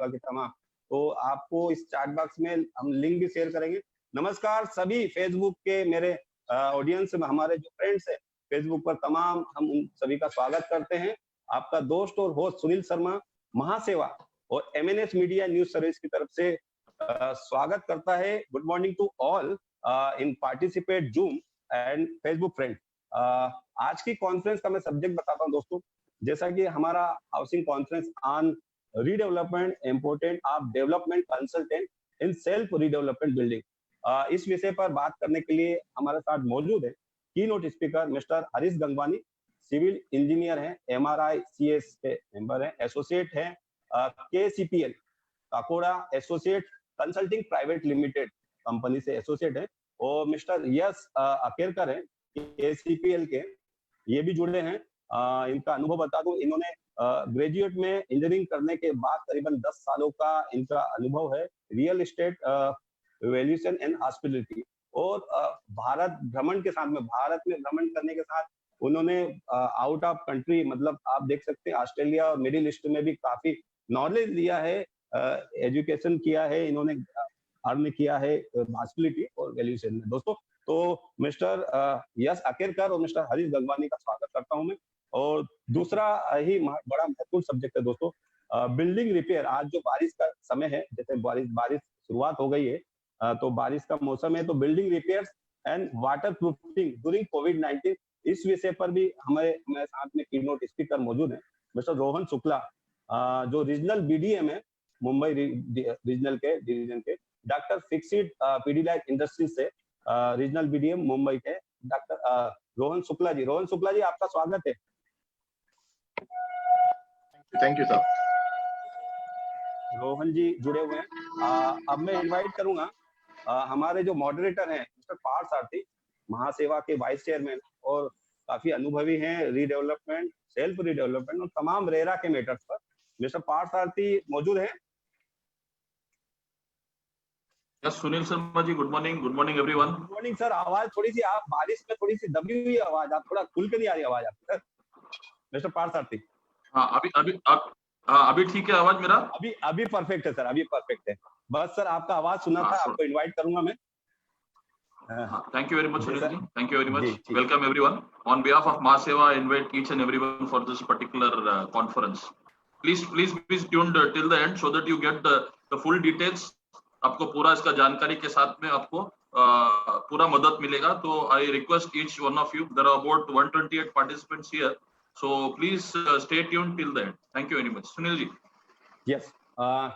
की तमाम, तो आपको इस चैट बॉक्स में हम लिंक भी शेयर करेंगे। नमस्कार सभी फेसबुक के मेरे ऑडियंस में, हमारे जो फ्रेंड्स हैं फेसबुक पर तमाम, हम उन सभी का स्वागत करते हैं। आपका दोस्त और होस्ट सुनील शर्मा महासेवा और एमएनएस मीडिया न्यूज सर्विस की तरफ से स्वागत करता है। Good morning to all in participate Zoom and Facebook friend. आज की कॉन्फ्रेंस का मैं सब्जेक्ट बताता हूँ दोस्तों, जैसा कि हमारा housing conference on redevelopment important of development consultant in self redevelopment building, इस विषय पर बात करने के लिए हमारे साथ मौजूद है की note speaker mister Harish Gangwani, civil engineer हैं, एमआरआई सीएस के मेंबर हैं, एसोसिएट हैं KCPL Kakoda associate consulting private limited company से एसोसिएट है, और मिस्टर यस अकेरकर हैं केसीपीएल के, ये भी जुड़े हैं। इनका अनुभव बता दूं, इन्होंने ग्रेजुएट में इंजीनियरिंग करने के बाद करीबन 10 सालों का इनका अनुभव है real estate valuation and hospitality, और भारत भ्रमण के साथ में, भारत में भ्रमण करने के साथ उन्होंने आउट ऑफ कंट्री, मतलब आप देख सकते हैं ऑस्ट्रेलिया और मिडिल ईस्ट में भी काफी नॉलेज लिया है, एजुकेशन किया है, इन्होंने अर्न किया है हॉस्पिटलिटी और वैल्यूएशन में दोस्तों। तो मिस्टर यस अकेरकर और मिस्टर हरीश गंगवानी का स्वागत करता हूं मैं। और दूसरा ही बड़ा महत्वपूर्ण सब्जेक्ट है दोस्तों, बिल्डिंग रिपेयर। आज जो बारिश का समय है, जैसे बारिश शुरुआत हो गई है, तो बारिश का मौसम है, तो building repairs and water proofing during कोविड-19, इस विषय पर भी हमारे साथ में कीनोट स्पीकर मौजूद है मिस्टर रोहन शुक्ला, जो रीजनल बीडीएम है मुंबई रीजनल के डिवीजन के, डॉक्टर फिक्सिट पीडीलाइट इंडस्ट्री से रीजनल बीडीएम मुंबई के डॉक्टर रोहन शुक्ला जी। रोहन शुक्ला जी, आपका स्वागत है। Thank you sir. Rohan ji जुड़े हुए हैं। अब मैं इनवाइट करूंगा हमारे जो मॉडरेटर हैं मिस्टर पार्थ सारथी, महासेवा के वाइस चेयरमैन और काफी अनुभवी हैं रीडेवलपमेंट, सेल्फ रीडेवलपमेंट और तमाम रेरा के मैटर्स पर। मिस्टर पार्थ सारथी मौजूद हैं? Yes Sunil Sharma ji, good morning everyone. Good morning sir. आवाज थोड़ी सी, आप बारिश में थोड़ी सी दबी हुई आवाज, आप थोड़ा खुल के नहीं आ रही आवाज आपकी सर, मिस्टर पार्थ सारथी। अभी ठीक है आवाज मेरा? अभी परफेक्ट है सर, अभी परफेक्ट है। बस सर आपका आवाज सुना था, आपको इनवाइट करूंगा मैं। Thank you very much, Sunil ji. Thank you very much. Welcome everyone. On behalf of Mahaseva, I invite each and everyone for this particular conference. Please be tuned till the end so that you get the full details. आपको पूरा इसका जानकारी के साथ में आपको पूरा मदद मिलेगा। तो I request each one of you. There are about 128 participants here. So please stay tuned till the end. Thank you very much, Sunil ji. Yes,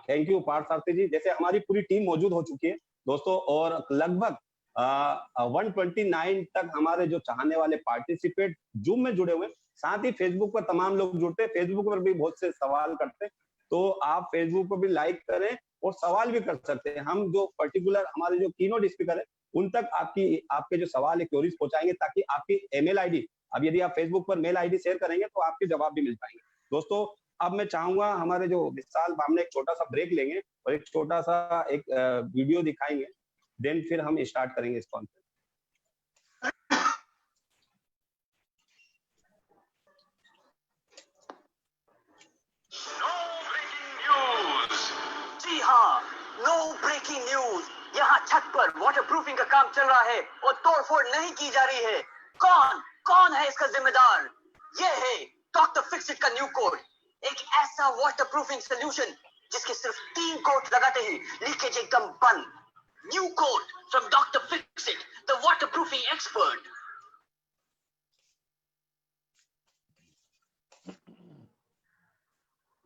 thank you Partha Sarathi जी। जैसे हमारी पूरी टीम मौजूद हो चुकी है दोस्तों, और लगभग 129 तक हमारे जो चाहने वाले पार्टिसिपेट जूम में जुड़े हुए, साथ ही फेसबुक पर तमाम लोग जुड़ते हैं, फेसबुक पर भी बहुत से सवाल करते हैं, तो आप फेसबुक पर भी लाइक करें और सवाल भी कर सकते हैं। हम जो पर्टिकुलर हमारे जो कीनोट स्पीकर है उन तक आपके जो सवाल है, क्वेरीज पहुंचाएंगे, ताकि आपकी ईमेल आईडी, अब यदि आप फेसबुक पर मेल आईडी शेयर करेंगे तो आपके जवाब भी मिल पाएंगे दोस्तों। अब मैं चाहूंगा हमारे जो विशाल बामने एक छोटा सा ब्रेक लेंगे और एक छोटा सा एक वीडियो दिखाएंगे, देन फिर हम स्टार्ट करेंगे इस कॉन्फ्रेंस। जी हाँ, नो ब्रेकिंग न्यूज। यहाँ छत पर वाटरप्रूफिंग का काम चल रहा है और तोड़फोड़ नहीं की जा रही है। कौन है इसका जिम्मेदार? ये है डॉक्टर फिक्सिट का न्यू कोड, एक ऐसा वाटरप्रूफिंग सोल्यूशन जिसके सिर्फ 3 कोट लगाते ही लीकेज एकदम बंद। New code from Dr. Fixit, the waterproofing expert.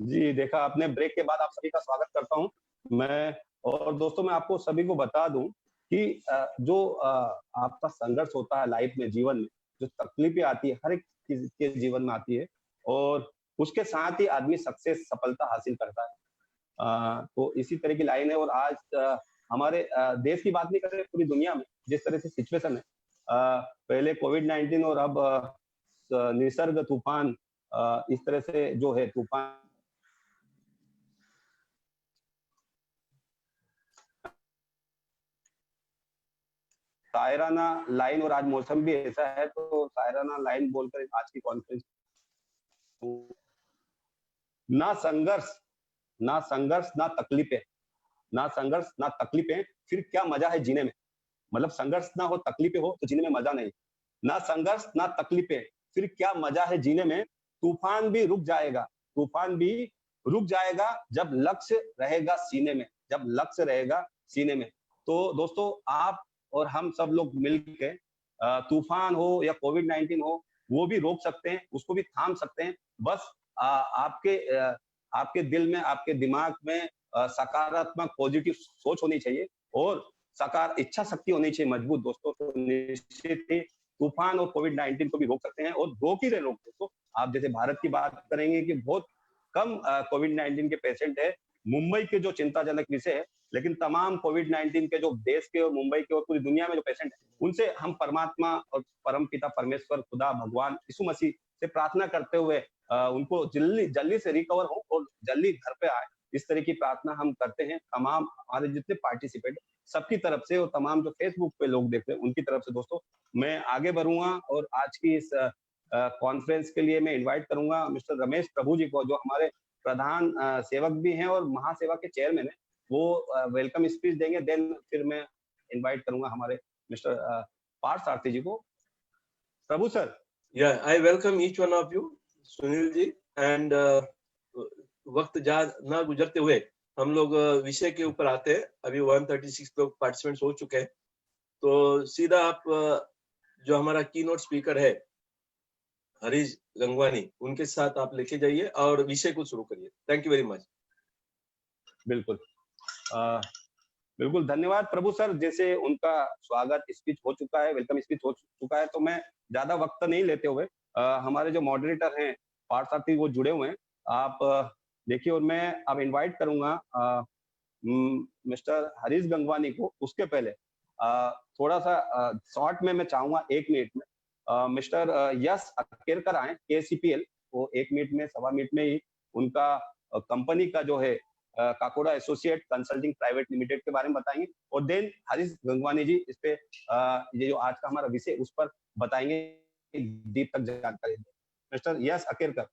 जी देखा आपने, ब्रेक के बाद आप सभी का स्वागत करता हूं मैं। और दोस्तों मैं आपको सभी को बता दूं कि जो आपका संघर्ष होता है लाइफ में, जीवन में जो तकलीफें आती है, हर एक के जीवन में आती है, और उसके साथ ही आदमी सक्सेस, सफलता हासिल करता है। तो इसी तरह की लाइन है। और आज हमारे देश की बात नहीं कर रहे, पूरी दुनिया में जिस तरह से सिचुएशन है, पहले कोविड-19 और अब निसर्ग तूफान, इस तरह से जो है तूफान सायराना लाइन, और आज मौसम भी ऐसा है, तो सायराना लाइन बोलकर आज की कॉन्फ्रेंस, ना संघर्ष ना संघर्ष ना तकलीफें, ना संघर्ष ना तकलीफें, फिर क्या मजा है जीने में। मतलब संघर्ष ना हो, तकलीफें हो तो जीने में मजा नहीं। ना संघर्ष ना तकलीफें, फिर क्या मजा है जीने में। तूफान भी रुक जाएगा, तूफान भी रुक जाएगा जब लक्ष्य रहेगा सीने में, जब लक्ष्य रहेगा सीने में। तो दोस्तों, आप और हम सब लोग मिलके तूफान हो या कोविड-19 हो, वो भी रोक सकते हैं, उसको भी थाम सकते हैं। बस आपके दिल में, आपके दिमाग में सकारात्मक पॉजिटिव सोच होनी चाहिए और इच्छा शक्ति होनी चाहिए मजबूत दोस्तों। तो निश्चित ही तूफान और कोविड-19 को भी रोक सकते हैं और रोक ही रहे लोग दोस्तों। आप जैसे भारत की बात करेंगे कि बहुत कम कोविड-19 के पेशेंट है। मुंबई के जो चिंताजनक विषय है, लेकिन तमाम कोविड-19 के जो देश के और मुंबई के और पूरी दुनिया में जो पेशेंट है, उनसे हम परमात्मा और परम पिता परमेश्वर, खुदा, भगवान, यीशु मसीह से प्रार्थना करते हुए उनको जल्दी से रिकवर हो और जल्दी घर पे आए। इस तरह की प्रार्थना हम करते हैं तमाम हमारे जितने पार्टिसिपेंट सबकी तरफ से और तमाम जो फेसबुक पे लोग देख रहे हैं उनकी तरफ से। दोस्तों, मैं आगे बढ़ूंगा और आज की इस कॉन्फ्रेंस के लिए मैं इनवाइट करूंगा मिस्टर रमेश प्रभु जी को, जो हमारे प्रधान सेवक भी हैं और महासेवा के चेयरमैन है। वो वेलकम स्पीच देंगे, देन फिर मैं इनवाइट करूंगा हमारे मिस्टर पार्थ सारथी जी को। Prabhu sir. I welcome each one of you Sunil ji, and वक्त ना गुजरते हुए हम लोग विषय के ऊपर आते हैं। अभी 136 लोग पार्टिसिपेंट्स हो चुके हैं, तो सीधा आप जो हमारा कीनोट स्पीकर है हरीश गंगवानी, उनके साथ आप लेके जाइए और विषय को शुरू करिए। Thank you very much. बिल्कुल बिल्कुल, धन्यवाद प्रभु सर। जैसे उनका स्वागत स्पीच हो चुका है, वेलकम स्पीच हो चुका है, तो मैं ज्यादा वक्त नहीं लेते हुए हमारे जो मॉडरेटर हैं पार्थ सारथी, वो जुड़े हुए हैं, आप देखिए। और मैं अब इनवाइट करूंगा मिस्टर हरीश गंगवानी को। उसके पहले थोड़ा सा शॉर्ट में मैं चाहूंगा 1 मिनट में मिस्टर यश अकेरकर आए KCPL। वो 1 मिनट में, सवा मिनट में ही उनका कंपनी का जो है काकोड़ा एसोसिएट कंसल्टिंग प्राइवेट लिमिटेड के बारे में बताएंगे और देन हरीश गंगवानी जी इस पे ये जो आज का हमारा विषय उस पर बताएंगे, डीप तक जानकारी। Mister Yash Akerkar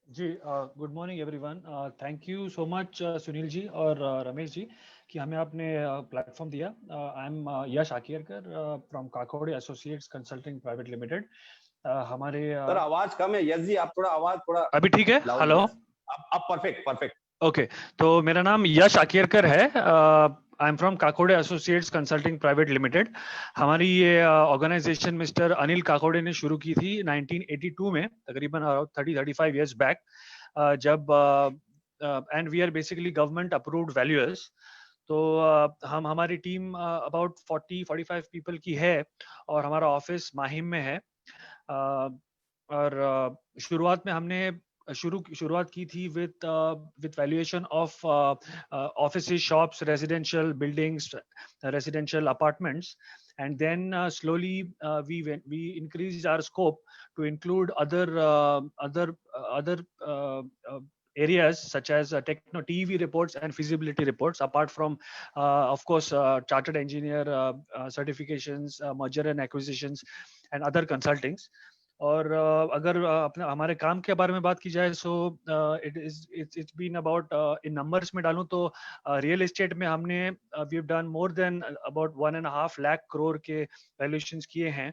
ji, good morning everyone. Thank you so much Sunil ji और रमेश जी कि हमें आपने प्लेटफॉर्म दिया। I am Yash Akerkar from Kakode associates consulting private limited. हमारे सर आवाज कम है यश जी, आप थोड़ा आवाज थोड़ा अभी ठीक है? हेलो, अब परफेक्ट। ओके, तो मेरा नाम यश अकेरकर है। I am from Kakode associates consulting private limited. हमारी ये ऑर्गेनाइजेशन मिस्टर अनिल काकोड़े ने शुरू की थी 1982 में, तकरीबन 30-35 इयर्स बैक, जब and we are basically government approved valuers. तो हम हमारी टीम अबाउट 40-45 पीपल की है और हमारा ऑफिस माहिम में है। और शुरुआत में हमने शुरुआत की थी with valuation of offices, shops, residential buildings, residential apartments, and then slowly we increased our scope to include other areas such as techno TV reports and feasibility reports, apart from of course chartered engineer certifications, merger and acquisitions, and other consultings. और अगर अपने हमारे काम के बारे में बात की जाए, सो it's been about in numbers में डालूं तो रियल एस्टेट में हमने we've done more than about 1.5 lakh crore के वैल्यूएशंस किए हैं,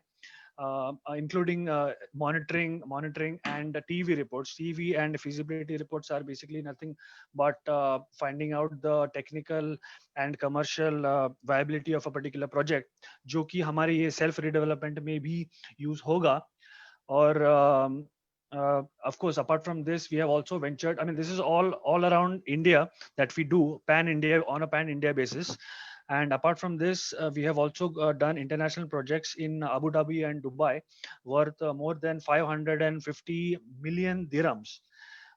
including monitoring and TV reports. TV and feasibility reports are basically nothing but finding out the technical and commercial viability of a particular project, जो कि हमारे ये self redevelopment में भी use होगा. Or of course, apart from this, we have also ventured. I mean, this is all around India that we do on a pan India basis. And apart from this, we have also done international projects in Abu Dhabi and Dubai worth more than 550 million dirhams.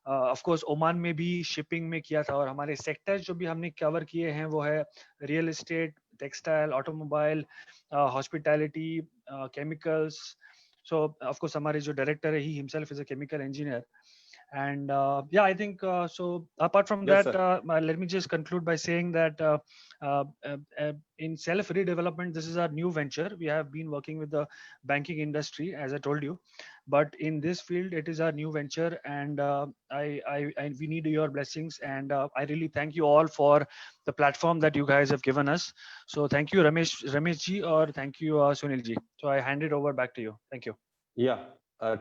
Of course, Oman में भी shipping में किया था। और हमारे sectors जो भी हमने cover किए हैं वो है real estate, textile, automobile, hospitality, chemicals. So of course हमारे जो director है, he himself is a chemical engineer, And yeah, I think so. Apart from Yes, that, sir. let me just conclude by saying that in self redevelopment, this is our new venture. We have been working with the banking industry, as I told you, but in this field, it is our new venture, and we need your blessings. And I really thank you all for the platform that you guys have given us. So thank you, Ramesh ji, or thank you, Sunil ji. So I hand it over back to you. Thank you. या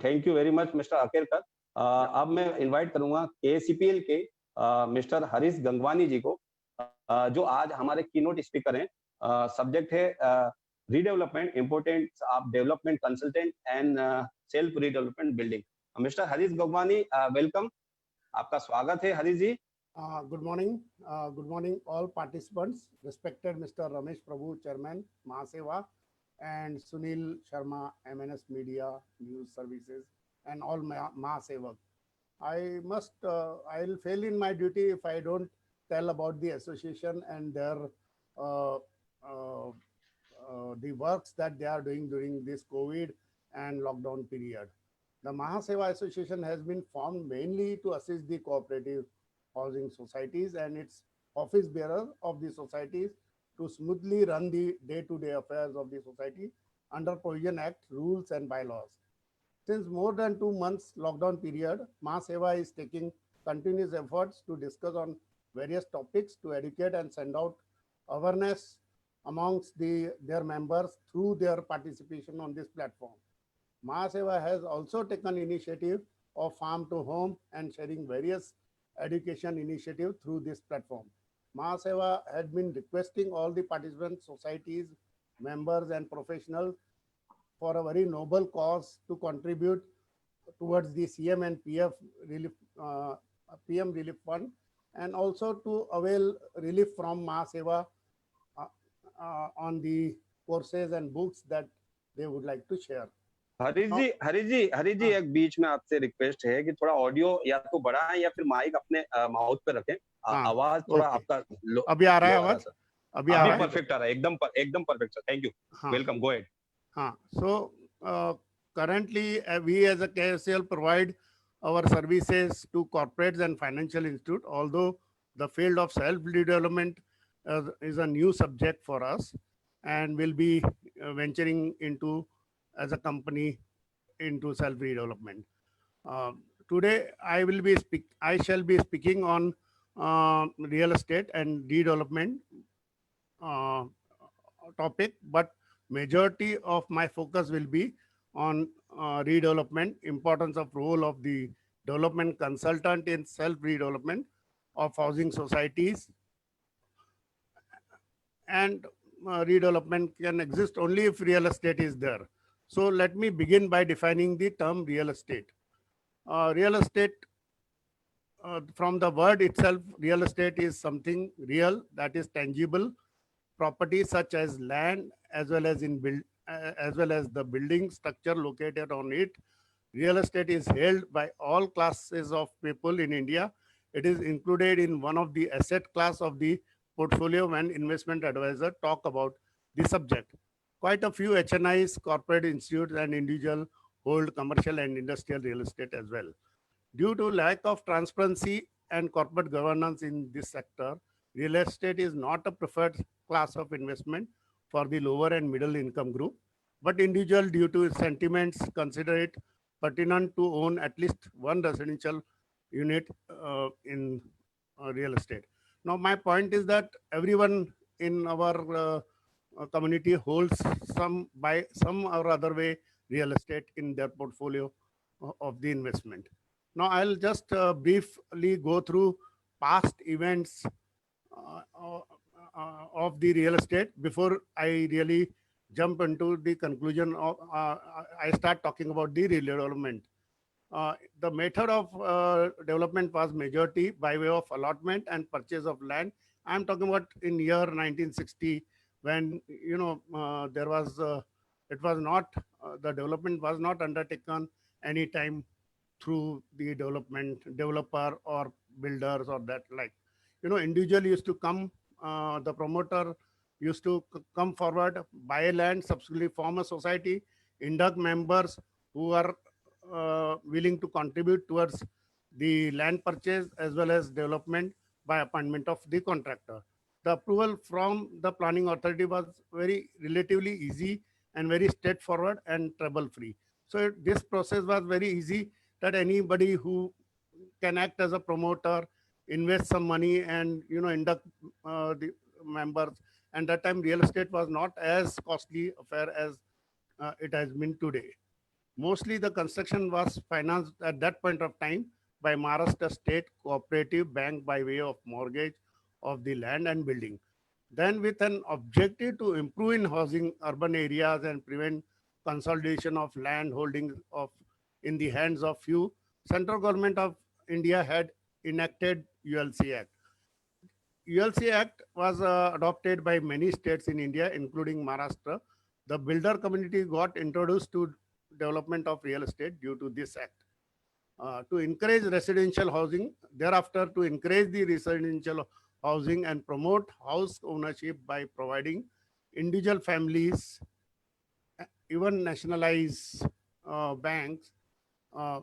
thank you very much mister Akerkar. अब मैं invite करूंगा KCPL के mister Harish Gangwani जी को, जो आज हमारे keynote speaker हैं। सब्जेक्ट है redevelopment importance of development consultant and self redevelopment building. Mister Harish Gangwani, welcome, आपका स्वागत है हरीश जी। Good morning all participants, respected Mr. Ramesh Prabhu, Chairman, Mahaseva, and Sunil Sharma, MNS Media News Services, and all Mahaseva. I'll fail in my duty if I don't tell about the association and their the works that they are doing during this COVID and lockdown period. The Mahaseva Association has been formed mainly to assist the cooperative housing societies and its office bearer of the societies to smoothly run the day-to-day affairs of the society under Provision Act rules and bylaws. Since more than 2 months lockdown period, Mahaseva is taking continuous efforts to discuss on various topics to educate and send out awareness amongst their members through their participation on this platform. Mahaseva has also taken initiative of farm to home and sharing various education initiative through this platform. Mahaseva had been requesting all the participants, societies, members and professionals for a very noble cause to contribute towards the CM and PF relief, PM relief fund, and also to avail relief from Mahaseva on the courses and books that they would like to share. Harish जी एक बीच में आपसे request है कि थोड़ा audio या तो बढ़ाएं या फिर माइक अपने माउथ पे रखें। आवाज थोड़ा आपका अभी आ रहा है आवाज? अभी परफेक्ट आ रहा है, एकदम perfect sir. Thank you, welcome, go ahead. So currently we as a KSL provide our services to corporates and financial institute, although the field of self-development is a new subject for us, and will be venturing into as a company into self-development. Today I shall be speaking on real estate and development topic, but majority of my focus will be on redevelopment, importance of role of the development consultant in self-redevelopment of housing societies, and redevelopment can exist only if real estate is there. So let me begin by defining the term real estate. Real estate, from the word itself, real estate is something real, that is tangible property such as land as well as the building structure located on it. Real estate is held by all classes of people in India. It is included in one of the asset class of the portfolio when investment advisor talk about the subject. Quite a few HNIs, corporate institutes and individual hold commercial and industrial real estate as well. Due to lack of transparency and corporate governance in this sector, real estate is not a preferred class of investment for the lower and middle income group, but individual due to sentiments consider it pertinent to own at least one residential unit in real estate. Now, my point is that everyone in our community holds by some or other way real estate in their portfolio of the investment. Now, I'll just briefly go through past events of the real estate before I really jump into the conclusion of I start talking about the redevelopment. The method of development was majority by way of allotment and purchase of land. I'm talking about in year 1960, when there was it was not the development was not undertaken any time through the developer or builders or that like. Individual used to come, the promoter used to come forward, buy land, subsequently form a society, induct members who are willing to contribute towards the land purchase as well as development by appointment of the contractor. The approval from the planning authority was very relatively easy and very straightforward and trouble-free. So this process was very easy, that anybody who can act as a promoter, invest some money, and induct the members. And that time real estate was not as costly affair as it has been today. Mostly the construction was financed at that point of time by Maharashtra State Cooperative Bank by way of mortgage of the land and building. Then with an objective to improve in housing urban areas and prevent consolidation of land holdings in the hands of few, central government of India had enacted ULC Act. ULC Act was adopted by many states in India, including Maharashtra. The builder community got introduced to development of real estate due to this act. To encourage residential housing, thereafter to encourage the residential housing and promote house ownership by providing individual families, even nationalized banks, uh,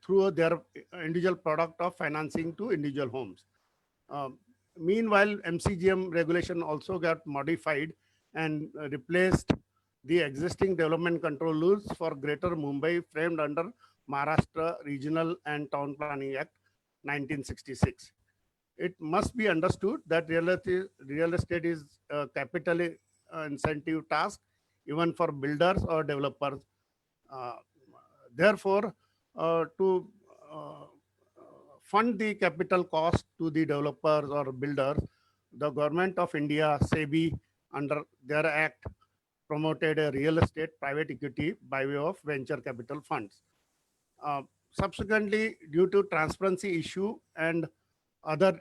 through their individual product of financing to individual homes. Meanwhile, MCGM regulation also got modified and replaced the existing development control rules for Greater Mumbai framed under Maharashtra Regional and Town Planning Act 1966. It must be understood that real estate is a capital incentive task even for builders or developers. Uh, Therefore, to fund the capital cost to the developers or builders, the government of India, SEBI, under their act, promoted a real estate private equity by way of venture capital funds. Subsequently, due to transparency issue and other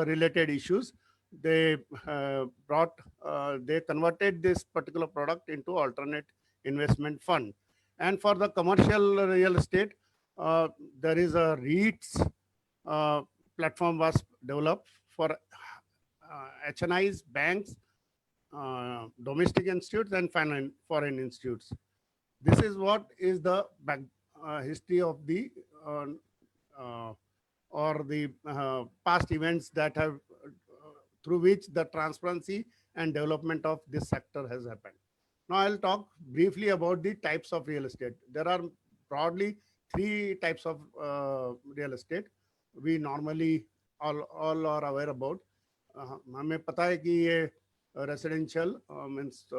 related issues, they they converted this particular product into alternate investment fund. And for the commercial real estate, there is a REITs platform was developed for HNIs, banks, domestic institutes, and foreign institutes. This is what is the history of the or the past events that have through which the transparency and development of this sector has happened. Now I'll talk briefly about the types of real estate. There are broadly three types of real estate we normally all are aware about. हमें पता है कि ये residential means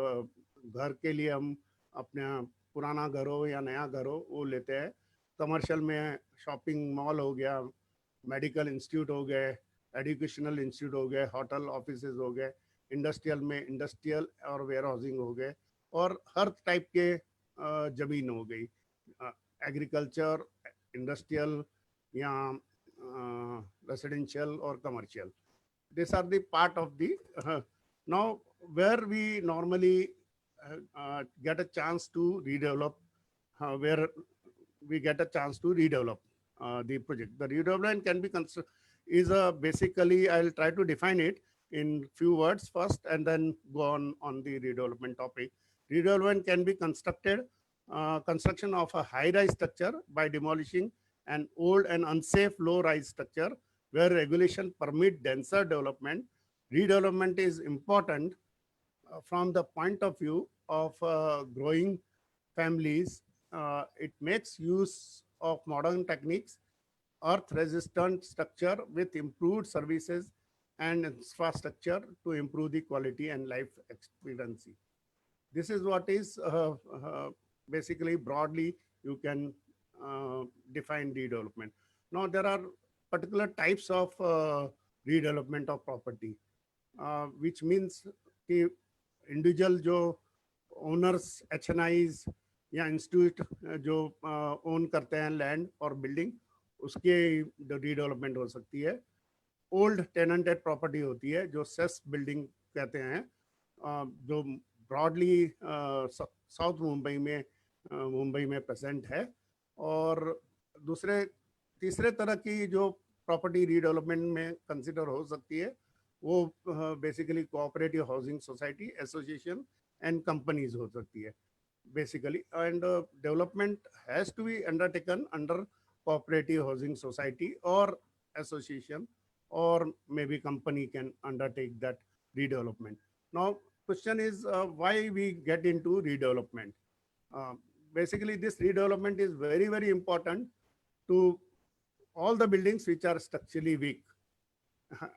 घर के लिए हम अपना पुराना घर हो या नया घर हो वो लेते हैं. कमर्शियल में शॉपिंग मॉल हो गया, मेडिकल इंस्टीट्यूट हो गए, एजुकेशनल इंस्टीट्यूट हो गए, होटल ऑफिसेज हो गए. इंडस्ट्रियल में इंडस्ट्रियल और वेयर हाउसिंग हो गए, और हर टाइप के ज़मीन हो गई, एग्रीकल्चर, इंडस्ट्रियल या residential or commercial. These are the part of the now where we normally get a chance to redevelop, where we get a chance to redevelop the project. The redevelopment can be is basically, I'll try to define it in few words first and then go on the redevelopment topic. Redevelopment can be construction of a high-rise structure by demolishing an old and unsafe low-rise structure where regulation permit denser development. Redevelopment is important from the point of view of growing families. It makes use of modern techniques, earth-resistant structure with improved services and infrastructure to improve the quality and life expectancy. This is what is basically broadly you can define redevelopment. Now there are particular types of redevelopment of property, which means कि individual जो owners, HNIs या institute जो own करते हैं land और building, उसके redevelopment हो सकती है. Old tenanted property होती है जो cess building कहते हैं, जो broadly South मुंबई में present है. और तीसरे तरह की जो प्रॉपर्टी रीडेवलपमेंट में कंसिडर हो सकती है वो basically cooperative housing society, association and companies हो सकती है. basically, and development has to be undertaken under cooperative housing society or association, or maybe company can undertake that redevelopment. Now, question is why we get into redevelopment. Uh, Basically, this redevelopment is very, very important to all the buildings which are structurally weak.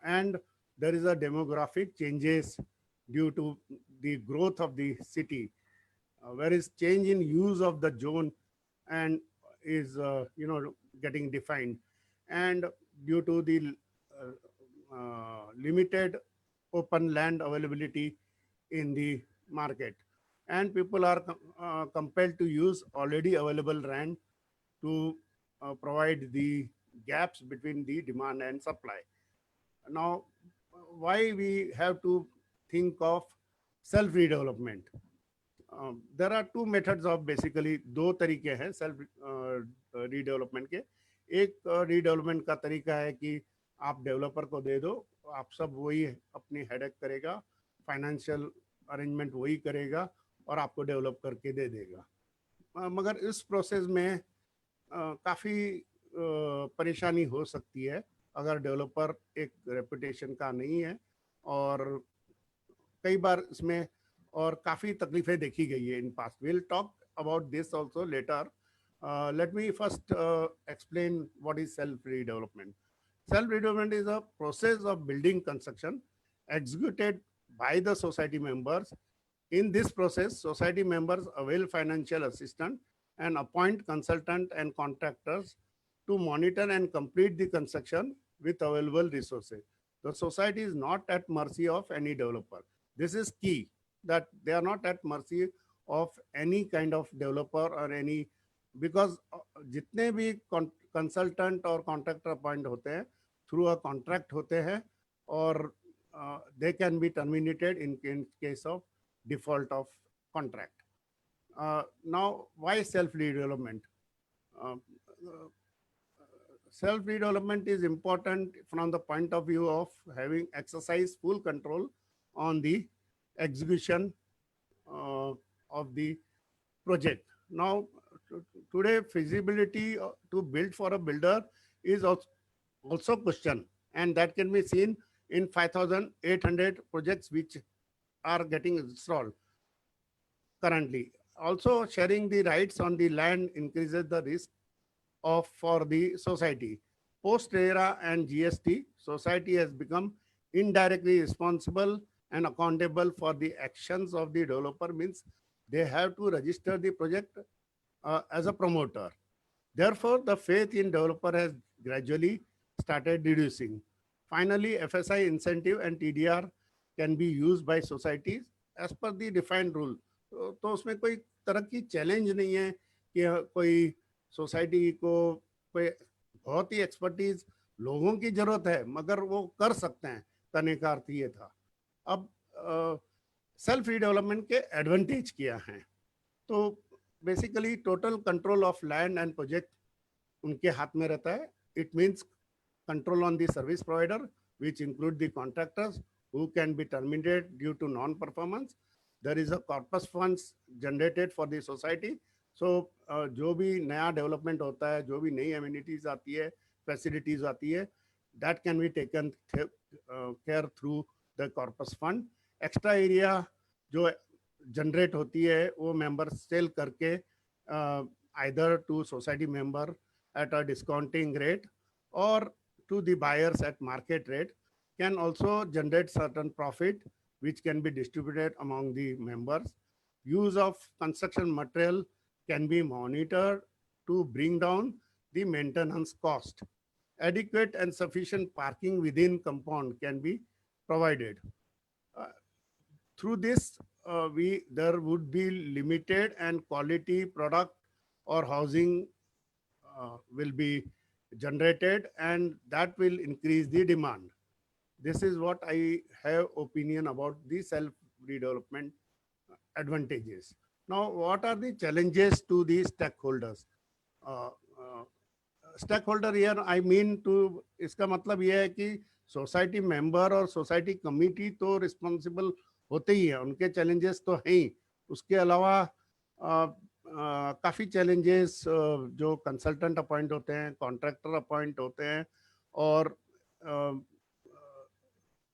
And there is a demographic changes due to the growth of the city, where is change in use of the zone and is getting defined, and due to the limited open land availability in the market, and people are compelled to use already available land to provide the gaps between the demand and supply. Now, why we have to think of self redevelopment? There are two methods of basically, दो तरीके हैं self redevelopment के. एक redevelopment का तरीका है कि आप डेवलपर को दे दो, आप सब वही अपनी हेडेक करेगा, फाइनेंशियल अरेंजमेंट वही करेगा और आपको डेवलप करके दे देगा. मगर इस प्रोसेस में काफ़ी परेशानी हो सकती है अगर डेवलपर एक रेपुटेशन का नहीं है, और कई बार इसमें और काफ़ी तकलीफें देखी गई है in past. Will talk about this also later. Let me first explain what is self-redevelopment. Self-redevelopment is a process of building construction executed by the society members. In this process, society members avail financial assistance and appoint consultant and contractors to monitor and complete the construction with available resources. The society is not at mercy of any developer. This is key, that they are not at mercy of any kind of developer or any, because जितने भी consultant और contractor appoint होते हैं through a contract होते हैं, और they can be terminated in case of default of contract. Now, why self-redevelopment? Self-redevelopment is important from the point of view of having exercise full control on the execution of the project. Now, today feasibility to build for a builder is also questioned, and that can be seen in 5,800 projects which are getting installed currently. Also, sharing the rights on the land increases the risk of for the society. Post-RERA and GST, society has become indirectly responsible and accountable for the actions of the developer, means they have to register the project as a promoter. Therefore, the faith in developer has gradually started reducing. Finally, FSI incentive and TDR can be used by societies as per the defined rule. तो उसमें कोई तरह की challenge नहीं है कि कोई society को कोई बहुत ही एक्सपर्टीज लोगों की जरूरत है, मगर वो कर सकते हैं. कहने का अर्थ ये था. अब सेल्फ रीडेवलपमेंट के एडवांटेज क्या हैं? तो basically total control of land and project उनके हाथ में रहता है. It means control on the service provider, which include the contractors who can be terminated due to non-performance. There is a corpus funds generated for the society. So जो भी नया development होता है, जो भी नई amenities आती है, facilities आती है, that can be taken care through the corpus fund. Extra area जो generate होती है, वो members sell करके either to society member at a discounting rate or to the buyers at market rate, can also generate certain profit which can be distributed among the members. Use of construction material can be monitored to bring down the maintenance cost. Adequate and sufficient parking within compound can be provided. Through this, there would be limited and quality product or housing will be generated, and that will increase the demand. This is what I have opinion about the self-redevelopment advantages. Now, what are the challenges to the stakeholders? Stakeholder here I mean to, इसका मतलब यह है कि society member और society committee तो responsible होते ही हैं, उनके चैलेंजेस तो हैं ही. उसके अलावा काफ़ी चैलेंजेस जो कंसल्टेंट अपॉइंट होते हैं, कॉन्ट्रैक्टर अपॉइंट होते हैं, और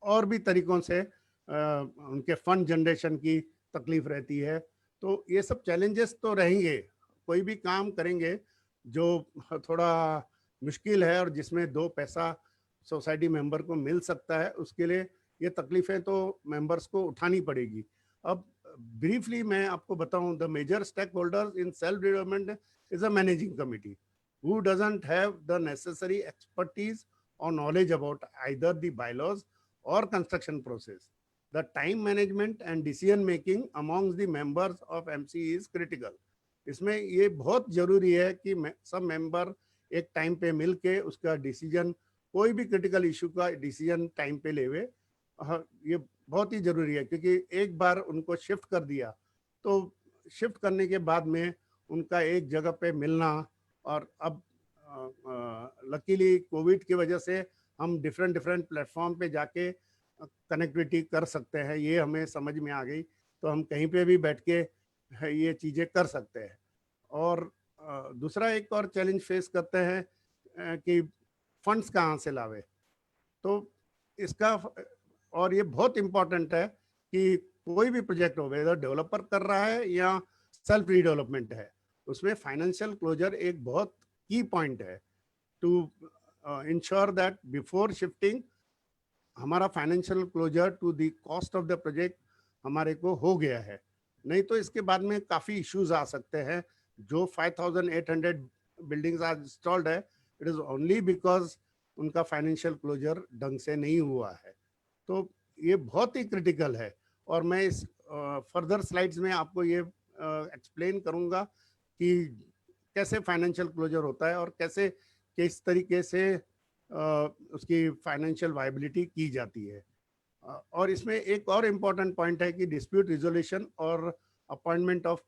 और भी तरीकों से उनके फंड जनरेशन की तकलीफ रहती है। तो ये सब चैलेंजेस तो रहेंगे। कोई भी काम करेंगे जो थोड़ा मुश्किल है और जिसमें दो पैसा सोसाइटी मेंबर को मिल सकता है, उसके लिए ये तकलीफें तो मेंबर्स को उठानी पड़ेगी। अब ब्रीफली मैं आपको बताऊं, the major stake holders in self development is a managing committee who doesn't have the necessary expertise or knowledge about either the bylaws or construction process. The time management and decision making amongst the members of MC is critical. इसमें ये बहुत जरूरी है कि सब member एक time पे मिल के उसका डिसीजन, कोई भी क्रिटिकल इशू का डिसीजन टाइम पे लेवे। ये बहुत ही जरूरी है, क्योंकि एक बार उनको शिफ्ट कर दिया तो शिफ्ट करने के बाद में उनका एक जगह पे मिलना, और अब लकीली कोविड की वजह से हम डिफरेंट प्लेटफॉर्म पे जाके कनेक्टिविटी कर सकते हैं, ये हमें समझ में आ गई। तो हम कहीं पे भी बैठ के ये चीज़ें कर सकते हैं। और दूसरा एक और चैलेंज फेस करते हैं कि फंड्स कहाँ से लावे। तो इसका, और ये बहुत इम्पोर्टेंट है कि कोई भी प्रोजेक्ट हो, वेदर डेवलपर कर रहा है या सेल्फ रीडेवलपमेंट है, उसमें फाइनेंशियल क्लोजर एक बहुत की पॉइंट है to ensure that before shifting हमारा financial closure to the cost of the project हमारे को हो गया है। नहीं तो इसके बाद में काफ़ी इश्यूज आ सकते हैं। जो 5800 बिल्डिंग्स आज इंस्टॉल्ड है, इट इज़ ओनली बिकॉज उनका फाइनेंशियल क्लोजर ढंग से नहीं हुआ है। तो ये बहुत ही क्रिटिकल है, और मैं इस फर्दर स्लाइड्स में आपको ये एक्सप्लेन करूंगा कि कैसे फाइनेंशियल क्लोजर होता है और कैसे किस तरीके से उसकी फाइनेंशियल वायबिलिटी की जाती है। और इसमें एक और इम्पॉर्टेंट पॉइंट है कि डिस्प्यूट रिजोल्यूशन और appointment of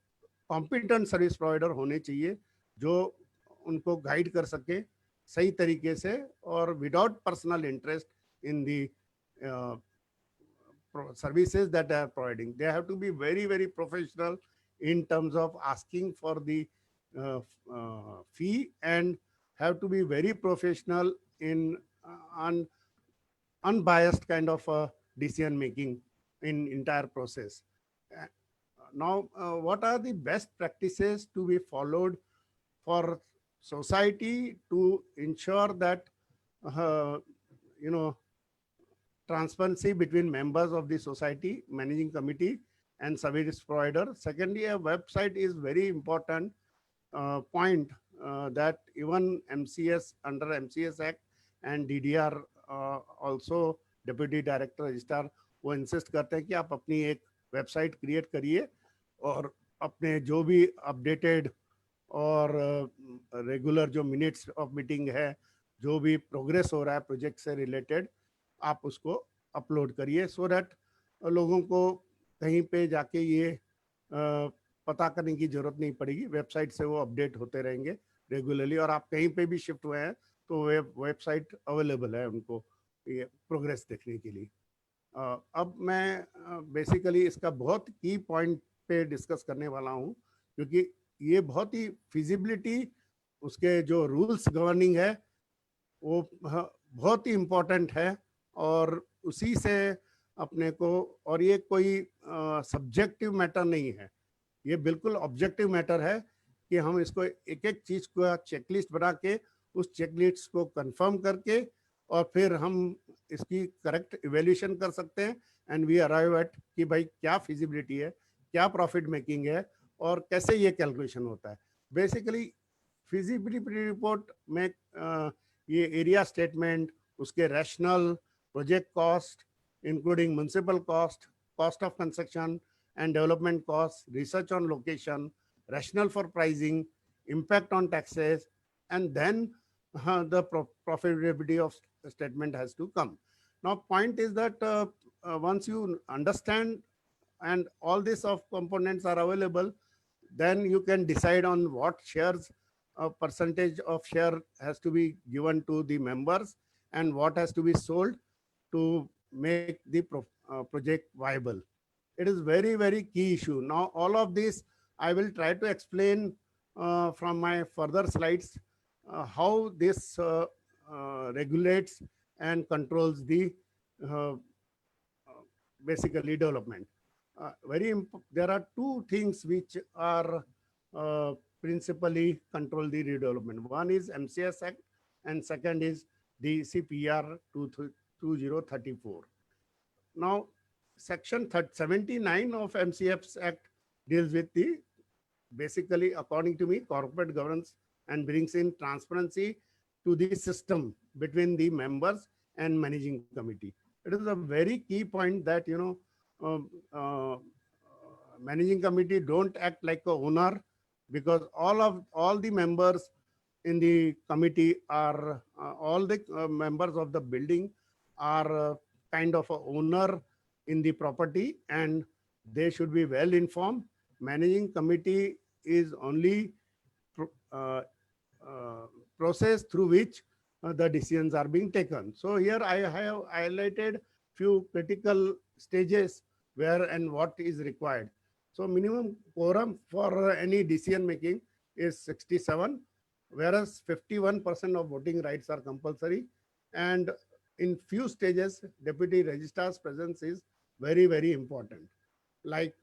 competent service provider होने चाहिए, जो उनको गाइड कर सके सही तरीके से और without personal interest in the services that they are providing. They have to be very professional in terms of asking for the fee, and have to be very professional in unbiased kind of decision making in entire process. Now, what are the best practices to be followed for society to ensure that transparency between members of the society, managing committee, and service provider? Secondly, a website is very important point that even MCS, under MCS Act and DDR also Deputy Director Registrar वो insist करते हैं कि आप अपनी एक website create करिए और अपने जो भी अपडेटेड और रेगुलर जो मिनट्स ऑफ मीटिंग है, जो भी प्रोग्रेस हो रहा है प्रोजेक्ट से रिलेटेड, आप उसको अपलोड करिए, सो दैट लोगों को कहीं पे जाके ये पता करने की जरूरत नहीं पड़ेगी। वेबसाइट से वो अपडेट होते रहेंगे रेगुलरली, और आप कहीं पे भी शिफ्ट हुए हैं तो वेबसाइट अवेलेबल है उनको ये प्रोग्रेस देखने के लिए। अब मैं बेसिकली इसका बहुत की पॉइंट पे डिस्कस करने वाला हूँ, क्योंकि ये बहुत ही फिजिबिलिटी, उसके जो रूल्स गवर्निंग है वो बहुत ही इम्पोर्टेंट है, और उसी से अपने को, और ये कोई सब्जेक्टिव मैटर नहीं है, ये बिल्कुल ऑब्जेक्टिव मैटर है कि हम इसको एक एक चीज़ को चेकलिस्ट बना के उस चेकलिस्ट को कंफर्म करके और फिर हम इसकी करेक्ट इवेल्यूशन कर सकते हैं, एंड वी अराइव एट कि भाई क्या फिजिबिलिटी है, क्या प्रॉफिट मेकिंग है, और कैसे ये कैलकुलेशन होता है। बेसिकली फिजिबिलिटी रिपोर्ट में ये एरिया स्टेटमेंट, उसके rational, project cost including municipal cost, cost of construction and development costs, research on location, rationale for pricing, impact on taxes, and then the profitability of statement has to come. Now, point is that once you understand and all these of components are available, then you can decide on what shares, percentage of share has to be given to the members and what has to be sold to make the project viable. It is very key issue. Now all of these I will try to explain from my further slides how this regulates and controls the uh, basically development. There are two things which are principally control the redevelopment. One is MCS Act and second is the CPR 2034. Now, section 79 of MCS Act deals with the, basically, according to me, corporate governance and brings in transparency to the system between the members and managing committee. It is a very key point that, managing committee don't act like a owner, because all the members in the committee are all the members of the building are kind of a owner in the property, and they should be well informed. Managing committee is only process through which the decisions are being taken. So here I have highlighted few critical stages where and what is required. So minimum quorum for any decision making is 67, whereas 51% of voting rights are compulsory. And in few stages, deputy registrar's presence is very, very important. Like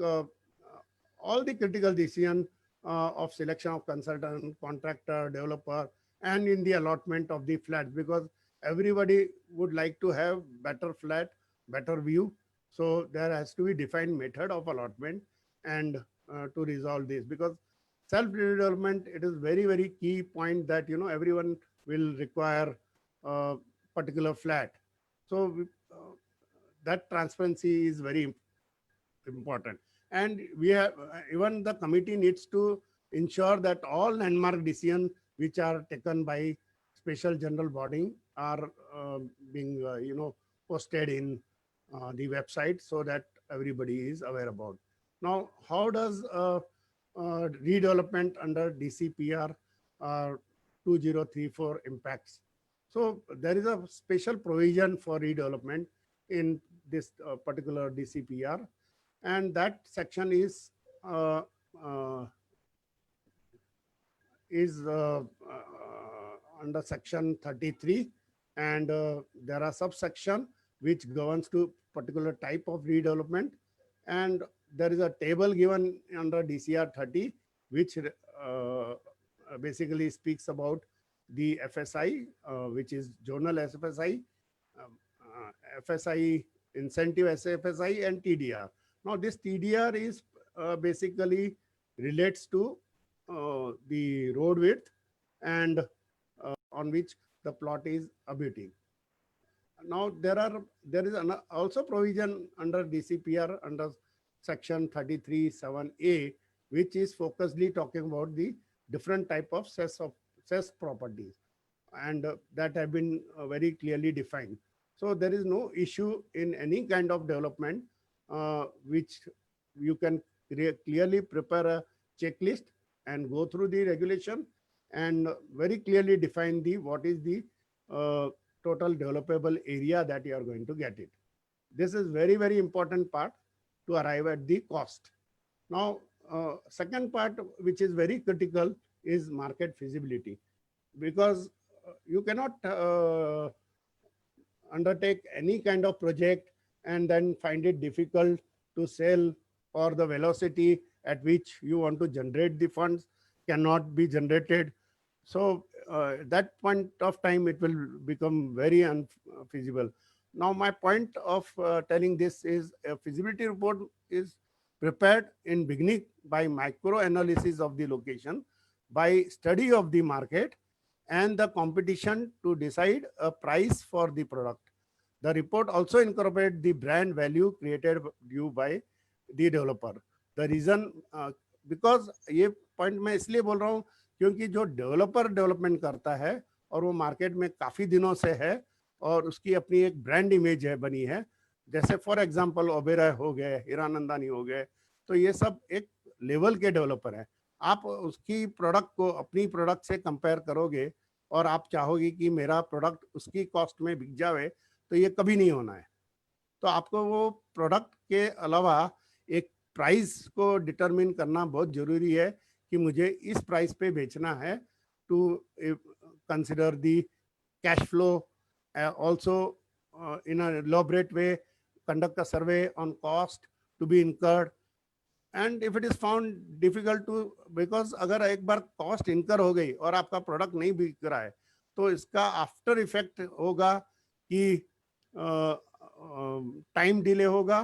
all the critical decision of selection of consultant, contractor, developer, and in the allotment of the flats, because everybody would like to have better flat, better view. So there has to be defined method of allotment and to resolve this, because self-development, it is very, very key point that, everyone will require a particular flat. So that transparency is very important. And we have, even the committee needs to ensure that all landmark decisions which are taken by special general body are being, posted in the website so that everybody is aware about. Now, how does redevelopment under DCPR 2034 impacts? So there is a special provision for redevelopment in this particular DCPR, and that section is under section 33, and there are subsection which governs to particular type of redevelopment, and there is a table given under DCR 30 which basically speaks about the FSI, which is zonal SFSI, FSI incentive SFSI, and TDR. Now this TDR is basically relates to the road width and on which the plot is abutting. Now there is also provision under DCPR under section 33(7)(a), which is focusedly talking about the different type of cess properties, and that have been very clearly defined. So there is no issue in any kind of development which you can clearly prepare a checklist and go through the regulation and very clearly define what is the total developable area that you are going to get it. This is very, very important part to arrive at the cost. Now, second part, which is very critical, is market feasibility, because you cannot undertake any kind of project and then find it difficult to sell, or the velocity at which you want to generate the funds cannot be generated. So that point of time, it will become very unfeasible. Now, my point of telling this is a feasibility report is prepared in beginning by micro analysis of the location, by study of the market and the competition to decide a price for the product. The report also incorporates the brand value created due by the developer. The reason, because ये point मैं इसलिए बोल रहा हूँ क्योंकि जो developer development करता है और वो मार्केट में काफी दिनों से है और उसकी अपनी एक ब्रांड इमेज है बनी है, जैसे फॉर एग्जांपल ओबेरॉय हो गए, हीरानंदानी हो गए, तो ये सब एक लेवल के डेवलपर हैं. आप उसकी प्रोडक्ट को अपनी प्रोडक्ट से कंपेयर करोगे और आप चाहोगे कि मेरा प्रोडक्ट उसकी कॉस्ट में बिक जाए, तो ये कभी नहीं होना है. तो आपको वो प्रोडक्ट के अलावा एक प्राइस को डिटरमिन करना बहुत जरूरी है कि मुझे इस प्राइस पे बेचना है, to consider the cash flow, also in an elaborate way conduct a survey on cost to be incurred, and if it is found difficult to, because अगर एक बार cost incur हो गई और आपका product नहीं बिक रहा है तो इसका आफ्टर इफेक्ट होगा कि टाइम डिले होगा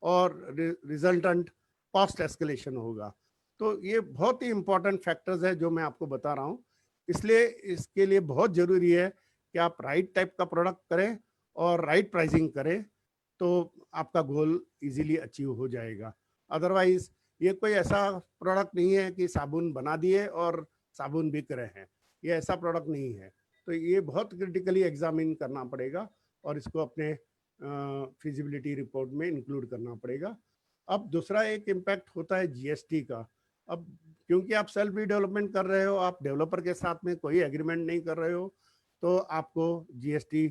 और रिजल्टेंट कॉस्ट एस्केलेशन होगा। तो ये बहुत ही इंपॉर्टेंट फैक्टर्स है जो मैं आपको बता रहा हूँ, इसलिए इसके लिए बहुत जरूरी है कि आप राइट टाइप का प्रोडक्ट करें और राइट प्राइसिंग करें तो आपका गोल इजीली अचीव हो जाएगा। अदरवाइज ये कोई ऐसा प्रोडक्ट नहीं है कि साबुन बना दिए और साबुन बिक रहे हैं, ये ऐसा प्रोडक्ट नहीं है। तो ये बहुत क्रिटिकली एग्जामिन करना पड़ेगा और इसको अपने फिजिबिलिटी रिपोर्ट में इंक्लूड करना पड़ेगा। अब दूसरा एक इम्पैक्ट होता है जीएसटी का। अब क्योंकि आप सेल्फ डेवलपमेंट कर रहे हो, आप डेवलपर के साथ में कोई एग्रीमेंट नहीं कर रहे हो, तो आपको जीएसटी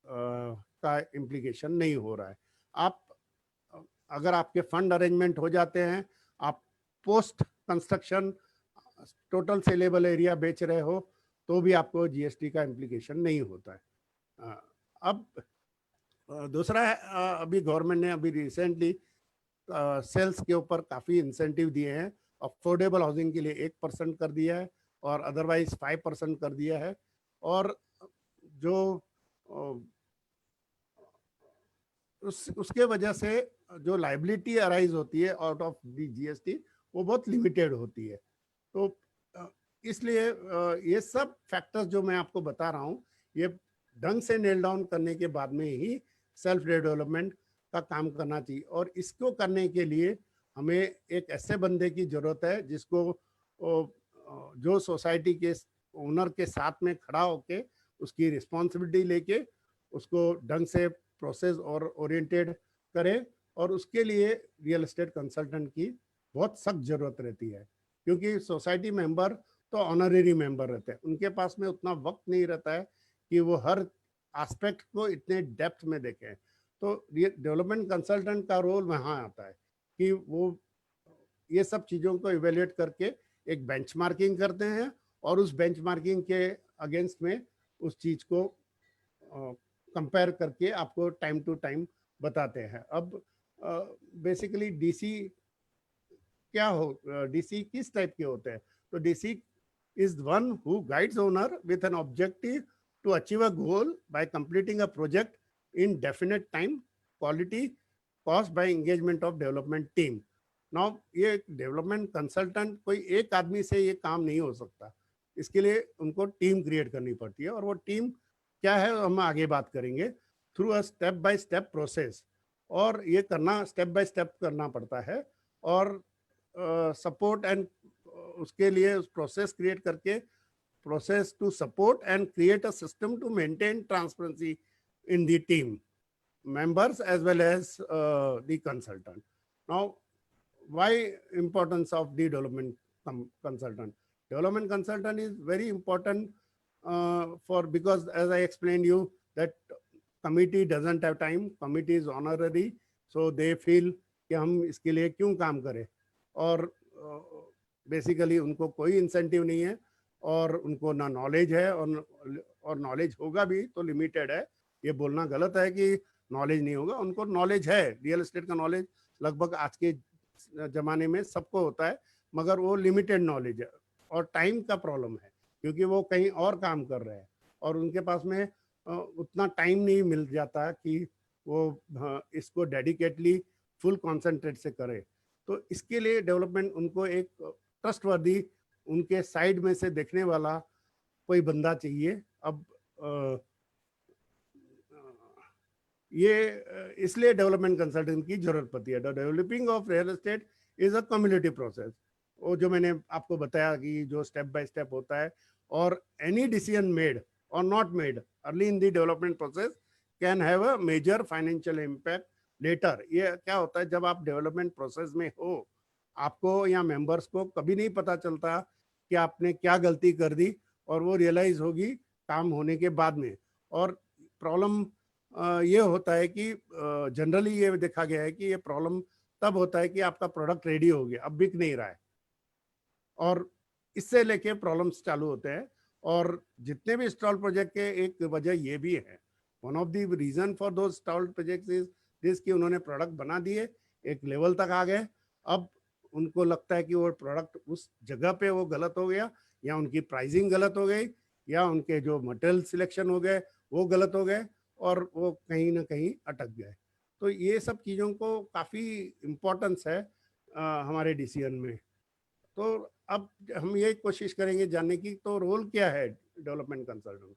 का इम्प्लीकेशन नहीं हो रहा है। आप अगर आपके फंड अरेंजमेंट हो जाते हैं, आप post construction total saleable area बेच रहे हो, तो भी आपको जीएसटी का इम्प्लीकेशन नहीं होता है। अब दूसरा है, अभी गवर्नमेंट ने अभी रिसेंटली सेल्स के ऊपर काफ़ी इंसेंटिव दिए हैं। अफोर्डेबल हाउसिंग के लिए 1% कर दिया है और अदरवाइज 5% कर दिया है। और जो उसके वजह से जो लाइबिलिटी अराइज होती है आउट ऑफ दी जीएसटी वो बहुत लिमिटेड होती है। तो इसलिए ये सब फैक्टर्स जो मैं आपको बता रहा हूँ, ये ढंग से नेल डाउन करने के बाद में ही सेल्फ डेवलपमेंट का काम करना चाहिए। और इसको करने के लिए हमें एक ऐसे बंदे की जरूरत है जिसको जो सोसाइटी के ओनर के साथ में खड़ा होके उसकी रिस्पॉन्सिबिलिटी लेके उसको ढंग से प्रोसेस और ओरिएंटेड करे। और उसके लिए रियल एस्टेट कंसल्टेंट की बहुत सख्त जरूरत रहती है, क्योंकि सोसाइटी मेंबर तो ऑनरेरी मेंबर रहते हैं, उनके पास में उतना वक्त नहीं रहता है कि वो हर एस्पेक्ट को इतने डेप्थ में देखें। तो डेवलपमेंट कंसल्टेंट का रोल वहाँ आता है कि वो ये सब चीज़ों को इवेल्युएट करके एक बेंचमार्किंग करते हैं और उस बेंचमार्किंग के अगेंस्ट में उस चीज़ को कंपेयर करके आपको टाइम टू टाइम बताते हैं। अब बेसिकली डीसी क्या हो, डीसी किस टाइप के होते हैं? तो DC is one who guides owner with an objective to achieve a goal by completing a project in definite time, quality, cost by engagement of development team. Now ये development consultant कोई एक आदमी से ये काम नहीं हो सकता, इसके लिए उनको टीम क्रिएट करनी पड़ती है। और वो टीम क्या है हम आगे बात करेंगे, through a step by step process. और ये करना स्टेप बाय स्टेप करना पड़ता है और सपोर्ट एंड उसके लिए उस प्रोसेस क्रिएट करके process to support and create a system to maintain transparency in the team members as well as the consultant. Now, why importance of the development consultant? Development consultant is very important for, because as I explained you that committee doesn't have time, committee is honorary, so they feel कि हम इसके लिए क्यों काम करें। और basically उनको कोई इंसेंटिव नहीं है और उनको ना नॉलेज है और नॉलेज होगा भी तो लिमिटेड है। ये बोलना गलत है कि नॉलेज नहीं होगा, उनको नॉलेज है। रियल एस्टेट का नॉलेज लगभग आज के ज़माने में सबको होता है, मगर वो लिमिटेड नॉलेज है और टाइम का प्रॉब्लम है, क्योंकि वो कहीं और काम कर रहे हैं और उनके पास में उतना टाइम नहीं मिल जाता कि वो इसको डेडिकेटली फुल कॉन्सेंट्रेट से करे। तो इसके लिए डेवलपमेंट उनको एक ट्रस्टवर्दी उनके साइड में से देखने वाला कोई बंदा चाहिए। अब ये इसलिए डेवलपमेंट कंसल्टेंट की जरूरत पड़ती है। The developing of real estate is a cumulative process. वो जो मैंने आपको बताया कि जो स्टेप बाय स्टेप होता है, or any decision made or not made early in the development process can have a major financial impact later. ये क्या होता है, जब आप डेवलपमेंट प्रोसेस में हो, आपको या मेंबर्स को कभी नहीं पता चलता कि आपने क्या गलती कर दी, और वो रियलाइज होगी काम होने के बाद में। और प्रॉब्लम ये होता है कि जनरली ये देखा गया है कि ये प्रॉब्लम तब होता है कि आपका प्रोडक्ट रेडी हो गया, अब बिक नहीं रहा है, और इससे लेके प्रॉब्लम्स चालू होते हैं। और जितने भी स्टॉल प्रोजेक्ट के एक वजह ये भी है, one of the reason for those stall project is this, कि उन्होंने प्रोडक्ट बना दिए, एक लेवल तक आ गए, अब उनको लगता है कि वो प्रोडक्ट उस जगह पे वो गलत हो गया, या उनकी प्राइसिंग गलत हो गई, या उनके जो मटेरियल सिलेक्शन हो गए वो गलत हो गए, और वो कहीं ना कहीं अटक गए। तो ये सब चीज़ों को काफ़ी इम्पोर्टेंस है हमारे डिसीजन में। तो अब हम ये कोशिश करेंगे जानने की, तो रोल क्या है डेवलपमेंट कंसल्टेंट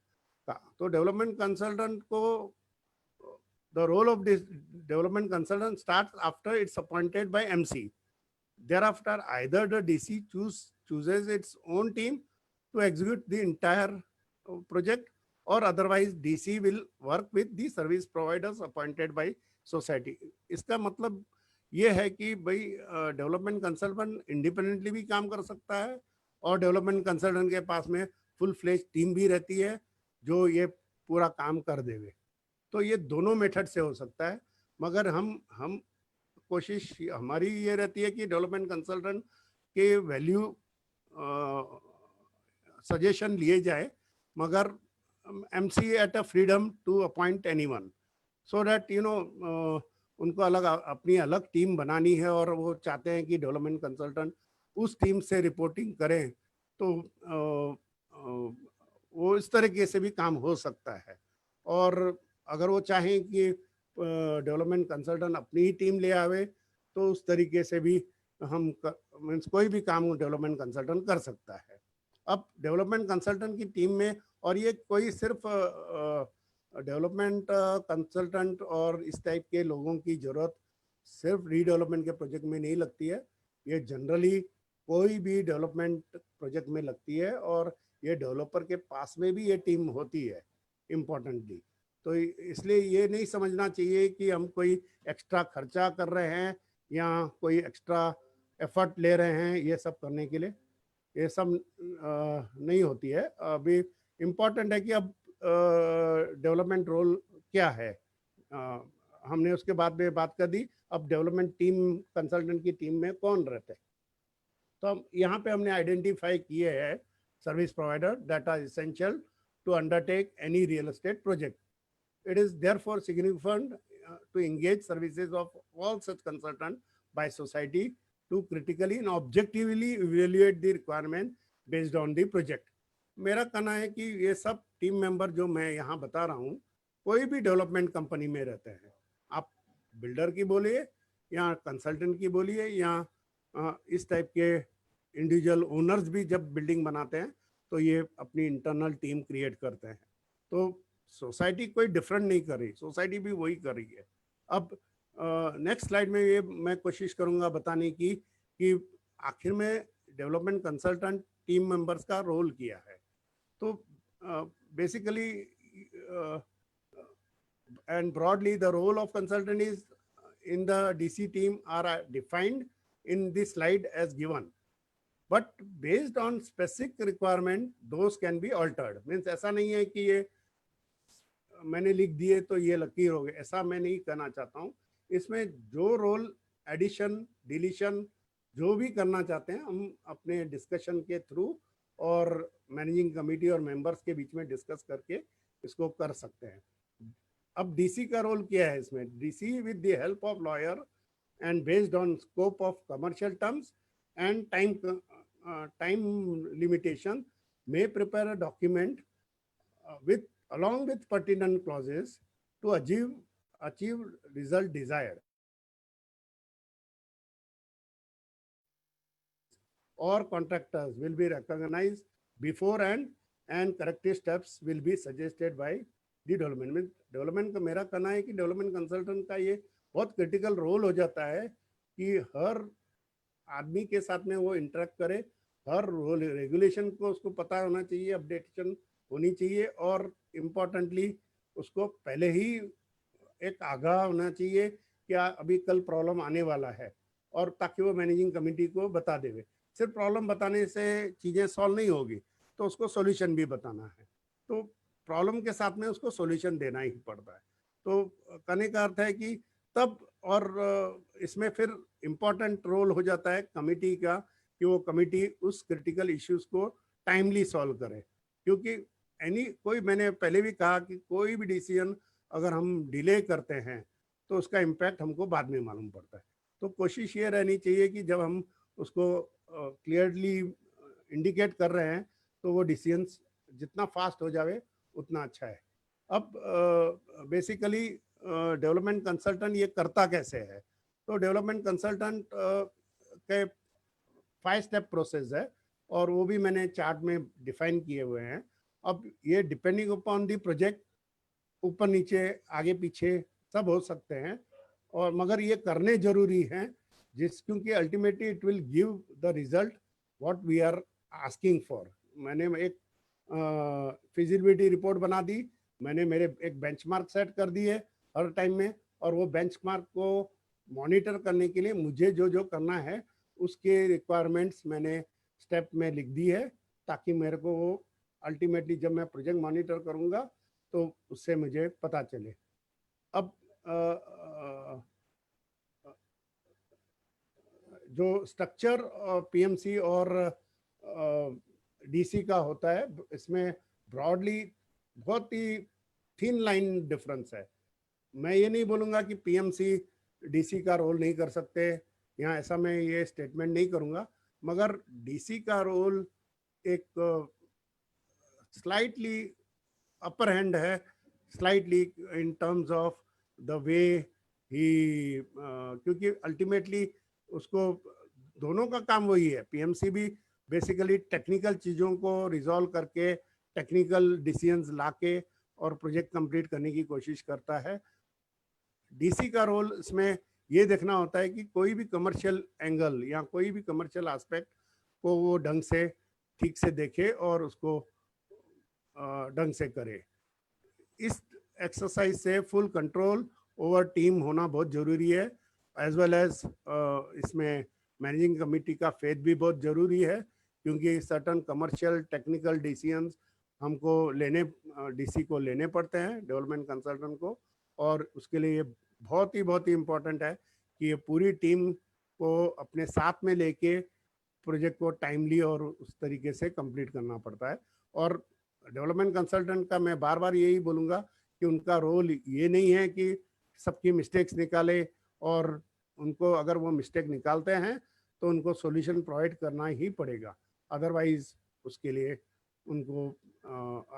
का। तो डेवलपमेंट कंसल्टेंट को, the role of this development consultant starts after it's appointed by MC. Thereafter, either the DC chooses its own team to execute the entire project, or otherwise DC will work with the service providers appointed by society. इसका मतलब ये है कि भाई development consultant independently भी काम कर सकता है, और डेवलपमेंट कंसल्टेंट के पास में फुल फ्लेज टीम भी रहती है जो ये पूरा काम कर देवे। तो ये दोनों मेथड से हो सकता है, मगर हम कोशिश हमारी ये रहती है कि डेवलपमेंट कंसल्टेंट के वैल्यू सजेशन लिए जाए, मगर MC at a freedom to appoint anyone, so that उनको अलग अपनी अलग टीम बनानी है, और वो चाहते हैं कि डेवलपमेंट कंसल्टेंट उस टीम से रिपोर्टिंग करें, तो वो इस तरीके से भी काम हो सकता है। और अगर वो चाहें कि डेवलपमेंट कंसल्टेंट अपनी ही टीम ले आवे, तो उस तरीके से भी हम मीन्स कोई भी काम डेवलपमेंट कंसल्टेंट कर सकता है। अब डेवलपमेंट कंसल्टेंट की टीम में, और ये कोई सिर्फ डेवलपमेंट कंसल्टेंट और इस टाइप के लोगों की ज़रूरत सिर्फ रीडेवलपमेंट के प्रोजेक्ट में नहीं लगती है, ये जनरली कोई भी डेवलपमेंट प्रोजेक्ट में लगती है, और ये डेवलपर के पास में भी ये टीम होती है इम्पोर्टेंटली। तो इसलिए ये नहीं समझना चाहिए कि हम कोई एक्स्ट्रा खर्चा कर रहे हैं या कोई एक्स्ट्रा एफर्ट ले रहे हैं ये सब करने के लिए, ये सब नहीं होती है। अभी इम्पोर्टेंट है कि अब डेवलपमेंट रोल क्या है, हमने उसके बाद में बात कर दी। अब डेवलपमेंट टीम कंसल्टेंट की टीम में कौन रहते हैं, तो हम यहाँ पे हमने आइडेंटिफाई किए हैं service provider that are essential to undertake any real estate project. It is therefore significant to engage services of all such consultants by society to critically and objectively evaluate the requirement based on the project. मेरा कहना है कि ये सब team member जो मैं यहाँ बता रहा हूँ, कोई भी डेवलपमेंट कंपनी में रहते हैं, आप बिल्डर की बोलिए या कंसल्टेंट की बोलिए, या इस टाइप के इंडिविजुअल ओनर्स भी जब बिल्डिंग बनाते हैं तो ये अपनी इंटरनल टीम क्रिएट करते हैं। तो सोसाइटी कोई डिफरेंट नहीं कर रही, सोसाइटी भी वही कर रही है। अब नेक्स्ट स्लाइड में ये मैं कोशिश करूंगा बताने की कि आखिर में डेवलपमेंट कंसल्टेंट टीम मेंबर्स का रोल क्या है। तो basically and broadly the role of consultant is in the DC team are defined in this slide as given, but based on specific requirement those can be altered. Means ऐसा नहीं है कि ये मैंने लिख दिए तो ये लकीर हो गए, ऐसा मैं नहीं कहना चाहता हूँ। इसमें जो रोल एडिशन डिलीशन जो भी करना चाहते हैं हम अपने डिस्कशन के थ्रू और मैनेजिंग कमेटी और मेंबर्स के बीच में डिस्कस करके इसको कर सकते हैं। अब डीसी का रोल क्या है इसमें? DC with the help of lawyer and based on scope of commercial terms and time limitation may prepare a document along with pertinent clauses to achieve result desired. Or contractors will be recognized beforehand and corrective steps will be suggested by the development. Development का मेरा कहना है कि development consultant का ये बहुत critical role हो जाता है कि हर आदमी के साथ में वो इंटरेक्ट करे, हर रोल रेगुलेशन को उसको पता होना चाहिए, अपडेशन होनी चाहिए, और इम्पोर्टेंटली उसको पहले ही एक आगाह होना चाहिए कि अभी कल प्रॉब्लम आने वाला है, और ताकि वो मैनेजिंग कमेटी को बता देवे। सिर्फ प्रॉब्लम बताने से चीज़ें सॉल्व नहीं होगी, तो उसको सॉल्यूशन भी बताना है। तो प्रॉब्लम के साथ में उसको सॉल्यूशन देना ही पड़ता है। तो कहने का अर्थ है कि तब, और इसमें फिर इम्पोर्टेंट रोल हो जाता है कमिटी का कि वो कमिटी उस क्रिटिकल इश्यूज को टाइमली सॉल्व करे, क्योंकि कोई, मैंने पहले भी कहा कि कोई भी डिसीजन अगर हम डिले करते हैं तो उसका इम्पैक्ट हमको बाद में मालूम पड़ता है। तो कोशिश ये रहनी चाहिए कि जब हम उसको क्लियरली इंडिकेट कर रहे हैं तो वो डिसीजंस जितना फास्ट हो जावे उतना अच्छा है। अब बेसिकली डेवलपमेंट कंसल्टेंट ये करता कैसे है, तो डेवलपमेंट कंसल्टेंट के 5 स्टेप प्रोसेस है और वो भी मैंने चार्ट में डिफाइन किए हुए हैं। अब ये डिपेंडिंग अपॉन दी प्रोजेक्ट ऊपर नीचे आगे पीछे सब हो सकते हैं, और मगर ये करने जरूरी हैं क्योंकि ultimately it will give the result what we are asking for. मैंने एक फिजिबिलिटी रिपोर्ट बना दी, मैंने मेरे एक बेंचमार्क सेट कर दिए हर टाइम में, और वो बेंचमार्क को मॉनिटर करने के लिए मुझे जो जो करना है उसके रिक्वायरमेंट्स मैंने स्टेप में लिख दी है, ताकि मेरे को वो अल्टीमेटली जब मैं प्रोजेक्ट मॉनिटर करूँगा तो उससे मुझे पता चले। अब जो स्ट्रक्चर पीएमसी और डीसी का होता है, इसमें ब्रॉडली बहुत ही थिन लाइन डिफरेंस है। मैं ये नहीं बोलूँगा कि पीएमसी डीसी का रोल नहीं कर सकते, यहाँ ऐसा मैं ये स्टेटमेंट नहीं करूँगा, मगर डीसी का रोल एक स्लाइटली अपर हैंड है, slightly in terms of the way he, क्योंकि अल्टीमेटली उसको दोनों का काम वही है। पीएमसी भी बेसिकली टेक्निकल चीज़ों को रिजॉल्व करके टेक्निकल डिसीजंस लाके और प्रोजेक्ट कंप्लीट करने की कोशिश करता है। डीसी का रोल इसमें ये देखना होता है कि कोई भी कमर्शियल एंगल या कोई भी कमर्शियल एस्पेक्ट को वो ढंग से ठीक से देखे और उसको ढंग से करे। इस एक्सरसाइज से फुल कंट्रोल ओवर टीम होना बहुत ज़रूरी है, एज वेल एज इसमें मैनेजिंग कमेटी का फेथ भी बहुत ज़रूरी है, क्योंकि सर्टन कमर्शियल टेक्निकल डिसीजंस हमको डीसी को लेने पड़ते हैं, डेवलपमेंट कंसल्टेंट को, और उसके लिए ये बहुत ही इम्पोर्टेंट है कि ये पूरी टीम को अपने साथ में लेके प्रोजेक्ट को टाइमली और उस तरीके से कंप्लीट करना पड़ता है। और डेवलपमेंट कंसल्टेंट का मैं बार बार यही बोलूँगा कि उनका रोल ये नहीं है कि सबकी मिस्टेक्स निकाले, और उनको अगर वो मिस्टेक निकालते हैं तो उनको सॉल्यूशन प्रोवाइड करना ही पड़ेगा, अदरवाइज उसके लिए उनको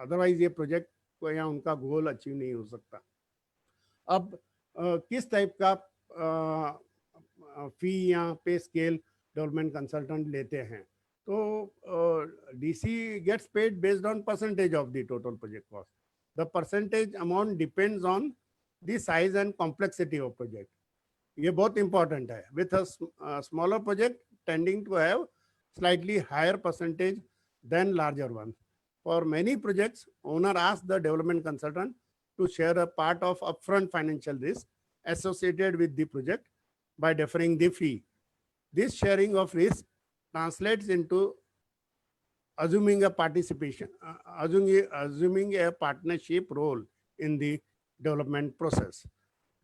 अदरवाइज ये प्रोजेक्ट को या उनका गोल अचीव नहीं हो सकता। अब किस टाइप का फी या पे स्केल डेवलपमेंट कंसल्टेंट लेते हैं, तो DC gets paid based on percentage of the total project cost. The percentage amount depends on the size and complexity of project. ये बहुत इंपॉर्टेंट है। With a smaller project tending to have slightly higher percentage than larger one. For many projects, owner asks the development consultant to share a part of upfront financial risk associated with the project by deferring the fee. This sharing of risk translates into assuming a participation, assuming a partnership role in the development process.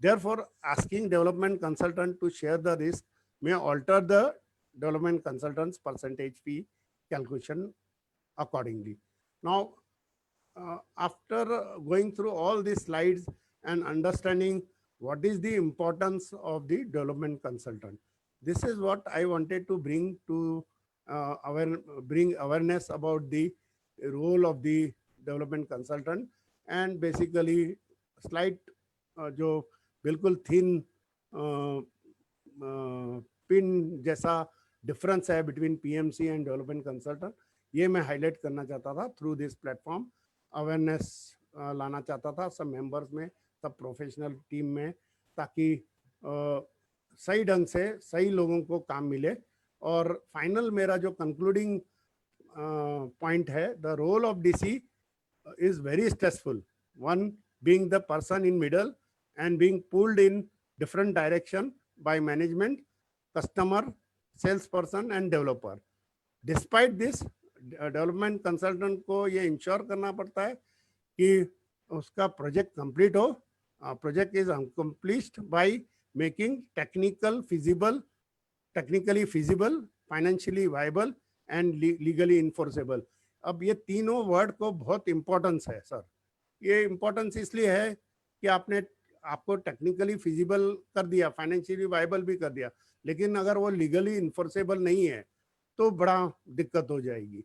Therefore, asking development consultant to share the risk may alter the development consultant's percentage fee calculation accordingly. Now, after going through all these slides and understanding what is the importance of the development consultant, this is what I wanted to bring to bring awareness about the role of the development consultant, and basically slight जो बिल्कुल thin pin जैसा difference है between PMC and development consultant, ये मैं highlight करना चाहता था through this platform. Awareness लाना चाहता था सब मेंबर्स में, सब प्रोफेशनल टीम में, ताकि सही ढंग से सही लोगों को काम मिले। और फाइनल मेरा जो कंक्लूडिंग पॉइंट है, the role of DC is very stressful, one being the person in middle and being pulled in different direction by management, customer, salesperson and developer. Despite this, development consultant को ये ensure करना पड़ता है कि उसका project complete हो. Project is accomplished by making technical, feasible technically feasible, financially viable and legally enforceable. अब ये तीनों वर्ड को बहुत इम्पोर्टेंस है सर। ये इम्पोर्टेंस इसलिए है कि आपको टेक्निकली फिजिबल कर दिया, फाइनेंशियली वायबल भी कर दिया, लेकिन अगर वो लीगली इन्फोर्सेबल नहीं है तो बड़ा दिक्कत हो जाएगी,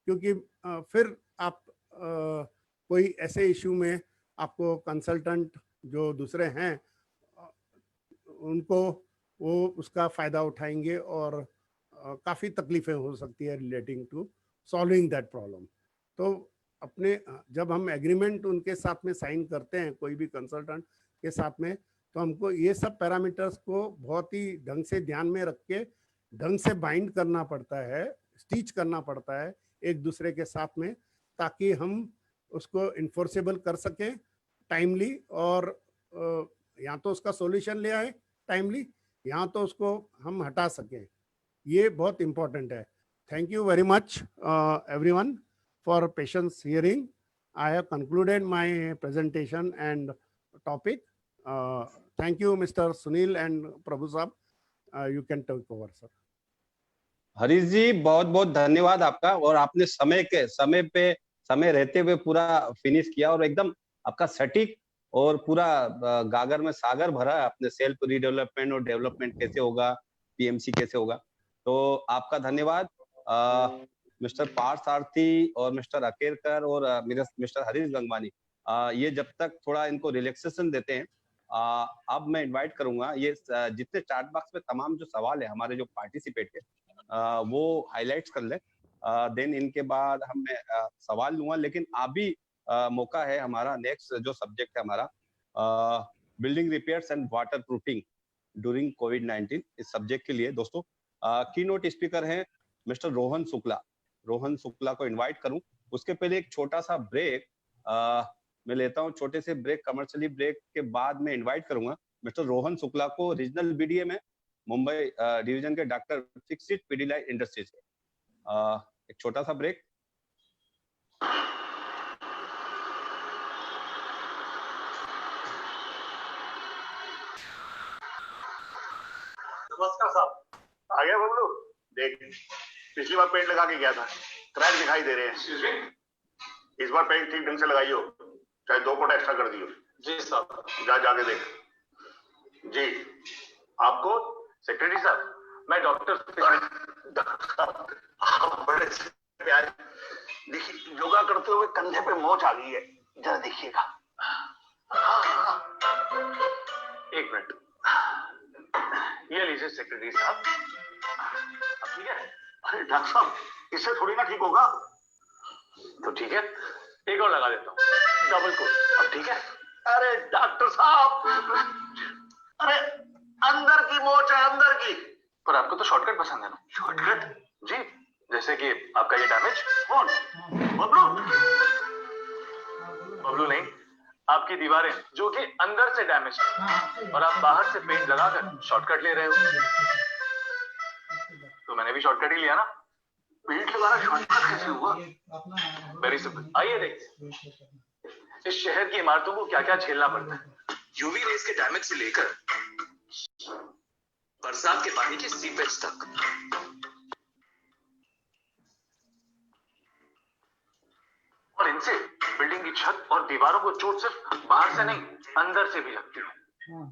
क्योंकि फिर आप कोई ऐसे इशू में आपको कंसल्टेंट जो दूसरे हैं उनको वो उसका फ़ायदा उठाएंगे और काफ़ी तकलीफें हो सकती है relating to solving that problem. तो जब हम एग्रीमेंट उनके साथ में साइन करते हैं कोई भी कंसल्टेंट के साथ में, तो हमको ये सब पैरामीटर्स को बहुत ही ढंग से ध्यान में रख के ढंग से बाइंड करना पड़ता है, स्टिच करना पड़ता है एक दूसरे के साथ में, ताकि हम उसको इन्फोर्सेबल कर सकें टाइमली, और या तो उसका सॉल्यूशन ले आए टाइमली, या तो उसको हम हटा सकें। ये बहुत इम्पोर्टेंट है। Thank you very much everyone for patience hearing. I have concluded my presentation and topic. Thank you, Mr. Sunil and Prabhu Saab. You can take over, sir. Harish ji बहुत बहुत धन्यवाद आपका, और आपने समय रहते हुए पूरा फिनिश किया, और एकदम आपका सटीक और पूरा गागर में सागर भरा है। आपने सेल्फ रीडेवलपमेंट और डेवलपमेंट कैसे होगा, पीएमसी कैसे होगा, तो आपका धन्यवाद। मिस्टर पार्थ सारथी और मिस्टर अकेरकर और मिस्टर हरीश गंगवानी, ये जब तक थोड़ा इनको रिलैक्सेशन देते हैं, अब मैं इनवाइट करूंगा ये जितने चैट बॉक्स में तमाम जो सवाल है हमारे जो पार्टिसिपेट के, वो हाईलाइट्स कर ले, देन इनके बाद हम सवाल लूंगा। लेकिन अभी मौका है हमारा, नेक्स्ट जो सब्जेक्ट है हमारा building repairs and water proofing during कोविड-19, इस सब्जेक्ट के लिए दोस्तों की नोट स्पीकर हैं मिस्टर रोहन शुक्ला को इनवाइट करूं। उसके पहले एक छोटा सा ब्रेक मैं लेता हूं, छोटे से ब्रेक, कमर्शियली ब्रेक के बाद मैं इनवाइट करूंगा मिस्टर रोहन शुक्ला को, रीजनल बीडीए में मुंबई डिवीजन के डॉक्टर फिक्सिट पीडिलाइट इंडस्ट्रीज। एक छोटा सा ब्रेक। नमस्कार साहब, आ गया बबलू? देख, पिछली बार पेंट लगा के गया था, क्रैक दिखाई दे रहे हैं। इस बार पेंट ठीक ढंग से लगाइयो, चाहे 2 फुट एक्स्ट्रा कर दियो। जी साहब। जाके देख। जी, आपको सेक्रेटरी साहब, मैं डॉक्टर बड़े प्यारे, देखिए योगा करते हुए कंधे पे मोच आ गई है, जरा देखिएगा। एक मिनट, ये लीजिए सेक्रेटरी साहब। ठीक है? अरे डॉक्टर साहब, इससे थोड़ी ना ठीक होगा। तो ठीक है, एक और लगा देता हूँ, डबल कोट। अब ठीक है? अरे डॉक्टर साहब, अरे अंदर की मोच है, अंदर की। पर आपको तो शॉर्टकट पसंद है ना? शॉर्टकट? जी, जैसे कि आपका ये डैमेज। कौन? बबलू? बबलू नहीं, आपकी दीवारें जो कि अंदर से डैमेज है, और आप बाहर से पेंट लगाकर शॉर्टकट ले रहे हो। तो मैंने भी शॉर्टकट ही लिया ना। पेंट लगाना शॉर्टकट कैसे हुआ? वेरी सिंपल, आइए देखते इस शहर की इमारतों को क्या क्या झेलना पड़ता है, यूवी रेज के डैमेज से लेकर बरसात के पानी के सीपेज तक। और इनसे बिल्डिंग की छत और दीवारों को चोट सिर्फ बाहर से नहीं, अंदर से भी लगती है।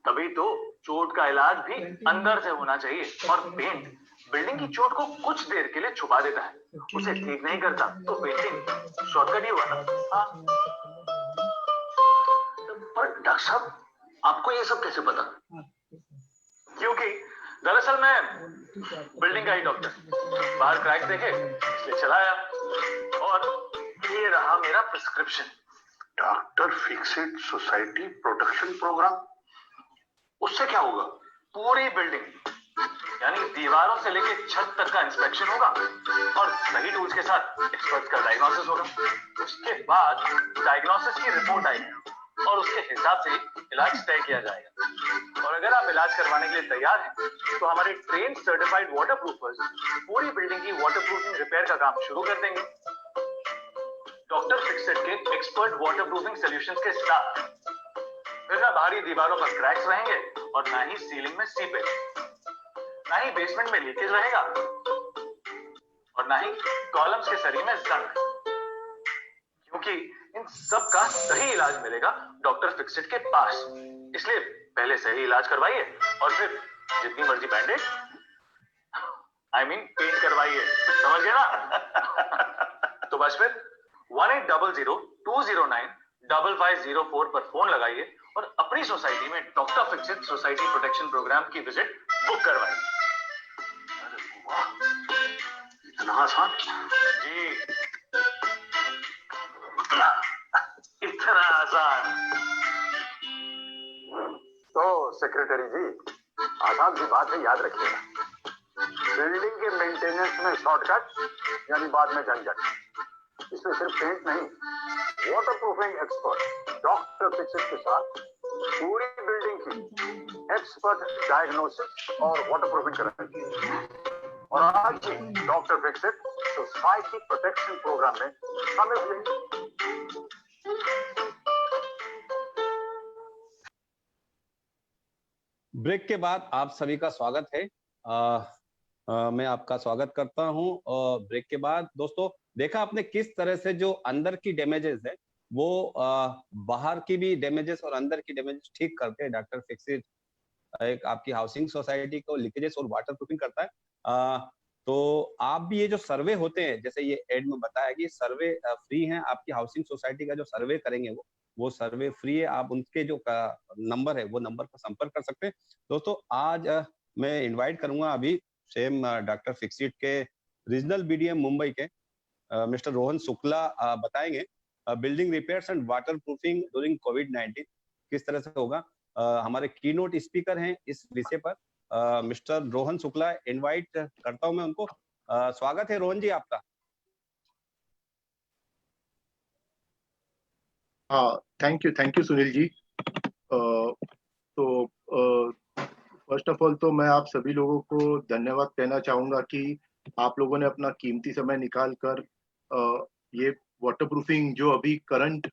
तभी तो चोट का इलाज भी अंदर से होना चाहिए, और पेंट बिल्डिंग की चोट को कुछ देर के लिए छुपा देता है, उसे ठीक नहीं करता। तो पेंटिंग शॉर्टकट ही हुआ ना। पर डॉक्टर साहब, आपको ये सब कैसे पता? क्योंकि दरअसल मैं बिल्डिंग का ही डॉक्टर, बाहर क्रैक देखे इसलिए चलाया, और ये रहा मेरा prescription. Doctor Fixit society protection program. उससे क्या होगा? पूरी बिल्डिंग यानी दीवारों से लेकर छत तक का इंस्पेक्शन होगा, और सही टूल्स के साथ एक्सपर्ट का डायग्नोसिस होगा। उसके बाद डायग्नोसिस की रिपोर्ट आएगी, और उसके हिसाब से इलाज तय किया जाएगा। और अगर आप इलाज करवाने के लिए तैयार हैं, तो हमारे ट्रेन सर्टिफाइड वाटरप्रूफर्स पूरी बिल्डिंग की वाटरप्रूफिंग रिपेयर का काम शुरू कर देंगे। डॉक्टर फिक्सिट के एक्सपर्ट वाटरप्रूफिंग सॉल्यूशंस के साथ फिर ना बाहरी दीवारों पर क्रैक्स रहेंगे, और ना ही सीलिंग में सीपेज। ना ही बेसमेंट में लीकेज रहेगा और ना ही कॉलम्स के शरीर में जंग, क्योंकि इन सब का सही इलाज मिलेगा डॉक्टर फिक्सिट के पास। इसलिए पहले सही इलाज करवाइए और फिर जितनी मर्जी बैंडेज पेंट करवाइए, समझ गए ना? तो बस फिर 1800-209-5504 पर फोन लगाइए और अपनी सोसाइटी में doctor Fixit society protection program की विजिट बुक करवाइए। अरे वाह, इतना आसान जी, इतना आसान। तो सेक्रेटरी जी, आसान सी बात है, याद रखिएगा, बिल्डिंग के मेंटेनेंस में शॉर्टकट यानी बाद में झंझट। इसमें सिर्फ पेंट नहीं, water proofing expert doctor Fixit के साथ पूरी बिल्डिंग की एक्सपर्ट डायग्नोसिस और वाटर प्रूफिंग कराएगी। और आज ही doctor Fixit society protection program में शामिल हुए। ब्रेक के बाद आप सभी का स्वागत है। मैं आपका स्वागत करता हूं। ब्रेक के बाद दोस्तों, देखा आपने किस तरह से जो अंदर की डैमेजेस है वो बाहर की भी डैमेजेस और अंदर की डैमेजेस ठीक करते हैं। डॉक्टर फिक्सिट एक आपकी हाउसिंग सोसाइटी को लीकेजेस और वाटर प्रूफिंग करता है। तो आप भी ये जो सर्वे होते हैं, जैसे ये एड में बताया कि सर्वे फ्री है, आपकी हाउसिंग सोसाइटी का जो सर्वे करेंगे वो सर्वे फ्री है। आप उनके जो नंबर है वो नंबर पर संपर्क कर सकते हैं। दोस्तों आज मैं इनवाइट करूंगा अभी सेम डॉक्टर फिक्सिट के रीजनल बीडीएम मुंबई के मिस्टर रोहन शुक्ला बताएंगे building repairs and water proofing during कोविड-19 किस तरह से होगा। हमारे कीनोट स्पीकर हैं इस विषय पर मिस्टर रोहन शुक्ला, इनवाइट करता हूं मैं उनको। स्वागत है रोहन जी आपका। हाँ, थैंक यू सुनील जी। तो फर्स्ट ऑफ ऑल तो मैं आप सभी लोगों को धन्यवाद कहना चाहूंगा कि आप लोगों ने अपना कीमती समय निकाल कर ये वाटरप्रूफिंग जो अभी करंट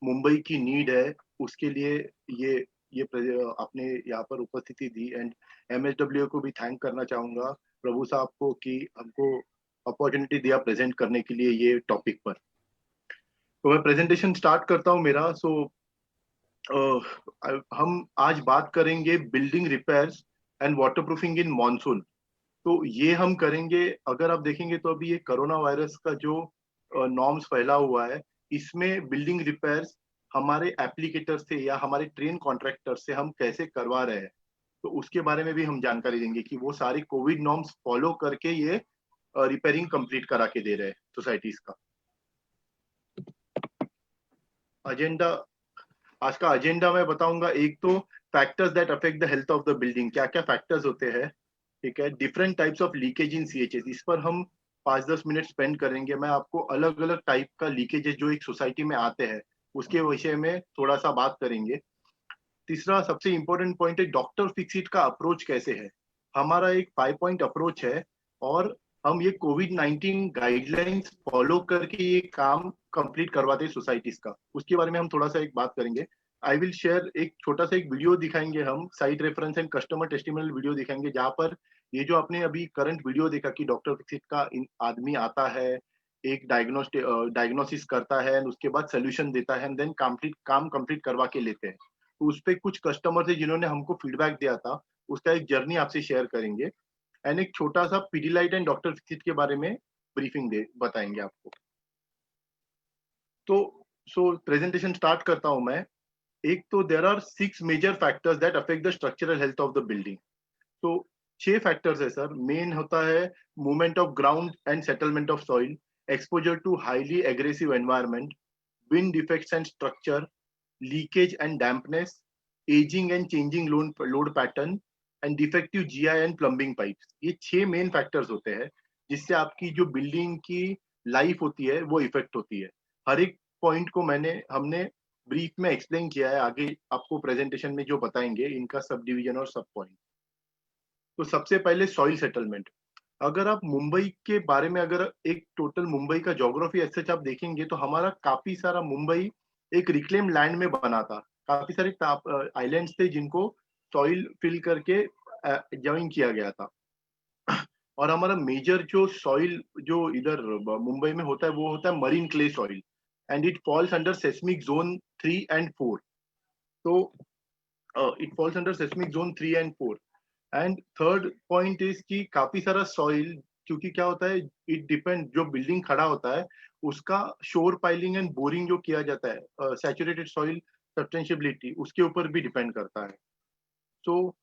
मुंबई की नीड है उसके लिए ये आपने यहाँ पर उपस्थिति दी। एंड MSW को भी थैंक करना चाहूंगा, प्रभु साहब को, कि हमको अपॉर्चुनिटी दिया प्रेजेंट करने के लिए ये टॉपिक पर। तो मैं प्रेजेंटेशन स्टार्ट करता हूँ मेरा। हम आज बात करेंगे building repairs and waterproofing in monsoon. तो ये हम करेंगे, अगर आप देखेंगे तो अभी ये कोरोना वायरस का जो नॉर्म्स फैला हुआ है, इसमें बिल्डिंग रिपेयर्स हमारे एप्लीकेटर से या हमारे ट्रेन कॉन्ट्रैक्टर से हम कैसे करवा रहे हैं, तो उसके बारे में भी हम जानकारी देंगे कि वो सारी कोविड नॉर्म्स फॉलो करके ये रिपेयरिंग कंप्लीट करा के दे रहे हैं सोसाइटीज का। एजेंडा, आज का एजेंडा मैं बताऊंगा। एक तो factors that affect the health of the building, क्या क्या फैक्टर्स होते हैं, ठीक है। Different types of leakage in CHS, इस पर हम 5-10 मिनट स्पेंड करेंगे। मैं आपको अलग अलग टाइप का लीकेजेस जो एक सोसाइटी में आते हैं उसके विषय में थोड़ा सा बात करेंगे। तीसरा सबसे इंपॉर्टेंट पॉइंट है डॉक्टर फिक्सिट का अप्रोच कैसे है। हमारा एक 5 पॉइंट अप्रोच है और हम ये कोविड-19 गाइडलाइंस फॉलो करके ये काम कंप्लीट करवाते हैं सोसाइटीज का। उसके बारे में हम थोड़ा सा एक बात करेंगे। आई विल शेयर एक छोटा सा एक वीडियो दिखाएंगे हम, site reference and customer testimonial video दिखाएंगे, जहाँ पर ये जो आपने अभी करंट वीडियो देखा कि डॉक्टर फिक्सिट का आदमी आता है, एक डायग्नोसिस करता है, उसके बाद सोल्यूशन देता है, एंड देन काम कंप्लीट करवा के लेते हैं। तो उस पर कुछ कस्टमर थे जिन्होंने हमको फीडबैक दिया था, उसका एक जर्नी आपसे शेयर करेंगे। एंड एक छोटा सा पीडीलाइट एंड डॉक्टर फिक्सिट के बारे में ब्रीफिंग बताएंगे आपको। तो प्रेजेंटेशन स्टार्ट करता हूं मैं। एक तो there are 6 major factors that affect the structural health of the building. तो 6 फैक्टर्स है सर। मेन होता है movement of ground and settlement of soil, exposure to highly aggressive environment, wind defects and structure, leakage and dampness, ageing and changing load pattern and defective GI and plumbing pipes. ये 6 main factors होते हैं जिससे आपकी जो building की life होती है वो इफेक्ट होती है। हर एक पॉइंट को हमने ब्रीफ में एक्सप्लेन किया है, आगे आपको प्रेजेंटेशन में जो बताएंगे इनका सब डिवीजन और सब पॉइंट। तो सबसे पहले सॉइल सेटलमेंट। अगर आप मुंबई के बारे में, अगर एक टोटल मुंबई का ज्योग्राफी ऐसे आप देखेंगे तो हमारा काफी सारा मुंबई एक रिक्लेम लैंड में बना था। काफी सारे आइलैंड्स थे जिनको सॉइल फिल करके ज्वाइन किया गया था। और हमारा मेजर जो सॉइल जो इधर मुंबई में होता है वो होता है marine clay soil, and it falls under seismic zone 3 and 4. तो it falls under seismic zone 3 and 4. And third point is कि काफी सारा सॉइल, क्योंकि क्या होता है, इट डिपेंड, जो बिल्डिंग खड़ा होता है उसका शोर पाइलिंग एंड बोरिंग जो किया जाता है, सैचुरेटेड सॉइल सस्टेनेबिलिटी, उसके ऊपर भी डिपेंड करता है. So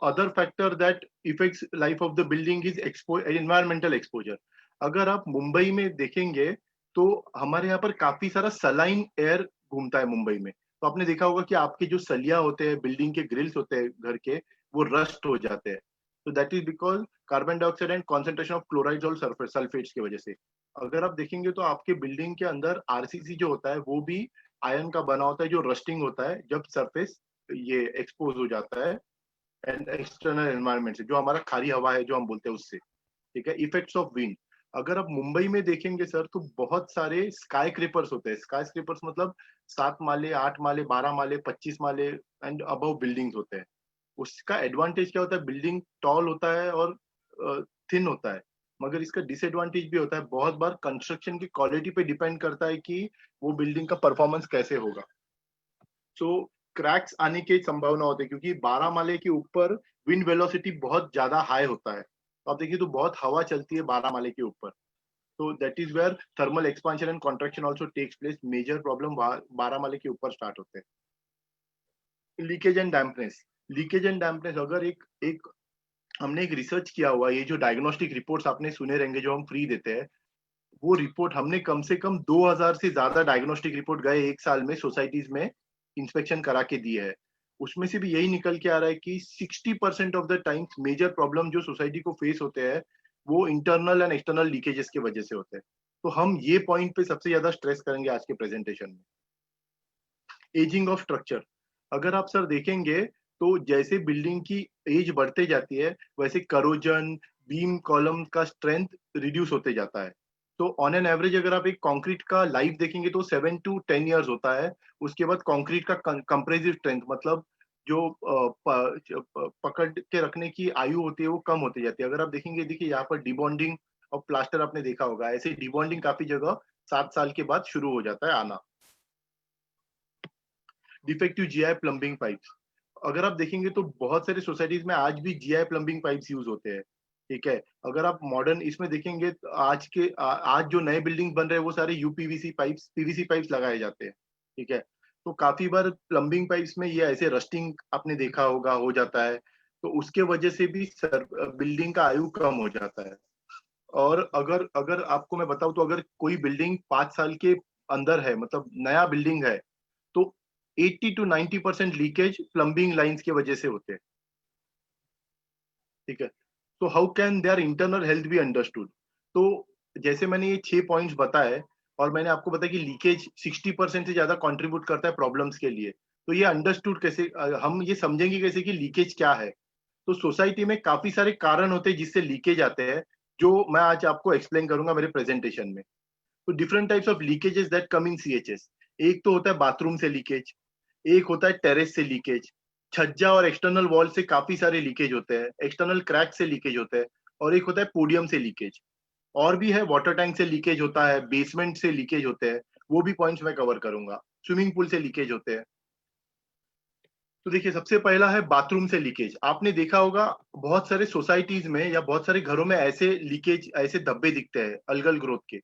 other factor that effects life of the building is environmental exposure. अगर आप मुंबई में देखेंगे तो हमारे यहाँ पर काफी सारा सलाइन एयर घूमता है मुंबई में. तो आपने देखा होगा कि आपके जो सलिया होते हैं, बिल्डिंग के ग्रिल्स होते हैं घर के, वो रस्ट हो जाते हैं. तो that is because carbon dioxide and concentration of chlorides और सल्फेट्स की वजह से. अगर आप देखेंगे तो आपके बिल्डिंग के अंदर आरसीसी जो होता है वो भी आयरन का बना होता है, जो रस्टिंग होता है जब सरफेस ये एक्सपोज हो जाता है एंड एक्सटर्नल एनवायरनमेंट से, जो हमारा खारी हवा है जो हम बोलते हैं उससे. ठीक है. इफेक्ट्स ऑफ विंड, अगर आप मुंबई में देखेंगे सर तो बहुत सारे स्काई क्रेपर्स होते हैं. स्काई क्रेपर्स मतलब 7 माले, 8 माले, 12 माले, 25 माले एंड अबव बिल्डिंग्स होते हैं. उसका एडवांटेज क्या होता है, बिल्डिंग टॉल होता है और थिन होता है, मगर इसका डिसएडवांटेज भी होता है. बहुत बार कंस्ट्रक्शन की क्वालिटी पे डिपेंड करता है कि वो बिल्डिंग का परफॉर्मेंस कैसे होगा. सो क्रैक्स आने की संभावना होती है, क्योंकि 12 माले के ऊपर विंड वेलोसिटी बहुत ज्यादा हाई होता है. तो आप देखिए तो बहुत हवा चलती है 12 माले के ऊपर. तो that is where thermal expansion and contraction also takes place. Major problem 12 माले के ऊपर स्टार्ट होते हैं. Leakage and dampness. Leakage and dampness, अगर एक हमने एक रिसर्च किया हुआ, ये जो डायग्नोस्टिक रिपोर्ट्स आपने सुने रहेंगे जो हम फ्री देते हैं, वो रिपोर्ट हमने कम से कम 2000 से ज्यादा डायग्नोस्टिक रिपोर्ट गए एक साल में सोसाइटीज में इंस्पेक्शन करा के दिए है. उसमें से भी यही निकल के आ रहा है कि 60% of the times major problem जो सोसाइटी को फेस होते हैं वो इंटरनल एंड एक्सटर्नल लीकेजेस की वजह से होते हैं. तो हम ये पॉइंट पे सबसे ज्यादा स्ट्रेस करेंगे आज के प्रेजेंटेशन में. एजिंग ऑफ स्ट्रक्चर, अगर आप सर देखेंगे तो जैसे बिल्डिंग की एज बढ़ते जाती है वैसे करोजन, बीम, कॉलम का स्ट्रेंथ रिड्यूस होते जाता है. तो ऑन एन एवरेज अगर आप एक कंक्रीट का लाइफ देखेंगे तो 7 to 10 years होता है. उसके बाद कंक्रीट का कंप्रेसिव स्ट्रेंथ, मतलब जो पकड़ के रखने की आयु होती है वो कम होती जाती है. अगर आप देखेंगे, देखिए यहाँ पर डिबॉन्डिंग और प्लास्टर आपने देखा होगा, ऐसे डिबॉन्डिंग काफी जगह 7 साल के बाद शुरू हो जाता है आना. डिफेक्टिव जीआई प्लम्बिंग पाइप्स, अगर आप देखेंगे तो बहुत सारे सोसाइटीज में आज भी जीआई प्लम्बिंग पाइप्स यूज होते हैं. ठीक है. अगर आप मॉडर्न इसमें देखेंगे तो आज जो नए बिल्डिंग बन रहे हैं वो सारे यूपीवीसी पाइप्स, पीवीसी पाइप्स लगाए जाते हैं. ठीक है. तो काफी बार प्लम्बिंग पाइप्स में ये ऐसे रस्टिंग आपने देखा होगा हो जाता है. तो उसके वजह से भी बिल्डिंग का आयु कम हो जाता है. और अगर आपको मैं बताऊं तो अगर कोई बिल्डिंग 5 साल के अंदर है, मतलब नया बिल्डिंग है, तो 80 to 90% लीकेज प्लम्बिंग लाइंस की वजह से होते हैं. ठीक है. तो how can their internal health be understood. तो जैसे मैंने ये 6 पॉइंट्स बताए और मैंने आपको बताया कि लीकेज 60% से ज्यादा कंट्रीब्यूट करता है प्रॉब्लम्स के लिए. तो ये अंडरस्टूड कैसे, हम ये समझेंगे कैसे कि लीकेज क्या है. तो सोसाइटी में काफी सारे कारण होते हैं जिससे लीकेज आते हैं, जो मैं आज आपको एक्सप्लेन करूंगा मेरे प्रेजेंटेशन में. तो different types of leakages that come in CHS. एक तो होता है बाथरूम से लीकेज, एक होता है टेरेस से लीकेज, छज्जा और एक्सटर्नल वॉल से काफी सारे लीकेज होते हैं, एक्सटर्नल क्रैक से लीकेज होते हैं, और एक होता है पोडियम से लीकेज. और भी है, वाटर टैंक से लीकेज होता है, बेसमेंट से लीकेज होते हैं, वो भी पॉइंट्स मैं कवर करूंगा. स्विमिंग पूल से लीकेज होते हैं. तो देखिए सबसे पहला है बाथरूम से लीकेज. आपने देखा होगा बहुत सारे सोसाइटीज में या बहुत सारे घरों में ऐसे लीकेज, ऐसे धब्बे दिखते हैं अलगल ग्रोथ के,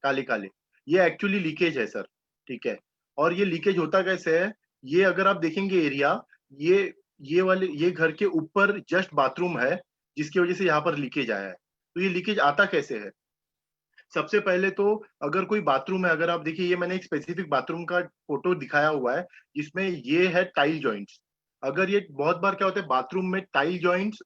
काले काले. ये एक्चुअली लीकेज है सर. ठीक है. और ये लीकेज होता कैसे है, ये अगर आप देखेंगे एरिया, ये घर के ऊपर जस्ट बाथरूम है जिसकी वजह से यहाँ पर लीकेज आया है. तो ये लीकेज आता कैसे है. सबसे पहले तो अगर कोई बाथरूम है, अगर आप देखिए ये मैंने एक स्पेसिफिक बाथरूम का फोटो दिखाया हुआ है जिसमें ये है टाइल जॉइंट्स. अगर ये बहुत बार क्या होता है, बाथरूम में टाइल जॉइंट्स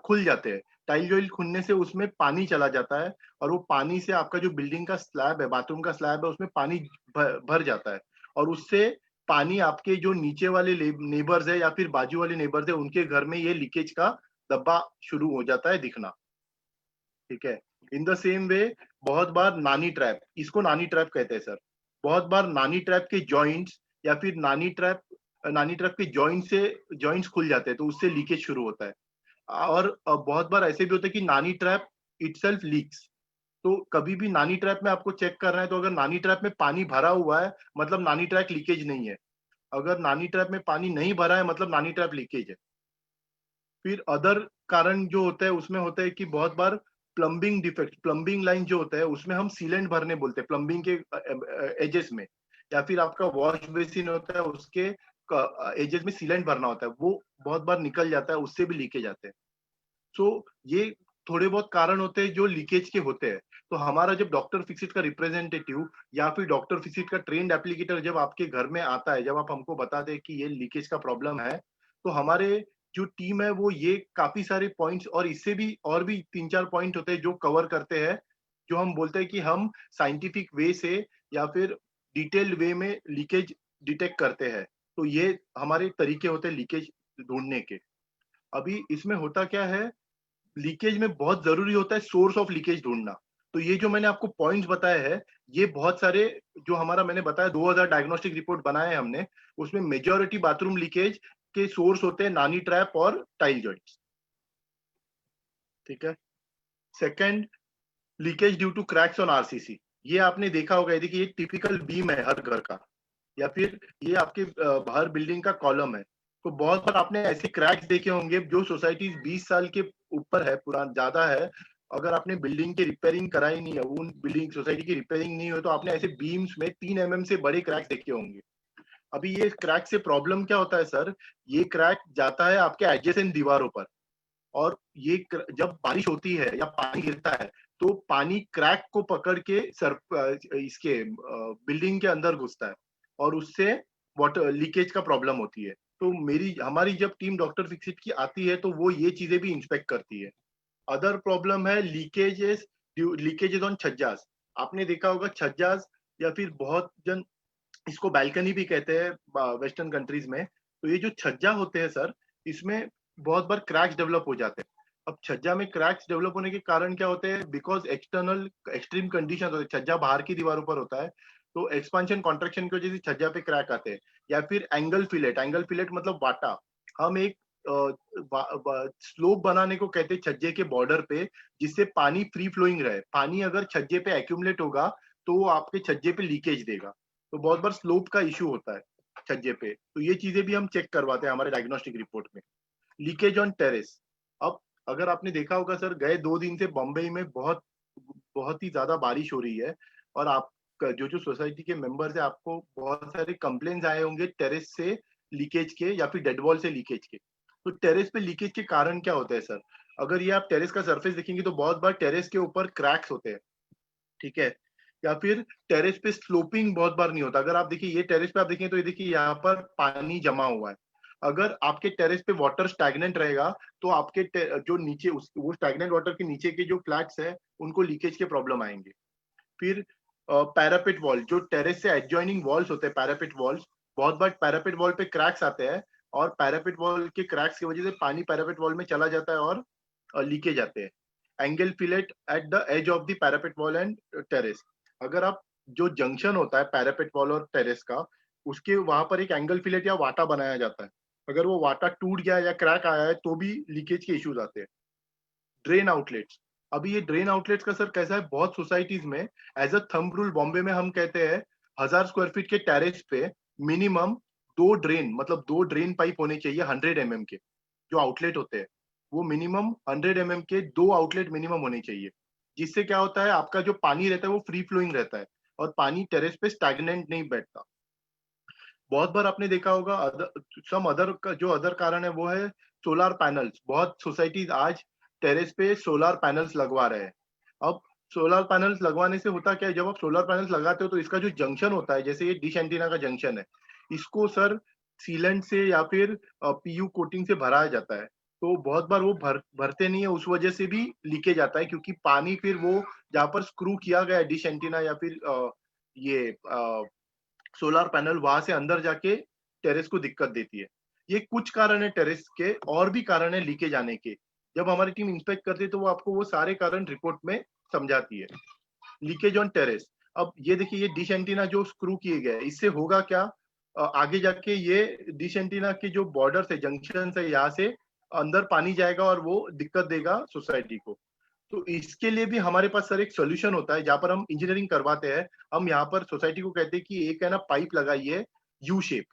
खुल जाते हैं. टाइल जॉइंट खुलने से उसमें पानी चला जाता है और वो पानी से आपका जो बिल्डिंग का स्लैब है, बाथरूम का स्लैब है, उसमें पानी भर जाता है. और उससे पानी आपके जो नीचे वाले नेबर्स है या फिर बाजू वाले नेबर्स है उनके घर में ये लीकेज का धब्बा शुरू हो जाता है दिखना. ठीक है. इन द सेम वे बहुत बार नानी ट्रैप, इसको नानी ट्रैप कहते हैं सर. बहुत बार नानी ट्रैप के जॉइंट्स या फिर नानी ट्रैप के जॉइंट्स खुल जाते हैं, तो उससे लीकेज शुरू होता है. और बहुत बार ऐसे भी होता है कि नानी ट्रैप इटसेल्फ लीक्स। तो कभी भी नानी ट्रैप में आपको चेक करना है, तो अगर नानी ट्रैप में पानी भरा हुआ है मतलब नानी ट्रैप लीकेज नहीं है, अगर नानी ट्रैप में पानी नहीं भरा है मतलब नानी ट्रैप लीकेज है। फिर अदर कारण जो होता है उसमें होता है कि बहुत बार प्लम्बिंग डिफेक्ट, प्लम्बिंग लाइन जो होता है उसमें हम सीलेंट भरने बोलते हैं प्लम्बिंग के एजेस में, या फिर आपका वॉश बेसिन होता है उसके एजेस में सीलेंट भरना होता है, वो बहुत बार निकल जाता है, उससे भी लीकेज आते हैं। सो ये थोड़े बहुत कारण होते हैं जो लीकेज के होते हैं। तो हमारा जब डॉक्टर फिक्सिट का रिप्रेजेंटेटिव या फिर डॉक्टर फिक्सिट का ट्रेन्ड एप्लीकेटर जब आपके घर में आता है, जब आप हमको बताते हैं कि ये लीकेज का प्रॉब्लम है, तो हमारे जो टीम है वो ये काफी सारे पॉइंट्स और इससे भी और भी 3-4 पॉइंट होते हैं जो कवर करते हैं, जो हम बोलते हैं कि हम साइंटिफिक वे से या फिर डिटेल्ड वे में लीकेज डिटेक्ट करते हैं। तो ये हमारे तरीके होते हैं लीकेज ढूंढने के। अभी इसमें होता क्या है, लीकेज में बहुत जरूरी होता है सोर्स ऑफ लीकेज ढूंढना। तो ये जो मैंने आपको पॉइंट्स बताए हैं, ये बहुत सारे जो हमारा मैंने बताया 2000 डायग्नोस्टिक रिपोर्ट बनाए हैं हमने, उसमें मेजॉरिटी बाथरूम लीकेज के सोर्स होते हैं नानी ट्रैप और टाइल जॉइंट्स। ठीक है। Second, leakage due to cracks on RCC. ये आपने देखा होगा, देखिए ये टिपिकल बीम है हर घर का, या फिर ये आपके बाहर बिल्डिंग का कॉलम है। तो बहुत बार आपने ऐसे क्रैक्स देखे होंगे जो सोसाइटीज 20 साल के ऊपर है, पुराना ज्यादा है, अगर आपने बिल्डिंग की रिपेयरिंग कराई नहीं है, उन बिल्डिंग सोसाइटी की रिपेयरिंग नहीं हो, तो आपने ऐसे बीम्स में 3 mm से बड़े क्रैक्स देखे होंगे। अभी ये क्रैक से प्रॉब्लम क्या होता है सर, ये क्रैक जाता है आपके एडजेसेंट दीवारों पर, और ये जब बारिश होती है या पानी गिरता है तो पानी क्रैक को पकड़ के इसके बिल्डिंग के अंदर घुसता है और उससे वाटर लीकेज का प्रॉब्लम होती है। तो हमारी जब टीम डॉक्टर फिक्सिट की आती है तो वो ये चीजें भी इंस्पेक्ट करती है। अदर प्रॉब्लम है लीकेजेस ऑन छज्जास। आपने देखा होगा छज्जास, या फिर बहुत जन इसको बालकनी भी कहते हैं वेस्टर्न कंट्रीज में। तो ये जो छज्जा होते हैं सर, इसमें बहुत बार क्रैक्स डेवलप हो जाते हैं। अब छज्जा में क्रैक्स डेवलप होने के कारण क्या होते हैं, बिकॉज एक्सटर्नल एक्सट्रीम कंडीशन होते हैं, छज्जा बाहर की दीवारों पर होता है, तो एक्सपांशन कॉन्ट्रैक्शन की वजह से छज्जा पे क्रैक आते हैं। या फिर एंगल फिलेट मतलब वाटा, हम एक स्लोप बनाने को कहते हैं छज्जे के बॉर्डर पे, जिससे पानी फ्री फ्लोइंग रहे। पानी अगर छज्जे पे एक्यूमुलेट होगा तो वो आपके छज्जे पे लीकेज देगा। तो बहुत बार स्लोप का इश्यू होता है छज्जे पे, तो ये चीजें भी हम चेक करवाते हैं हमारे डायग्नोस्टिक रिपोर्ट में। लीकेज ऑन टेरेस, अब अगर आपने देखा होगा सर, गए 2 दिन से बॉम्बे में बहुत ही ज्यादा बारिश हो रही है, और आप जो सोसाइटी के मेंबर्स है, आपको बहुत सारे कंप्लेंट्स आए होंगे टेरेस से लीकेज के या फिर डेड वॉल से लीकेज के। तो टेरेस पे लीकेज के कारण क्या होता है सर, अगर ये आप टेरेस का सरफेस देखेंगे तो बहुत बार टेरेस के ऊपर क्रैक्स होते हैं। ठीक है। या फिर टेरेस पे स्लोपिंग बहुत बार नहीं होता। अगर आप देखिए ये टेरेस पे आप देखें तो ये देखिए यहाँ पर पानी जमा हुआ है। अगर आपके टेरेस पे वाटर स्टैग्नेंट रहेगा तो आपके जो नीचे वो स्टैग्नेंट वाटर के नीचे के जो फ्लैट्स है उनको लीकेज के प्रॉब्लम आएंगे। फिर पैरापेट वॉल, जो टेरेस से एडजॉइनिंग वॉल्स होते हैं पैरापेट वॉल्स, बहुत बार पैरापेट वॉल पे क्रैक्स आते हैं, और पैरापेट वॉल के क्रैक्स की वजह से पानी पैरापेट वॉल में चला जाता है और लीकेज आते हैं। Angle fillet at the edge of the parapet wall and terrace, अगर आप जो जंक्शन होता है पैरापेट वॉल और टेरेस का, उसके वहां पर एक एंगल फिलेट या वाटा बनाया जाता है, अगर वो वाटा टूट गया या क्रैक आया है तो भी लीकेज के इश्यूज आते हैं। ड्रेन आउटलेट्स, अभी ये ड्रेन आउटलेट्स का सर कैसा है, बहुत सोसाइटीज में as a thumb rule, Bombay में हम कहते हैं 1000 स्क्वायर फीट के टेरेस पे मिनिमम 2 ड्रेन पाइप होने चाहिए 100 mm के। जो आउटलेट होते हैं वो मिनिमम 100 mm के 2 आउटलेट मिनिमम होने चाहिए, जिससे क्या होता है आपका जो पानी रहता है वो फ्री फ्लोइंग रहता है और पानी टेरेस पे स्टैग्नेंट नहीं बैठता। बहुत बार आपने देखा होगा जो अदर कारण है वो है सोलर पैनल्स। बहुत सोसाइटीज आज टेरेस पे सोलर पैनल्स लगवा रहे हैं। अब सोलर पैनल्स लगवाने से होता क्या है, जब आप सोलर पैनल्स लगाते हो तो इसका जो जंक्शन होता है, जैसे ये डिश एंटीना का जंक्शन है, इसको सर सीलेंट से या फिर पीयू कोटिंग से भराया जाता है। तो बहुत बार वो भरते नहीं है, उस वजह से भी लीकेज आता है, क्योंकि पानी फिर वो जहाँ पर स्क्रू किया गया है डिश एंटीना या फिर ये सोलर पैनल, वहां से अंदर जाके टेरेस को दिक्कत देती है। ये कुछ कारण है टेरेस के, और भी कारण है लीकेज आने के। जब हमारी टीम इंस्पेक्ट करती है तो वो आपको वो सारे कारण रिपोर्ट में समझाती है। लीकेज ऑन टेरेस, अब ये देखिए ये डिश एंटीना जो स्क्रू किए गए, इससे होगा क्या, आगे जाके ये डिश एंटीना के जो बॉर्डर है, जंक्शन है, यहाँ से अंदर पानी जाएगा और वो दिक्कत देगा सोसाइटी को। तो इसके लिए भी हमारे पास सर एक सोल्यूशन होता है, जहाँ पर हम इंजीनियरिंग करवाते हैं। हम यहाँ पर सोसाइटी को कहते हैं कि एक है ना पाइप लगाइए यू शेप,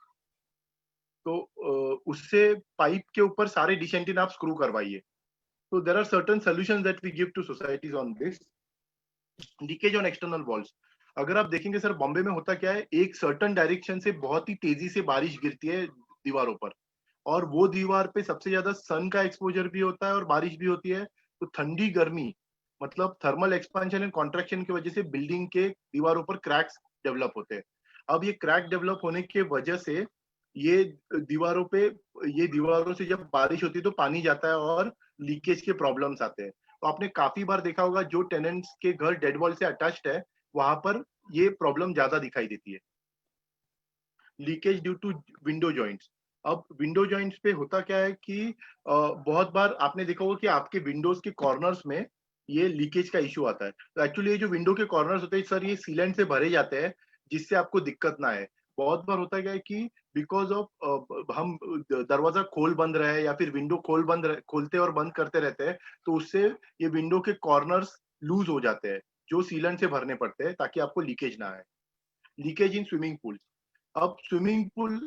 तो उससे पाइप के ऊपर सारे डिश एंटीना आप स्क्रू करवाइए। तो there are certain solutions that we give to societies on this. Leakage on external walls, अगर आप देखेंगे सर बॉम्बे में होता क्या है, एक सर्टेन डायरेक्शन से बहुत ही तेजी से बारिश गिरती है दीवारों पर, और वो दीवार पे सबसे ज्यादा सन का एक्सपोजर भी होता है और बारिश भी होती है। तो ठंडी गर्मी मतलब थर्मल एक्सपेंशन एंड कॉन्ट्रैक्शन की वजह से बिल्डिंग के दीवारों पर क्रैक्स डेवलप होते हैं। अब ये क्रैक डेवलप होने की वजह से ये दीवारों पे, ये दीवारों से जब बारिश होती है तो पानी जाता है और लीकेज के प्रॉब्लम्स आते हैं। तो आपने काफी बार देखा होगा जो टेनेंट्स के घर डेड वॉल से अटैच्ड है वहां पर ये प्रॉब्लम ज्यादा दिखाई देती है। Leakage due to window joints, अब विंडो जॉइंट्स पे होता क्या है कि बहुत बार आपने देखा होगा कि आपके विंडोज के कॉर्नर्स में ये लीकेज का इशू आता है। तो एक्चुअली ये जो विंडो के कॉर्नर्स होते हैं सर, ये सीलेंट से भरे जाते हैं जिससे आपको दिक्कत ना है। बहुत बार होता क्या है कि बिकॉज ऑफ हम दरवाजा खोल बंद रहे या फिर विंडो खोलते और बंद करते रहते हैं, तो उससे ये विंडो के कॉर्नर्स लूज हो जाते हैं जो सीलेंट से भरने पड़ते हैं ताकि आपको लीकेज ना आए। लीकेज इन स्विमिंग पूल, अब स्विमिंग पूल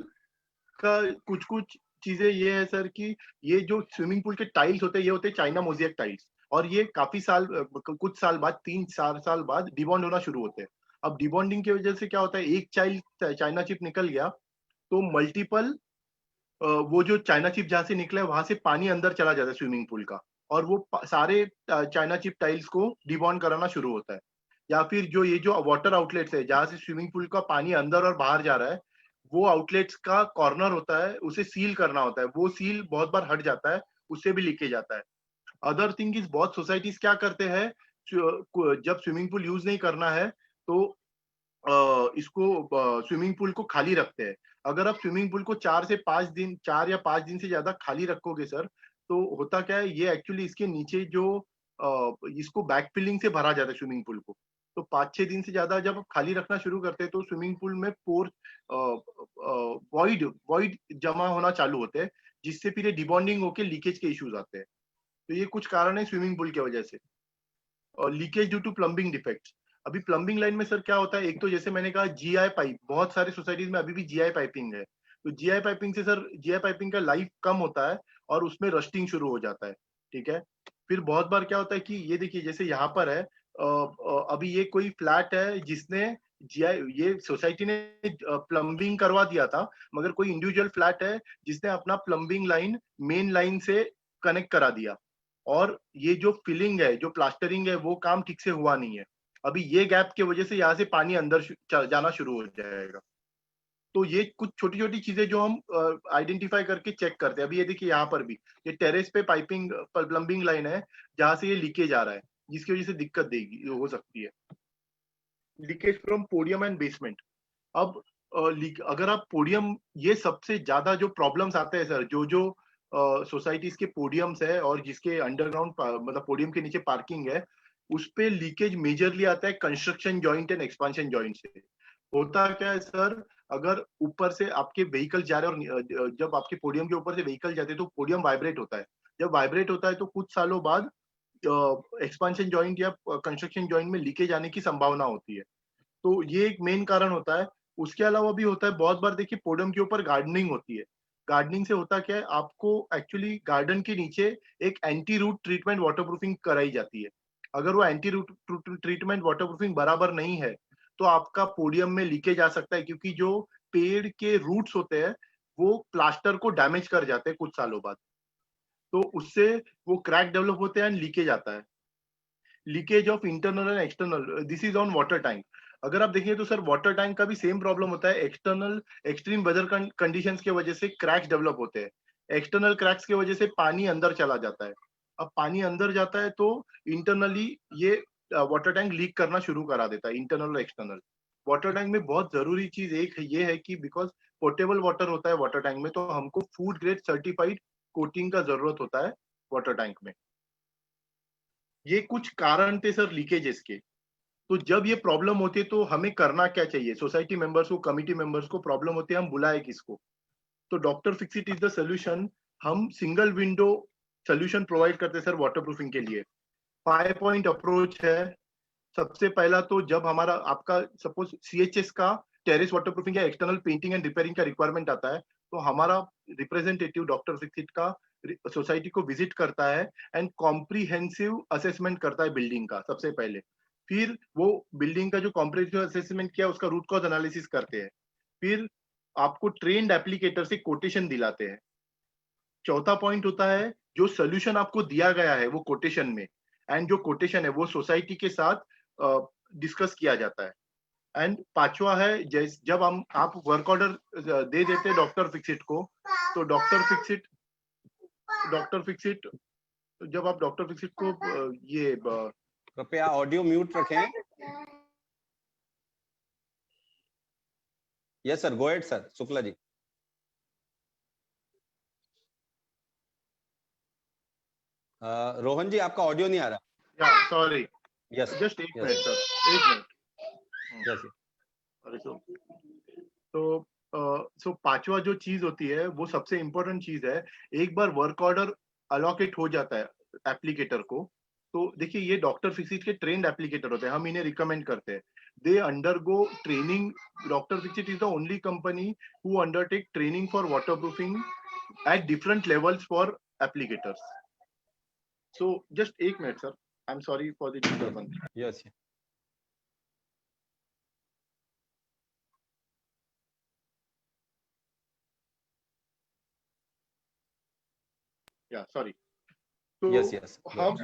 का कुछ कुछ चीजें ये है सर कि ये जो स्विमिंग पूल के टाइल्स होते हैं ये होते हैं चाइना मोज़ेक टाइल्स, और ये काफी साल कुछ साल बाद 3-4 साल बाद डिबॉन्ड होना शुरू होते हैं। अब डिबॉन्डिंग की वजह से क्या होता है, एक चाइना चिप निकल गया तो मल्टीपल वो जो चाइना चिप जहां से निकला है वहां से पानी अंदर चला जाता है स्विमिंग पूल का, और वो सारे चाइना चिप टाइल्स को डिबॉन्ड कराना शुरू होता है। या फिर जो ये जो वाटर आउटलेट्स है जहां से स्विमिंग पूल का पानी अंदर और बाहर जा रहा है, वो आउटलेट्स का कॉर्नर होता है, उसे सील करना होता है, वो सील बहुत बार हट जाता है, उससे भी लीकेज आता है। अदर थिंग इज बहुत सोसाइटीज क्या करते हैं, जब स्विमिंग पूल यूज नहीं करना है तो इसको स्विमिंग पूल को खाली रखते हैं। अगर आप स्विमिंग पूल को 4 या 5 दिन से ज्यादा खाली रखोगे सर, तो होता क्या है, ये एक्चुअली इसके नीचे जो इसको बैक फिलिंग से भरा जाता है स्विमिंग पूल को। तो 5-6 दिन से ज्यादा जब आप खाली रखना शुरू करते हैं तो स्विमिंग पूल में पोर वॉइड जमा होना चालू होते हैं, जिससे फिर ये डिबॉन्डिंग होकर लीकेज के इश्यूज आते हैं। तो ये कुछ कारण है स्विमिंग पूल की वजह से। और leakage due to plumbing defects, अभी प्लम्बिंग लाइन में सर क्या होता है, एक तो जैसे मैंने कहा जीआई पाइप, बहुत सारे सोसाइटीज में अभी भी जीआई पाइपिंग है। तो जीआई पाइपिंग से सर, जीआई पाइपिंग का लाइफ कम होता है और उसमें रस्टिंग शुरू हो जाता है। ठीक है, फिर बहुत बार क्या होता है कि ये देखिए जैसे यहाँ पर है, अभी ये कोई फ्लैट है जिसने जीआई, ये सोसाइटी ने प्लम्बिंग करवा दिया था, मगर कोई इंडिविजुअल फ्लैट है जिसने अपना प्लम्बिंग लाइन मेन लाइन से कनेक्ट करा दिया, और ये जो फिलिंग है, जो प्लास्टरिंग है, वो काम ठीक से हुआ नहीं है। अभी ये गैप की वजह से यहाँ से पानी अंदर जाना शुरू हो जाएगा। तो ये कुछ छोटी छोटी चीजें जो हम आइडेंटिफाई करके चेक करते हैं। अभी ये देखिए यहाँ पर भी ये टेरेस पे पाइपिंग प्लम्बिंग लाइन है जहां से ये लीकेज आ रहा है, जिसकी वजह से दिक्कत देगी हो सकती है। Leakage from podium and basement, अब अगर आप पोडियम, ये सबसे ज्यादा जो प्रॉब्लम्स आते हैं सर, जो सोसाइटीज के पोडियम्स है और जिसके अंडरग्राउंड मतलब पोडियम के नीचे पार्किंग है, उस पे लीकेज मेजरली आता है construction joint and expansion joint से। होता क्या है सर, अगर ऊपर से आपके व्हीकल जा रहे हैं और जब आपके पोडियम के ऊपर से व्हीकल जाते हैं तो पोडियम वाइब्रेट होता है। जब वाइब्रेट होता है तो कुछ सालों बाद एक्सपांशन जॉइंट या कंस्ट्रक्शन जॉइंट में लीकेज आने की संभावना होती है। तो ये एक मेन कारण होता है। उसके अलावा भी होता है, बहुत बार देखिए पोडियम के ऊपर गार्डनिंग होती है। गार्डनिंग से होता क्या है, आपको एक्चुअली गार्डन के नीचे एक एंटी रूट ट्रीटमेंट वाटरप्रूफिंग कराई जाती है। अगर वो एंटी रूट ट्रीटमेंट वाटरप्रूफिंग बराबर नहीं है तो आपका पोडियम में लीकेज आ सकता है, क्योंकि जो पेड़ के रूट्स होते हैं वो प्लास्टर को डैमेज कर जाते हैं कुछ सालों बाद, तो उससे वो क्रैक डेवलप होते हैं एंड लीकेज आता है। Leakage of internal and external, this is on water tank. अगर आप देखें तो सर वाटर टैंक का भी सेम प्रॉब्लम होता है। एक्सटर्नल एक्सट्रीम वेदर कंडीशंस की वजह से क्रैक्स डेवलप होते हैं। एक्सटर्नल क्रैक्स की वजह से पानी अंदर चला जाता है। अब पानी अंदर जाता है तो इंटरनली ये वाटर टैंक लीक करना शुरू करा देता है, इंटरनल और एक्सटर्नल। वाटर टैंक में बहुत जरूरी चीज एक ये है कि बिकॉज पोर्टेबल वाटर होता है वाटर टैंक में, तो हमको फूड ग्रेड सर्टिफाइड कोटिंग का जरूरत होता है वाटर टैंक में। ये कुछ कारण थे सर लीकेजेस के। तो जब ये प्रॉब्लम होती है तो हमें करना क्या चाहिए, सोसाइटी मेंबर्स को, कमिटी मेंबर्स को प्रॉब्लम होती है, हम बुलाए किसको? तो doctor fix it is the solution. हम सिंगल विंडो सोल्यूशन प्रोवाइड करते हैं सर वाटर प्रूफिंग के लिए। 5 पॉइंट अप्रोच है। सबसे पहला तो जब हमारा आपका सपोज CHS का टेरेस वाटर प्रूफिंग या एक्सटर्नल पेंटिंग एंड रिपेयरिंग का रिक्वायरमेंट आता है, तो हमारा रिप्रेजेंटेटिव डॉक्टर फिक्सिट का सोसाइटी को विजिट करता है एंड कॉम्प्रिहेंसिव असेसमेंट करता है बिल्डिंग का सबसे पहले। फिर वो बिल्डिंग का जो कॉम्प्रिहेंसिव असेसमेंट किया उसका रूट कॉज एनालिसिस करते हैं। फिर आपको ट्रेन्ड एप्लीकेटर से कोटेशन दिलाते हैं। चौथा पॉइंट होता है जो सोल्यूशन आपको दिया गया है वो कोटेशन में, एंड जो कोटेशन है वो सोसाइटी के साथ डिस्कस किया जाता है। एंड पांचवा है जब आप वर्क ऑर्डर दे देते हैं डॉक्टर फिक्सिट को, तो डॉक्टर फिक्सिट जब आप डॉक्टर फिक्सिट को ये कृपया ऑडियो म्यूट रखें। Yes sir, go ahead sir, Shukla ji. Rohan ji आपका ऑडियो नहीं आ रहा। सॉरी, यस जस्ट एक मिनट सर, एक मिनट। यस। तो पांचवा जो चीज होती है वो सबसे इंपॉर्टेंट चीज है। एक बार वर्क ऑर्डर अलोकेट हो जाता है एप्लीकेटर को, तो देखिए ये डॉक्टर फिक्सिट के ट्रेन्ड एप्लीकेटर होते हैं, हम इन्हें रिकमेंड करते हैं। They undergo training. Doctor Fixit is the only company who undertake training for water proofing at different levels for applicators. So just एक minute sir, I am sorry for the disturbance. Yes. Sorry. तो हम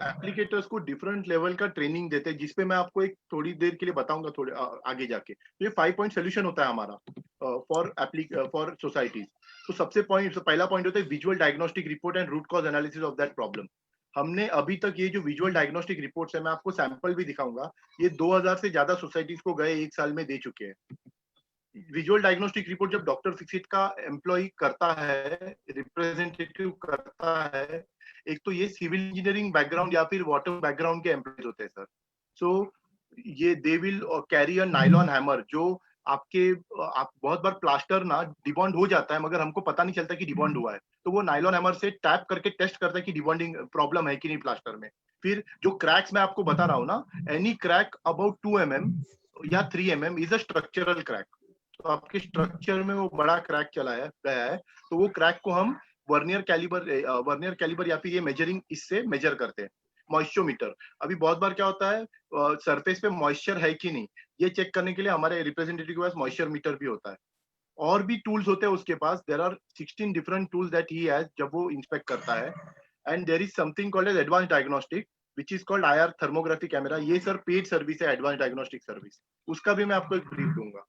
applicators को different level का training देते हैं, जिसपे मैं आपको एक थोड़ी देर के लिए बताऊंगा थोड़े आगे जाके। तो ये 5 पॉइंट सोल्यूशन होता है हमारा फॉर सोसाइटीज। तो पहला पॉइंट होता है visual diagnostic report and root cause analysis of that problem. हमने अभी तक ये जो विजुअल डायग्नोस्टिक रिपोर्ट्स है, मैं आपको सैंपल भी दिखाऊंगा, ये 2000 से ज्यादा सोसाइटीज को गए 1 साल में दे चुके हैं। विजुअल डायग्नोस्टिक रिपोर्ट जब डॉक्टर फिक्सिट का एम्प्लॉय करता है, रिप्रेजेंटेटिव करता है, एक तो ये सिविल इंजीनियरिंग बैकग्राउंड या फिर वाटर बैकग्राउंड के एम्प्लॉयज होते हैं सर। सो ये they will carry a nylon hammer, जो आप बहुत बार प्लास्टर ना डिबॉन्ड हो जाता है मगर हमको पता नहीं चलता कि डिबॉन्ड हुआ है, तो वो नाइलॉन हैमर से टैप करके टेस्ट करता है कि डिबॉन्डिंग प्रॉब्लम है कि नहीं प्लास्टर में। फिर जो क्रैक्स मैं आपको बता रहा हूँ ना, एनी क्रैक अबाउट 2 mm या 3 mm is a structural crack. तो आपके स्ट्रक्चर में वो बड़ा क्रैक चला गया है, तो वो क्रैक को हम वर्नियर कैलिबर या फिर ये मेजरिंग इससे मेजर करते हैं। मॉइस्चरोमीटर, अभी बहुत बार क्या होता है सरफेस पे मॉइस्चर है कि नहीं, ये चेक करने के लिए हमारे रिप्रेजेंटेटिव के पास मॉइस्चर मीटर भी होता है। और भी टूल्स होते हैं उसके पास। There are 16 different tools that he has जब वो इंस्पेक्ट करता है। And there is something called as advance diagnostic which is called IR thermography camera. ये सर पेड सर्विस है, एडवांस डायग्नोस्टिक सर्विस, उसका भी मैं आपको एक ब्रीफ दूंगा।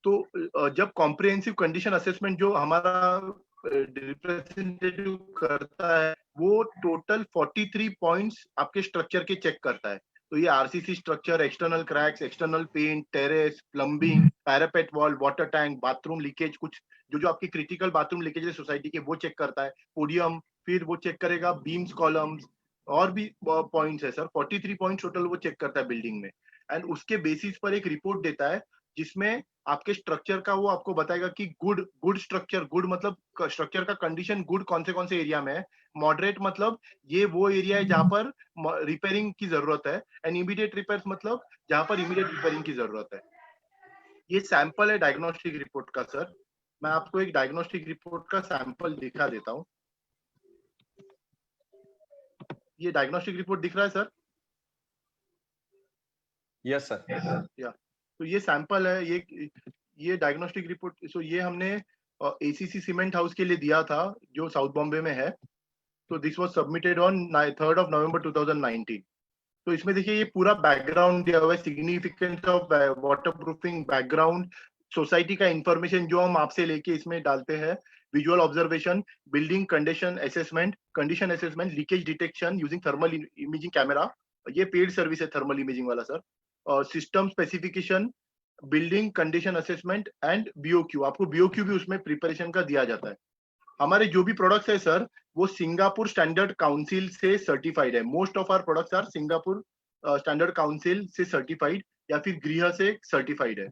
तो जब कॉम्प्रिहेंसिव कंडीशन असेसमेंट जो हमारा रिप्रेजेंटेटिव करता है, वो टोटल 43 पॉइंट्स आपके स्ट्रक्चर के चेक करता है। तो ये RCC structure, external cracks, external paint, terrace, plumbing, parapet wall, water tank, bathroom leakage, कुछ जो आपकी क्रिटिकल बाथरूम लीकेज है सोसाइटी के, वो चेक करता है। पोडियम, फिर वो चेक करेगा बीम्स, कॉलम्स, और भी पॉइंट्स है सर। 43 पॉइंट टोटल वो चेक करता है बिल्डिंग में, एंड उसके बेसिस पर एक रिपोर्ट देता है जिसमें आपके स्ट्रक्चर का वो आपको बताएगा कि गुड स्ट्रक्चर, गुड मतलब स्ट्रक्चर का कंडीशन गुड कौन से एरिया में है, मॉडरेट मतलब ये वो एरिया है जहां पर रिपेयरिंग की जरूरत है, एंड इमीडिएट रिपेयर्स मतलब जहां पर इमीडिएट रिपेयरिंग की जरूरत है। ये सैंपल है डायग्नोस्टिक रिपोर्ट का सर। मैं आपको एक डायग्नोस्टिक रिपोर्ट का सैंपल दिखा देता हूँ। ये डायग्नोस्टिक रिपोर्ट दिख रहा है सर? Yes sir. या तो ये सैंपल है, ये डायग्नोस्टिक रिपोर्ट। सो ये हमने ACC सीमेंट हाउस के लिए दिया था जो साउथ बॉम्बे में है। तो this was submitted on 3rd of November 2019। तो इसमें देखिए ये पूरा बैकग्राउंड दिया हुआ है, significance of water proofing background, society का इंफॉर्मेशन जो हम आपसे लेके इसमें डालते हैं, visual observation, building condition assessment, leakage detection using thermal imaging camera, ये पेड सर्विस है थर्मल इमेजिंग वाला sir. System specification, building condition assessment and BOQ, आपको BOQ भी उसमें प्रिपरेशन का दिया जाता है। हमारे जो भी प्रोडक्ट्स है सर वो सिंगापुर स्टैंडर्ड काउंसिल से सर्टिफाइड है। Most of our products are Singapore standard council से सर्टिफाइड या फिर गृह से सर्टिफाइड है।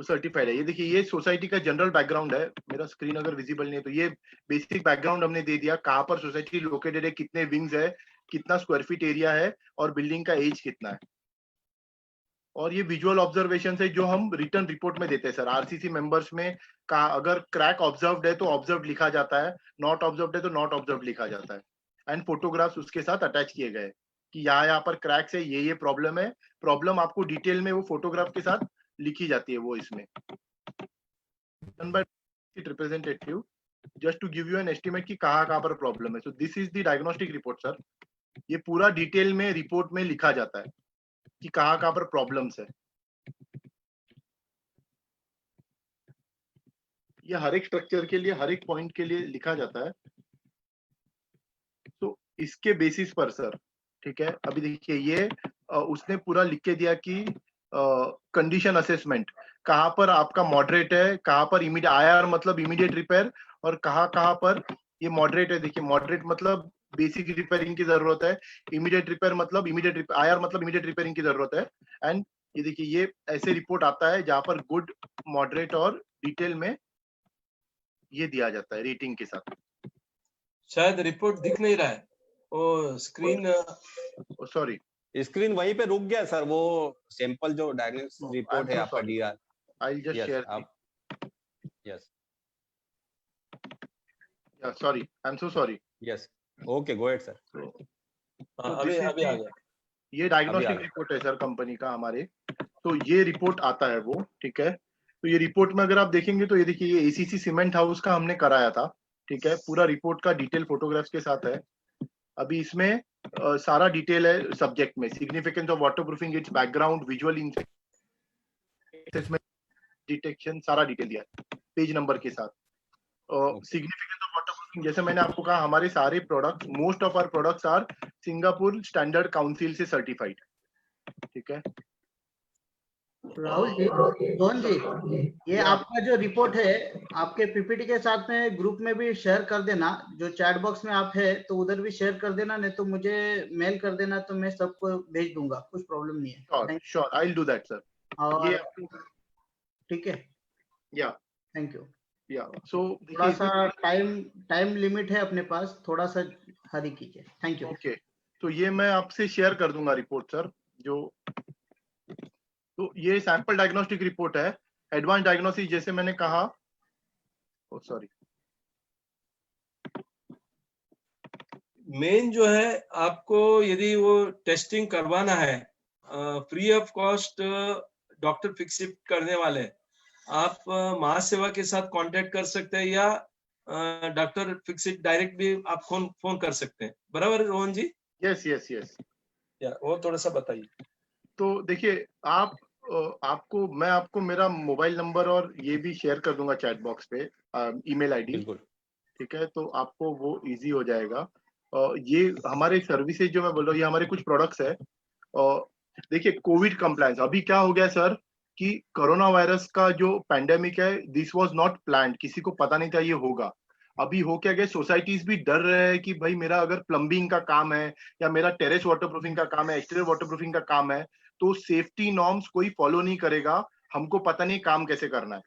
वो सर्टिफाइड है। ये देखिए, ये सोसाइटी का जनरल बैकग्राउंड है। मेरा स्क्रीन अगर विजिबल नहीं है तो ये बेसिक बैकग्राउंड हमने दे दिया, कहाँ पर सोसाइटी लोकेटेड है, कितने विंग्स है, कितना स्क्वायर फीट एरिया है और बिल्डिंग का एज कितना है। और ये विजुअल ऑब्जर्वेशन है जो हम रिटर्न रिपोर्ट में देते हैं सर। आरसीसी मेंबर्स में का अगर क्रैक ऑब्जर्व्ड है तो ऑब्जर्व लिखा जाता है, नॉट ऑब्जर्व्ड है तो नॉट ऑब्जर्व लिखा जाता है, एंड फोटोग्राफ्स उसके साथ अटैच किए गए कि यहाँ पर क्रैक्स है, ये प्रॉब्लम है। प्रॉब्लम आपको डिटेल में वो फोटोग्राफ के साथ लिखी जाती है वो इसमें। Representative just to give you an estimate कि कहाँ पर प्रॉब्लम है। So this is the diagnostic report sir. ये पूरा डिटेल में रिपोर्ट में लिखा जाता है कि कहाँ पर प्रॉब्लम्स है। ये हर एक स्ट्रक्चर के लिए, हर एक पॉइंट के लिए लिखा जाता है। तो इसके बेसिस पर सर, ठीक है, अभी देखिए ये उसने पूरा लिख के दिया कि कंडीशन असेसमेंट कहाँ पर आपका मॉडरेट है, कहाँ पर इमीडिएट आईआर मतलब इमीडिएट रिपेयर, और कहाँ पर ये मॉडरेट है। देखिए मॉडरेट मतलब बेसिक रिपेयरिंग की जरूरत है, इमीडिएट रिपेयर मतलब इमीडिएट आईआर मतलब इमीडिएट रिपेयरिंग की जरूरत है। एंड ये देखिए ये ऐसे रिपोर्ट आता है जहां पर गुड, मॉडरेट और डिटेल में ये दिया जाता है रेटिंग के साथ। शायद रिपोर्ट दिख नहीं रहा है, ओ स्क्रीन, सॉरी स्क्रीन वहीं पे रुक गया सर। वो सैंपल जो डायग्नोस्टिक रिपोर्ट है आपका DR, I will just share आप yes sorry, I am so sorry. Yes okay, go ahead sir. अभी आ गया। ये डायग्नोस्टिक रिपोर्ट है सर कंपनी का हमारे। तो ये रिपोर्ट आता है वो, ठीक है। तो ये रिपोर्ट में अगर आप देखेंगे तो ये देखिए ये एसीसी सीमेंट हाउस का हमने कराया था, ठीक है। पूरा रिपोर्ट का डिटेल फोटोग्राफ्स के साथ है। अभी इसमें सारा डिटेल है सब्जेक्ट में, significance of waterproofing, it's background, visual assessment, detection, सारा डिटेल दिया है पेज नंबर के साथ। सिग्निफिकेंस ऑफ वाटरप्रूफिंग, जैसे मैंने आपको कहा हमारे सारे products, most of our products are Singapore standard council से सर्टिफाइड, ठीक है। राहुल जी, रोहन जी, ये आपका जो रिपोर्ट है आपके पीपीटी के साथ में ग्रुप में भी शेयर कर देना। जो चैट बॉक्स में आप है तो उधर भी शेयर कर देना, नहीं तो मुझे मेल कर देना तो मैं सबको भेज दूंगा, कुछ प्रॉब्लम नहीं है। Sure, I will do that sir. और ठीक है, या थैंक यू। या सो थोड़ा सा टाइम लिमिट है अपने पास, थोड़ा सा हरी कीजिए। Thank you. ओके, तो ये मैं आपसे शेयर कर दूंगा रिपोर्ट सर। जो तो ये सैंपल डायग्नोस्टिक रिपोर्ट है। एडवांस डायग्नोसिस जैसे मैंने कहा, सॉरी, मेन जो है आपको यदि वो टेस्टिंग करवाना है free of cost, doctor Fixit करने वाले, आप महासेवा के साथ कांटेक्ट कर सकते हैं या डॉक्टर फिक्सिट डायरेक्ट भी आप फोन कर सकते हैं। बराबर रोहन जी? यस यस यस, वो थोड़ा सा बताइए। तो देखिए मैं आपको मेरा मोबाइल नंबर और ये भी शेयर कर दूंगा चैट बॉक्स पे, ईमेल आईडी, ठीक है। तो आपको वो इजी हो जाएगा। ये हमारे सर्विसेज जो मैं बोल रहा हूँ, ये हमारे कुछ प्रोडक्ट्स है। देखिए कोविड कंप्लायंस, अभी क्या हो गया सर कि कोरोना वायरस का जो पैंडेमिक है, दिस वाज नॉट प्लान्ड, किसी को पता नहीं था ये होगा। अभी हो क्या गया, सोसाइटीज भी डर रहे हैं कि भाई मेरा अगर प्लम्बिंग का काम है या मेरा टेरेस वाटरप्रूफिंग का काम है, एक्सटीरियर वाटरप्रूफिंग का काम है, तो सेफ्टी नॉर्म्स कोई फॉलो नहीं करेगा, हमको पता नहीं काम कैसे करना है।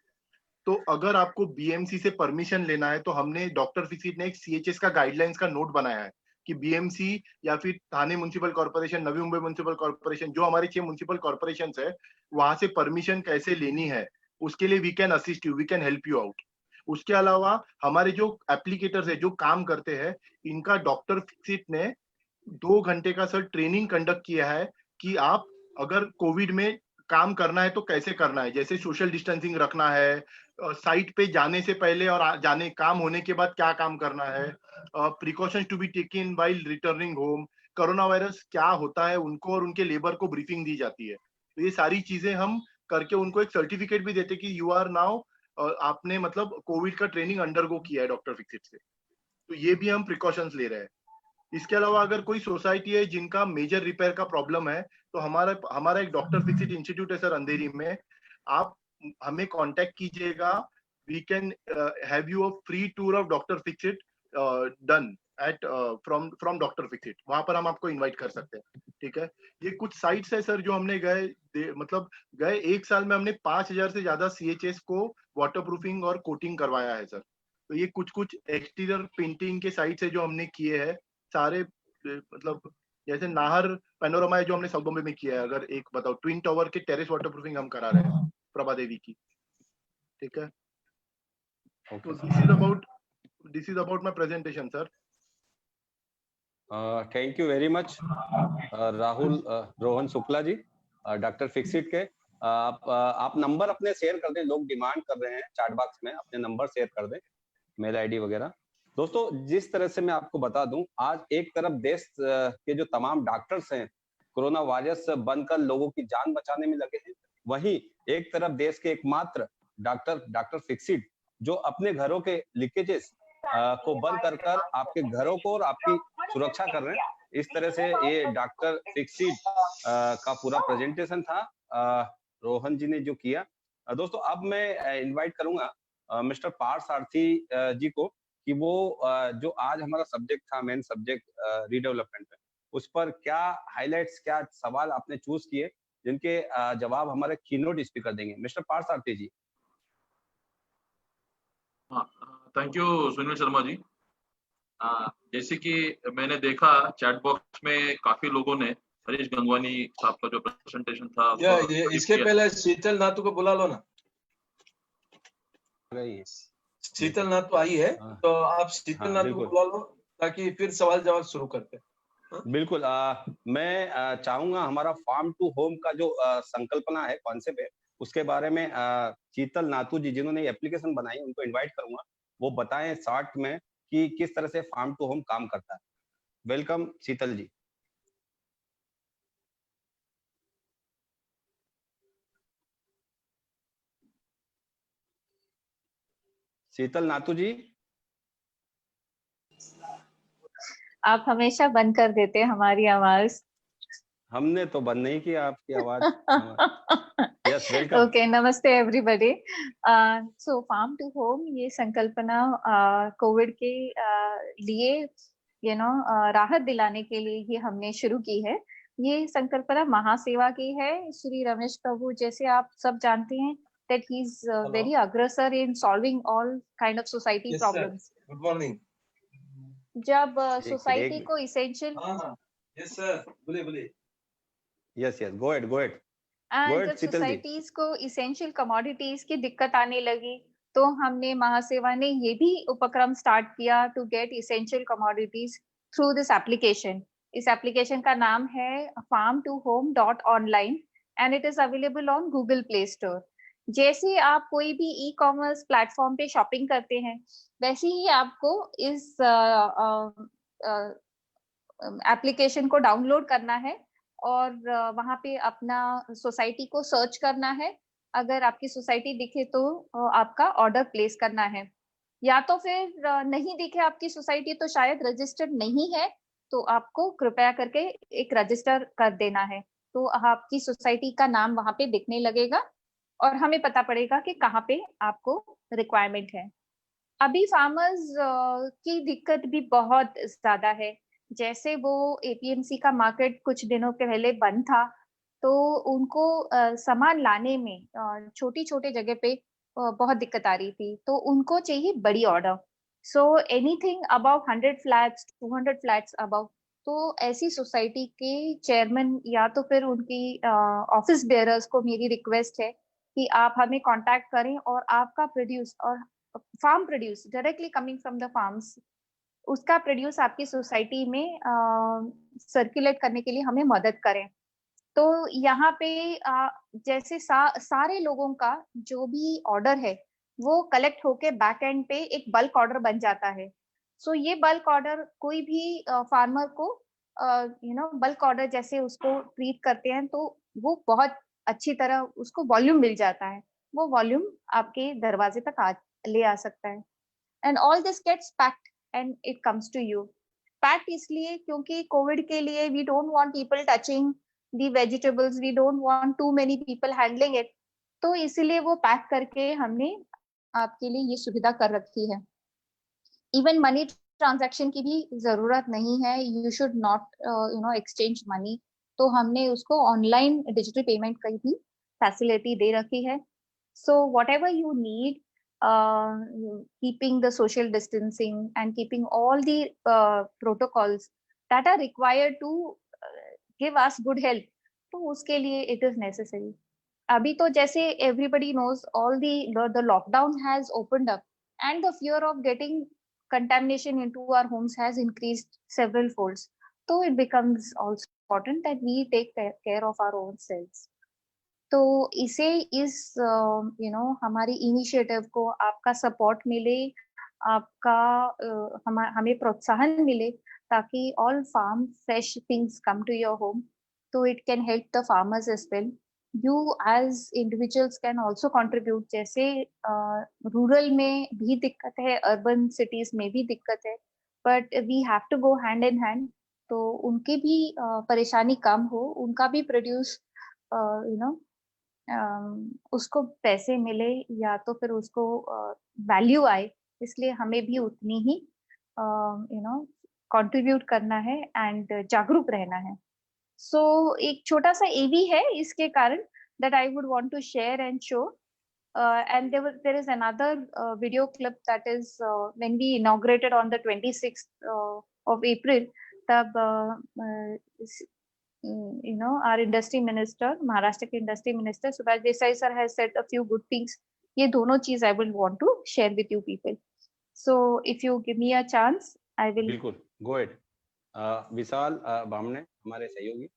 तो अगर आपको बीएमसी से परमिशन लेना है तो हमने डॉक्टर फिक्सिट ने एक सीएचएस का गाइडलाइंस का नोट बनाया है कि बीएमसी या फिर थाने municipal corporation, Navi Mumbai municipal corporation, जो हमारे 6 म्युनिसिपल कॉर्पोरेशन है, वहां से परमिशन कैसे लेनी है, उसके लिए we can assist you, we can help you out. उसके अलावा हमारे जो एप्लीकेटर्स है, जो काम करते हैं, इनका डॉक्टर फिक्सिट ने 2 घंटे का सर ट्रेनिंग कंडक्ट किया है कि आप अगर कोविड में काम करना है तो कैसे करना है, जैसे सोशल डिस्टेंसिंग रखना है, साइट पे जाने से पहले और जाने काम होने के बाद क्या काम करना है, precautions to be taken while returning home, corona virus क्या होता है, उनको और उनके लेबर को ब्रीफिंग दी जाती है। तो ये सारी चीजें हम करके उनको एक सर्टिफिकेट भी देते कि यू आर नाउ, आपने मतलब कोविड का ट्रेनिंग अंडरगो किया है डॉक्टर फिक्सिट से। तो ये भी हम प्रिकॉशंस ले रहे हैं। इसके अलावा अगर कोई सोसाइटी है जिनका मेजर रिपेयर का प्रॉब्लम है, तो हमारा एक डॉक्टर फिक्सिट इंस्टीट्यूट है सर अंधेरी में, आप हमें कांटेक्ट कीजिएगा, we can have you a free tour of doctor Fixit done at from doctor Fixit, वहां पर हम आपको इनवाइट कर सकते हैं, ठीक है। ये कुछ साइट्स है सर जो हमने मतलब गए 1 साल में हमने 5000 से ज्यादा CHS को वाटरप्रूफिंग और कोटिंग करवाया है सर। तो ये कुछ एक्सटीरियर पेंटिंग के साइट्स है जो हमने किए हैं सारे, मतलब जैसे नाहर पैनोरमा है जो हमने साउथ बॉम्बे में किया है। अगर एक बताओ, ट्विन टावर के टेरेस वाटरप्रूफिंग हम करा रहे हैं प्रभा देवी की, ठीक है। तो this is about my presentation sir. Thank you very much Rahul Rohan Shukla ji, doctor Fixit के। आप नंबर अपने शेयर कर दें, लोग डिमांड कर रहे हैं चैट बॉक्स में, अपने नंबर शेयर कर दें, मेल आईडी वगैरह। दोस्तों, जिस तरह से मैं आपको बता दूं, आज एक तरफ देश के जो तमाम डॉक्टर्स हैं कोरोना वायरस बनकर लोगों की जान बचाने में लगे हैं, वहीं एक तरफ देश के एकमात्र डॉक्टर फिक्सिट जो अपने घरों के लीकेजेस को बंद कर आपके घरों को और आपकी सुरक्षा कर रहे हैं। इस तरह से ये डॉक्टर फिक्सिट का पूरा प्रेजेंटेशन था रोहन जी ने जो किया। दोस्तों, अब मैं इनवाइट करूंगा मिस्टर पार्थ सारथी जी को कि वो जो आज हमारा सब्जेक्ट था, मेन सब्जेक्ट रीडेवलपमेंट पे, उस पर क्या हाइलाइट्स, क्या सवाल आपने चूज किए जिनके जवाब हमारे कीनोट स्पीकर देंगे। Mister Partha Sarathi ji. Thank you Sunil Sharma जी। जैसे कि मैंने देखा चैट बॉक्स में काफी लोगों ने हरीश गंगवानी साहब का जो प्रेजेंटेशन था, इसके पहले शीतल नातू को बुला लो ना। शीतल नातू आई है, तो आप शीतल नातू को बुला लो ताकि फिर सवाल जवाब शुरू करते हैं। बिल्कुल। मैं चाहूंगा हमारा फार्म टू होम का जो संकल्पना है, कॉन्सेप्ट है, उसके बारे में शीतल नातू जी जिन्होंने एप्लीकेशन बनाई उनको इनवाइट करूंगा, वो बताएं शॉर्ट में कि किस तरह से फार्म टू होम काम करता है। वेलकम शीतल जी। शीतल नातू जी। आप हमेशा बंद कर देते हैं हमारी आवाज। हमने तो बंद नहीं किया आपकी आवाज। Yes, welcome. ओके, नमस्ते everybody. So farm to home ये संकल्पना कोविड के लिए राहत दिलाने के लिए ही हमने शुरू की है। ये संकल्पना महासेवा की है। श्री रमेश प्रभु, जैसे आप सब जानते हैं, that he's very aggressor in solving all kind of society problems. Good morning. जब सोसाइटी को इसेंशियल, यस सर, बोले यस, गो अहेड जब सोसाइटीज को इसेंशियल कमोडिटीज की दिक्कत आने लगी, तो हमने महासेवा ने ये भी उपक्रम स्टार्ट किया to get essential commodities through this application. इस एप्लीकेशन का नाम है farm2home.online and it is available on Google Play store. जैसे आप कोई भी ई कॉमर्स प्लेटफॉर्म पे शॉपिंग करते हैं, वैसे ही आपको इस एप्लीकेशन को डाउनलोड करना है और वहां पे अपना सोसाइटी को सर्च करना है। अगर आपकी सोसाइटी दिखे तो आपका ऑर्डर प्लेस करना है, या तो फिर नहीं दिखे आपकी सोसाइटी तो शायद रजिस्टर्ड नहीं है, तो आपको कृपया करके एक रजिस्टर कर देना है। तो आपकी सोसाइटी का नाम वहां पे दिखने लगेगा और हमें पता पड़ेगा कि कहाँ पे आपको रिक्वायरमेंट है। अभी फार्मर्स की दिक्कत भी बहुत ज्यादा है। जैसे वो APMC का मार्केट कुछ दिनों के पहले बंद था, तो उनको सामान लाने में छोटी छोटे जगह पे बहुत दिक्कत आ रही थी, तो उनको चाहिए बड़ी order. So anything above 100 flats, 200 flats above, तो ऐसी सोसाइटी के चेयरमैन या तो फिर उनकी ऑफिस बेयरर्स को मेरी रिक्वेस्ट है कि आप हमें कांटेक्ट करें और आपका प्रोड्यूस और farm produce directly coming from the farms, उसका प्रोड्यूस आपकी सोसाइटी में सर्कुलेट करने के लिए हमें मदद करें। तो यहाँ पे जैसे सारे लोगों का जो भी ऑर्डर है वो कलेक्ट होके बैक एंड पे एक बल्क ऑर्डर बन जाता है। सो ये बल्क ऑर्डर कोई भी फार्मर को बल्क ऑर्डर जैसे उसको ट्रीट करते हैं, तो वो बहुत अच्छी तरह उसको वॉल्यूम मिल जाता है, वो वॉल्यूम आपके दरवाजे तक ले आ सकता है। And all this gets packed and it comes to you. Packed इसलिए क्योंकि कोविड के लिए we don't want people touching the vegetables, we don't want too many people handling it, तो इसीलिए वो पैक करके हमने आपके लिए ये सुविधा कर रखी है। इवन मनी ट्रांजैक्शन की भी जरूरत नहीं है, you should not exchange money. तो हमने उसको ऑनलाइन डिजिटल पेमेंट की भी फैसिलिटी दे रखी है। So what ever you need, keeping the social distancing and keeping all the protocols that are required to give us good health, तो उसके लिए it is necessary। अभी तो जैसे everybody knows all the lockdown has opened up and the fear of getting contamination into our homes has increased several folds, so it becomes also important that we take care of our own selves। तो इसे हमारी initiative को आपका support मिले, आपका हमें प्रोत्साहन मिले, ताकि all farm fresh things come to your home, तो it can help the farmers as well. You as individuals can also contribute. जैसे रूरल में भी दिक्कत है, अर्बन सिटीज में भी दिक्कत है, but we have to go hand in hand. तो उनकी भी परेशानी कम हो, उनका भी प्रोड्यूस उसको पैसे मिले या तो फिर उसको वैल्यू आए, इसलिए हमें भी उतनी ही कंट्रीब्यूट करना है एंड जागरूक रहना है। सो एक छोटा सा ये भी है इसके कारण that I would want to share and show, and there is another video clip that is when we inaugurated on the 26th of April, तब our industry minister, Maharashtra के industry minister Subhash Desai sir has said a few good things। ये दोनों चीज I will want to share with you people। So if you give me a chance, I will। बिल्कुल, go ahead। विशाल बामणे हमारे सहयोगी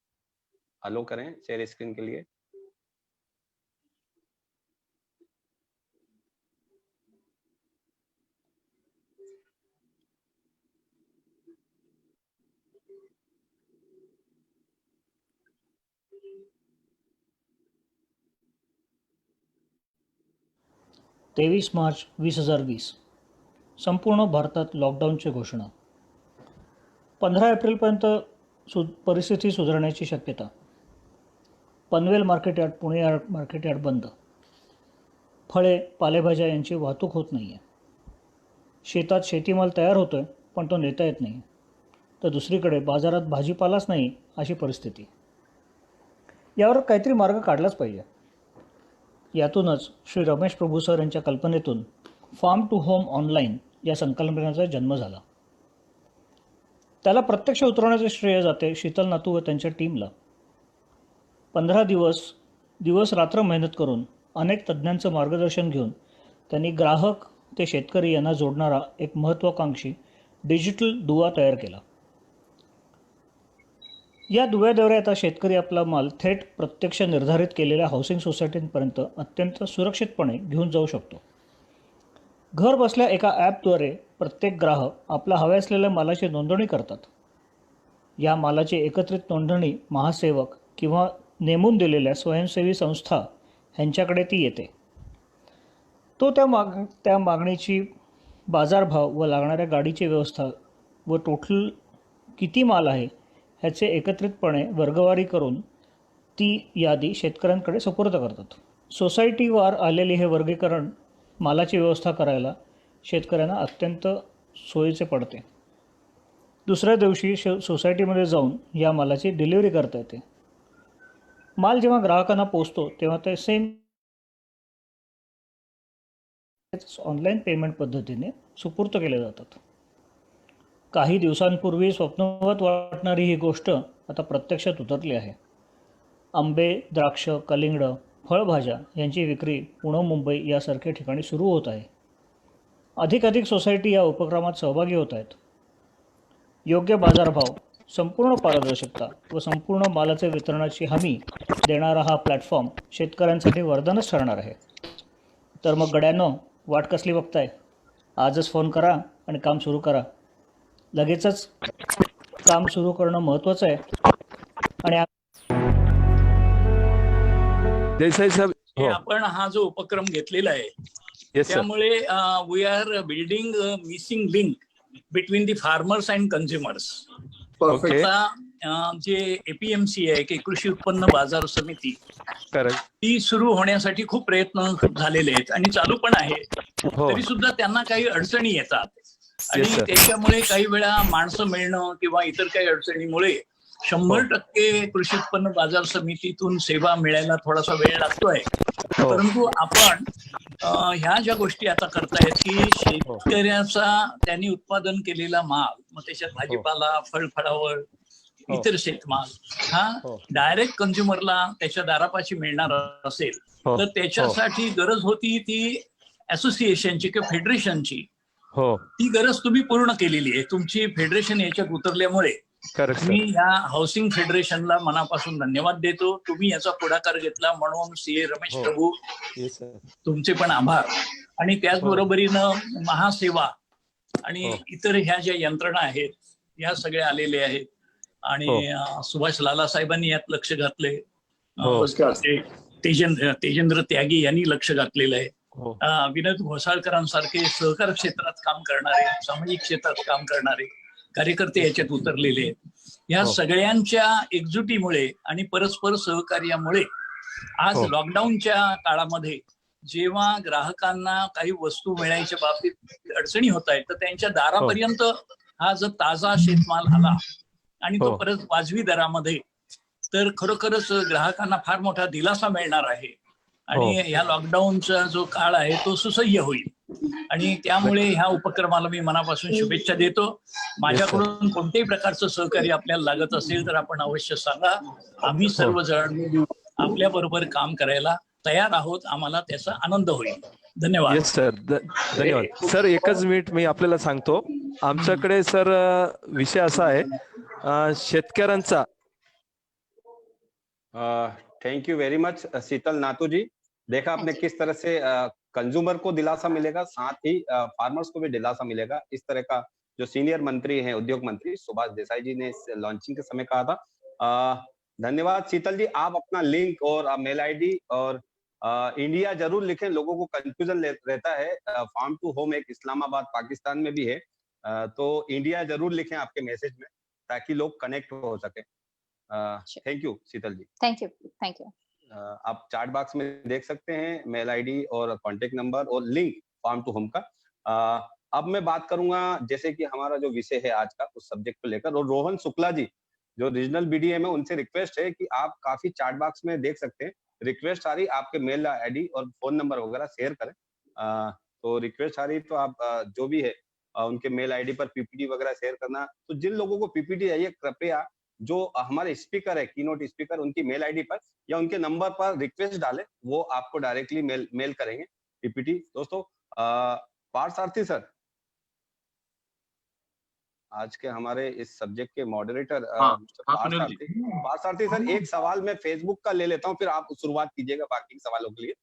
अलो करें share screen के लिए। तेवीस मार्च 2020 संपूर्ण भारतात लॉकडाऊनची घोषणा। 15 एप्रिलपर्यंत परिस्थिती सुधारण्याची शक्यता। Panvel market yard, Pune market yard बंद। फळे पालेभाज्या यांची वाहतूक होत नाही आहे। शेतात शेतीमाल तयार होतोय पण तो नेता येत नाही, तर दुसरीकडे बाजारात भाजीपालाच नाही अशी परिस्थिती। यावर काहीतरी मार्ग काढलाच पाहिजे। यातूनच श्री रमेश प्रभू सर यांच्या कल्पनेतून फार्म टू होम ऑनलाईन या संकल्पनेचा जन्म झाला। त्याला प्रत्यक्ष उतरवण्याचे श्रेय जाते शीतल नातू व त्यांच्या टीमला। 15 दिवस रात्र मेहनत करून अनेक तज्ज्ञांचं मार्गदर्शन घेऊन त्यांनी ग्राहक ते शेतकरी यांना जोडणारा एक महत्त्वाकांक्षी डिजिटल दुवा तयार केला। या दुव्याद्वारे आता शेतकरी आपला माल थेट प्रत्यक्ष निर्धारित केलेल्या हाऊसिंग सोसायटींपर्यंत अत्यंत सुरक्षितपणे घेऊन जाऊ शकतो। घर बसल्या एका ॲपद्वारे प्रत्येक ग्राहक आपला हव्या असलेल्या मालाची नोंदणी करतात। या मालाची एकत्रित नोंदणी महासेवक किंवा नेमून दिलेल्या स्वयंसेवी संस्था ह्यांच्याकडे ती येते। तो त्या मागणीची बाजारभाव व लागणाऱ्या गाडीची व्यवस्था व टोटल किती माल आहे ह्याचे एकत्रितपणे वर्गवारी करून ती यादी शेतकऱ्यांकडे सुपूर्द करतात। सोसायटीवर आलेले हे वर्गीकरण मालाची व्यवस्था करायला शेतकऱ्यांना अत्यंत सोयीचे पडते। दुसऱ्या दिवशी सोसायटीमध्ये जाऊन या मालाची डिलिव्हरी करता येते। माल जेव्हा ग्राहकांना पोहोचतो तेव्हा ते सेम ऑनलाईन पेमेंट पद्धतीने सुपूर्द केले जातात। काही दिवसांपूर्वी स्वप्नवत वाटणारी ही गोष्ट आता प्रत्यक्षात उतरली आहे। आंबे, द्राक्ष, कलिंगड, फळभाज्या यांची विक्री पुणे, मुंबई यासारख्या ठिकाणी सुरू होत आहे। अधिकाधिक सोसायटी या उपक्रमात सहभागी होत आहेत। योग्य बाजारभाव, संपूर्ण पारदर्शकता व संपूर्ण मालाचे वितरणाची हमी देणारा हा प्लॅटफॉर्म शेतकऱ्यांसाठी वरदानच ठरणार आहे। तर मग गड्यांनो, वाट कसली बघताय? आजच फोन करा आणि काम सुरू करा। लगेचच काम सुरू करणं महत्त्वाचं आहे। आणि देसाई साहेब, आपण हा जो उपक्रम घेतलेला आहे त्यामुळे we are building missing link between the farmers and consumers. जे एपीएमसी आहे की कृषी उत्पन्न बाजार समिती, ती सुरू होण्यासाठी खूप प्रयत्न झालेले आहेत आणि चालू पण आहे। तरी सुद्धा त्यांना काही अडचणी येतात। आणि त्याच्यामुळे काही वेळा माणसं मिळणं किंवा इतर काही अडचणीमुळे 100% कृषी उत्पन्न बाजार समितीतून सेवा मिळायला थोडासा वेळ लागतोय. परंतु आपण ह्या ज्या गोष्टी आता करतायत की शेतकऱ्याचा त्यांनी उत्पादन केलेला माल, मग त्याच्यात भाजीपाला, फळफळावळ, इतर शेतमाल हा डायरेक्ट कंझ्युमरला त्याच्या दारापाशी मिळणार असेल तर त्याच्यासाठी गरज होती ती असोसिएशनची किंवा फेडरेशनची. ती गरज तुम्ही पूर्ण केलेली आहे. तुमची फेडरेशन याच्यात उतरल्यामुळे मी या हाऊसिंग फेडरेशनला मनापासून धन्यवाद देतो. तुम्ही याचा पुढाकार घेतला म्हणून सीए रमेश प्रभू तुमचे पण आभार. आणि त्याचबरोबरीनं महासेवा आणि इतर ह्या ज्या यंत्रणा आहेत ह्या सगळ्या आलेल्या आहेत. आणि सुभाष लाला साहेबांनी यात लक्ष घातले. तेजेंद्र त्यागी यांनी लक्ष घातलेलं आहे. विनोद घोसाळकरांसारखे सहकार क्षेत्रात काम करणारे, सामाजिक क्षेत्रात काम करणारे कार्यकर्ते याच्यात उतरलेले आहेत. या सगळ्यांच्या एकजुटीमुळे आणि परस्पर सहकार्यामुळे आज लॉकडाऊनच्या काळामध्ये जेव्हा ग्राहकांना काही वस्तू मिळायच्या बाबतीत अडचणी होत आहेत तर त्यांच्या दारापर्यंत हा जर ताजा शेतमाल आला आणि तो परत वाजवी दरामध्ये तर खरोखरच ग्राहकांना फार मोठा दिलासा मिळणार आहे. आणि ह्या लॉकडाऊनचा जो काळ आहे तो सुसह्य होईल. आणि त्यामुळे ह्या उपक्रमाला मी मनापासून शुभेच्छा देतो. माझ्याकडून कोणत्याही प्रकारचं सहकार्य आपल्याला लागत असेल तर आपण अवश्य सांगा. आम्ही सर्वजण आपल्या बरोबर काम करायला तयार आहोत. आम्हाला त्याचा आनंद होईल. धन्यवाद. सर, धन्यवाद सर. एकच मिनिट मी आपल्याला सांगतो. आमच्याकडे सर विषय असा आहे शेतकऱ्यांचा. थैंक यू वेरी मच शीतल नातू जी. देखा आपने किस तरह से कंज्यूमर को दिलासा मिलेगा, साथ ही फार्मर्स को भी दिलासा मिलेगा. इस तरह का जो सीनियर मंत्री हैं, उद्योग मंत्री सुभाष देसाई जी ने लॉन्चिंग के समय कहा था. धन्यवाद शीतल जी. आप अपना लिंक और मेल आईडी और इंडिया जरूर लिखें. लोगों को कंफ्यूजन रहता है. फार्म टू होम एक इस्लामाबाद पाकिस्तान में भी है, तो इंडिया जरूर लिखें आपके मैसेज में ताकि लोग कनेक्ट हो सके. Thank you Sheetal ji. Thank you. आप चार्ट बॉक्स में देख सकते हैं मेल आईडी और कांटेक्ट नंबर और लिंक फार्म टू होम का. अब मैं बात करूंगा जैसे कि हमारा जो विषय है आज का उस सब्जेक्ट को लेकर, और रोहन शुक्ला जी जो रीजनल बीडीएम है उनसे रिक्वेस्ट है कि आप काफी चार्ट बॉक्स में देख सकते हैं रिक्वेस्ट आ रही, आपके मेल आईडी और फोन नंबर वगैरह शेयर करें. तो रिक्वेस्ट आ रही तो आप जो भी है उनके मेल आईडी पर पीपीटी वगैरह शेयर करना. तो जिन लोगों को पीपीटी चाहिए कृपया जो हमारे स्पीकर है, कीनोट स्पीकर, उनकी मेल आईडी पर या उनके नंबर पर रिक्वेस्ट डालें, वो आपको डायरेक्टली मेल करेंगे पीपीटी. दोस्तों पार्थसारथी सर आज के हमारे इस सब्जेक्ट के मॉडरेटर पार्थसारथी सर, एक सवाल मैं फेसबुक का ले लेता हूं, फिर आप शुरुआत कीजिएगा बाकी सवालों के लिए.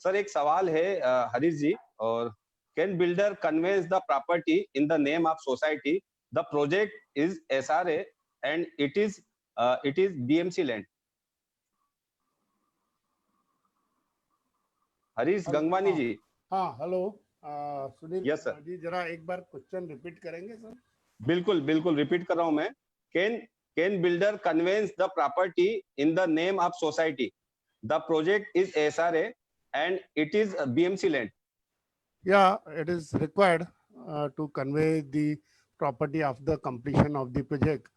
सर एक सवाल है हरीश जी, और can builder conveyance the property in the name of society, the project is SRA and it is BMC land. Harish Gangwani ji. हाँ hello Sunil. Yes sir ji जरा एक बार क्वेश्चन रिपीट करेंगे सर? बिल्कुल रिपीट कर रहा हूं मैं. Can builder conveyance the property in the name of society, the project is SRA and it is BMC land. Yeah, it is required to convey the property of the completion of the project.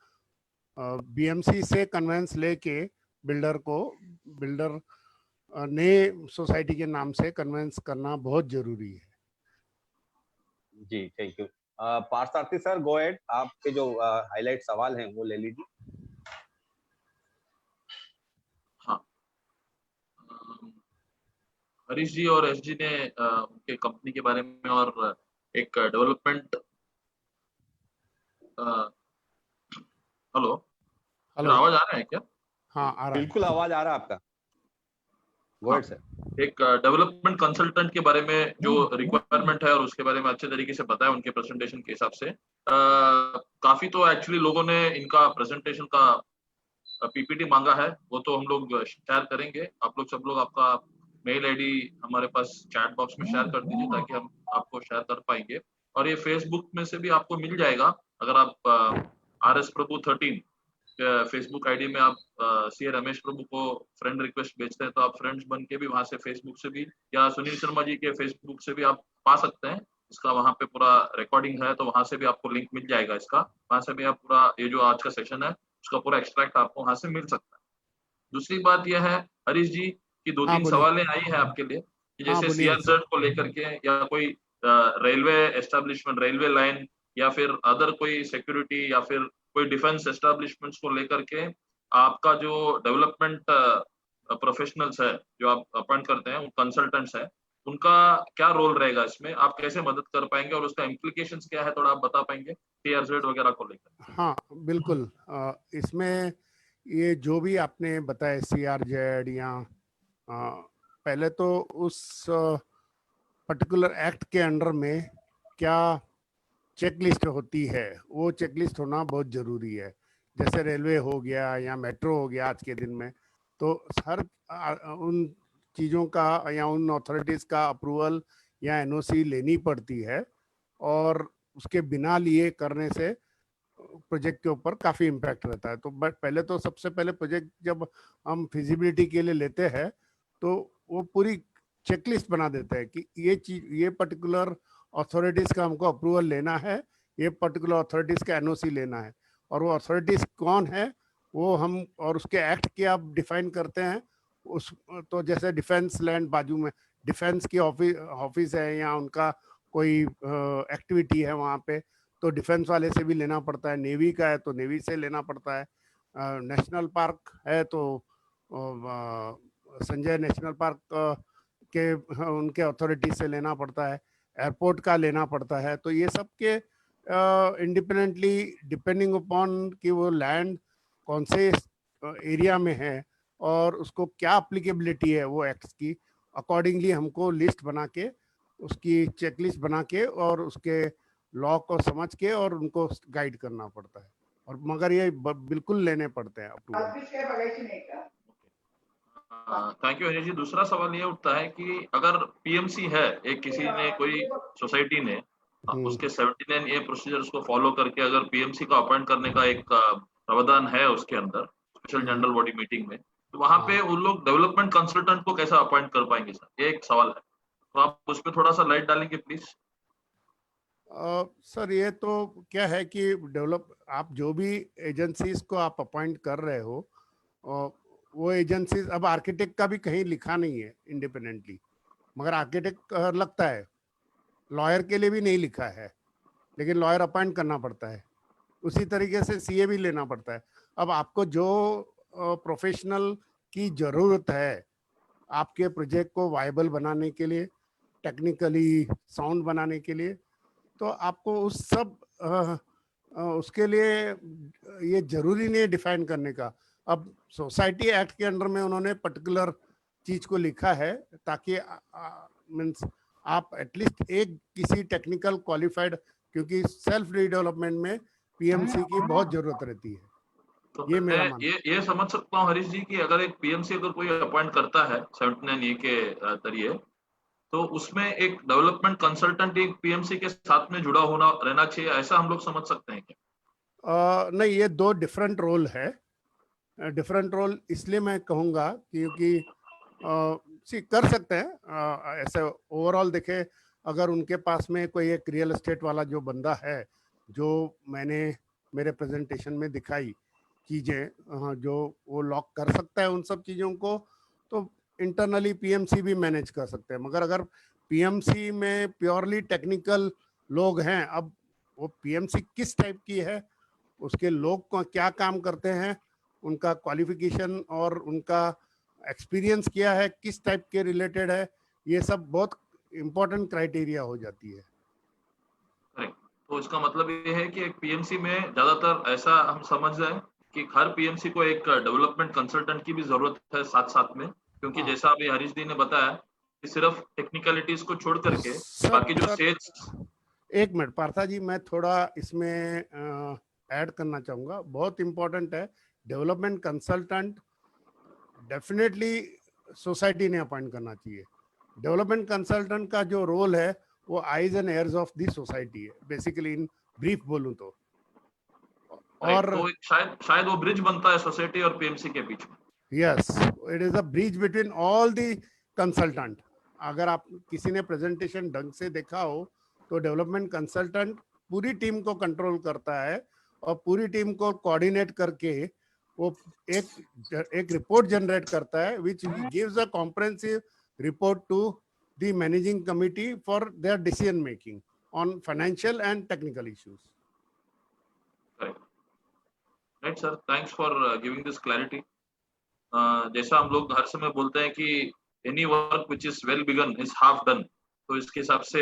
BMC से conveyance लेके builder ने society के नाम से conveyance करना बहुत जरूरी है. जी thank you. Parthasarathy sir go ahead, आपके जो हाईलाइट सवाल हैं वो ले लीजिए. हाँ, हरीश जी और एस जी ने उनके कंपनी के बारे में और एक डेवलपमेंट. हेलो, आवाज आ रहा है क्या? हाँ आ रहा है. बिल्कुल आवाज आ रहा है आपका. Word sir. एक डेवलपमेंट कंसल्टेंट के बारे में जो रिक्वायरमेंट है और उसके बारे में अच्छे तरीके से बताया उनके प्रेजेंटेशन के हिसाब से. काफी तो एक्चुअली लोगों ने इनका प्रेजेंटेशन का पीपीटी मांगा है, वो तो हम लोग शेयर करेंगे. आप लोग सब लोग आपका मेल आईडी हमारे पास चैट बॉक्स में शेयर कर दीजिए ताकि हम आपको शेयर कर पाएंगे. और ये फेसबुक में से भी आपको मिल जाएगा. अगर आप RS प्रभु 13 फेसबुक आईडी में आप सीए रमेश प्रभु को फ्रेंड रिक्वेस्ट भेजते हैं तो आप फ्रेंड्स बन के भी वहां से फेसबुक से भी या सुनील शर्मा जी के फेसबुक से भी आप पा सकते हैं. इसका वहाँ पे पूरा रिकॉर्डिंग है, तो वहाँ से भी आपको लिंक मिल जाएगा इसका, वहाँ से भी आप पूरा ये जो आज का सेशन है उसका पूरा एक्सट्रैक्ट आपको वहाँ से मिल सकता है। दूसरी बात यह है हरीश जी कि दो तीन सवालें आई है आपके लिए कि जैसे CRZ को लेकर के या कोई रेलवे एस्टेब्लिशमेंट, रेलवे लाइन या फिर अदर कोई सिक्योरिटी या फिर कोई डिफेंस एस्टेब्लिशमेंट्स को लेकर के आपका जो डेवलपमेंट प्रोफेशनल्स है जो आप अपॉइंट करते हैं, कंसल्टेंट्स है, उनका क्या रोल रहेगा इसमें, आप कैसे मदद कर पाएंगे और उसका इम्प्लीकेशंस क्या है, थोड़ा आप बता पाएंगे CRZ वगैरह को लेकर? हाँ बिल्कुल, इसमें ये जो भी आपने बताया CRZ या पहले तो उस पर्टिकुलर एक्ट के अंडर में क्या चेकलिस्ट होती है, वो चेकलिस्ट होना बहुत ज़रूरी है। जैसे रेलवे हो गया या मेट्रो हो गया आज के दिन में, तो हर उन चीज़ों का या उन अथॉरिटीज़ का अप्रूवल या NOC लेनी पड़ती है, और उसके बिना लिए करने से प्रोजेक्ट के ऊपर काफ़ी इम्पैक्ट रहता है। तो बट पहले तो सबसे पहले प्रोजेक्ट जब हम फिजिबिलिटी के लिए लेते हैं तो वो पूरी चेकलिस्ट बना देते हैं कि ये चीज, ये पर्टिकुलर अथॉरिटीज़ का हमको अप्रूवल लेना है, ये पर्टिकुलर अथॉरिटीज़ का NOC लेना है, और वो अथॉरिटीज़ कौन है वो हम और उसके एक्ट के आप डिफाइन करते हैं। उस तो जैसे डिफेंस लैंड बाजू में डिफेंस की ऑफिस है या उनका कोई एक्टिविटी है वहाँ पे, तो डिफेंस वाले से भी लेना पड़ता है। नेवी का है तो नेवी से लेना पड़ता है। नेशनल पार्क है तो संजय नेशनल पार्क के उनके अथॉरिटी से लेना पड़ता है। एयरपोर्ट का लेना पड़ता है। तो ये सब के इंडिपेंडेंटली डिपेंडिंग अपॉन कि वो लैंड कौन से एरिया में है और उसको क्या अप्लीकेबिलिटी है वो एक्ट्स की, अकॉर्डिंगली हमको लिस्ट बना के, उसकी चेकलिस्ट बना के और उसके लॉ को समझ के और उनको गाइड करना पड़ता है। और मगर ये बिल्कुल लेने पड़ते हैं अप्रूवल। थैंक यू हरीश जी। दूसरा सवाल ये उठता है कि अगर PMC है, एक किसी ने कोई सोसाइटी ने उसके 79A प्रोसीजर्स को फॉलो करके अगर PMC को अपॉइंट करने का एक प्रावधान है उसके अंदर स्पेशल जनरल बॉडी मीटिंग में, तो वहां पे उन लोग डेवलपमेंट कंसल्टेंट को कैसे अपॉइंट कर पाएंगे सर? ये एक सवाल है, तो आप उस पर थोड़ा सा लाइट डालेंगे प्लीज। सर ये तो क्या है कि आप जो भी एजेंसीज को आप अपॉइंट कर रहे हो, वो एजेंसीज, अब आर्किटेक्ट का भी कहीं लिखा नहीं है इंडिपेंडेंटली, मगर आर्किटेक्ट लगता है, लॉयर के लिए भी नहीं लिखा है, लेकिन लॉयर अपॉइंट करना पड़ता है। उसी तरीके से CA भी लेना पड़ता है। अब आपको जो प्रोफेशनल की ज़रूरत है आपके प्रोजेक्ट को वायबल बनाने के लिए, टेक्निकली साउंड बनाने के लिए, तो आपको उस सब उसके लिए ये ज़रूरी नहीं है डिफाइन करने का। अब सोसाइटी एक्ट के अंडर में उन्होंने पर्टिकुलर चीज़ को लिखा है ताकि मीन्स आप एटलीस्ट एक किसी टेक्निकल क्वालिफाइड, क्योंकि सेल्फ रीडेवलपमेंट में PMC की बहुत जरूरत रहती है। तो ये मेरा ये समझ सकता हूँ हरीश जी कि अगर एक PMC अगर कोई अपॉइंट करता है 79A के जरिए, तो उसमें एक डेवलपमेंट कंसल्टेंट एक PMC के साथ में जुड़ा होना रहना चाहिए, ऐसा हम लोग समझ सकते हैं क्या? नहीं, ये दो डिफरेंट रोल है। डिफरेंट रोल इसलिए मैं कहूँगा क्योंकि कर सकते हैं ऐसे ओवरऑल देखे, अगर उनके पास में कोई एक रियल एस्टेट वाला जो बंदा है, जो मैंने मेरे प्रेजेंटेशन में दिखाई चीज़ें, जो वो लॉक कर सकता है उन सब चीज़ों को, तो इंटरनली PMC भी मैनेज कर सकते हैं। मगर अगर PMC में प्योरली टेक्निकल लोग हैं, अब वो PMC किस टाइप की है, उसके लोग को क्या काम करते हैं, उनका क्वालिफिकेशन और उनका एक्सपीरियंस क्या है, किस टाइप के रिलेटेड है, ये सब बहुत इम्पोर्टेंट क्राइटेरिया हो जाती है। तो इसका मतलब ये है कि एक PMC में ज्यादातर ऐसा हम समझ जाए कि हर PMC को एक डेवलपमेंट कंसल्टेंट की भी जरूरत है साथ साथ में, क्योंकि जैसा अभी हरीश जी ने बताया कि सिर्फ टेक्निकलिटीज को छोड़ करके बाकी जो सेल्स। एक मिनट पार्था जी, मैं थोड़ा इसमें ऐड करना चाहूँगा, बहुत इम्पोर्टेंट है। डेवलपमेंट कंसल्टेंट डेफिनेटली सोसाइटी ने अपॉइंट करना चाहिए। डेवलपमेंट कंसल्टेंट का जो रोल है वो eyes and ears of the society है, बेसिकली इन ब्रीफ बोलूं तो। और तो शायद वो ब्रिज बनता है सोसाइटी और PMC के बीच में। Yes, it is a bridge between all the consultant. अगर आप किसी ने प्रेजेंटेशन ढंग से देखा हो तो डेवलपमेंट कंसल्टेंट पूरी टीम को कंट्रोल करता है और पूरी टीम को कोऑर्डिनेट करके वो एक रिपोर्ट जनरेट करता है which gives a comprehensive report to the managing committee for their decision making on financial and technical issues. Right sir, thanks for giving this clarity. जैसा हम लोग हर समय बोलते हैं कि any work which is well begun is half done, तो इसके हिसाब से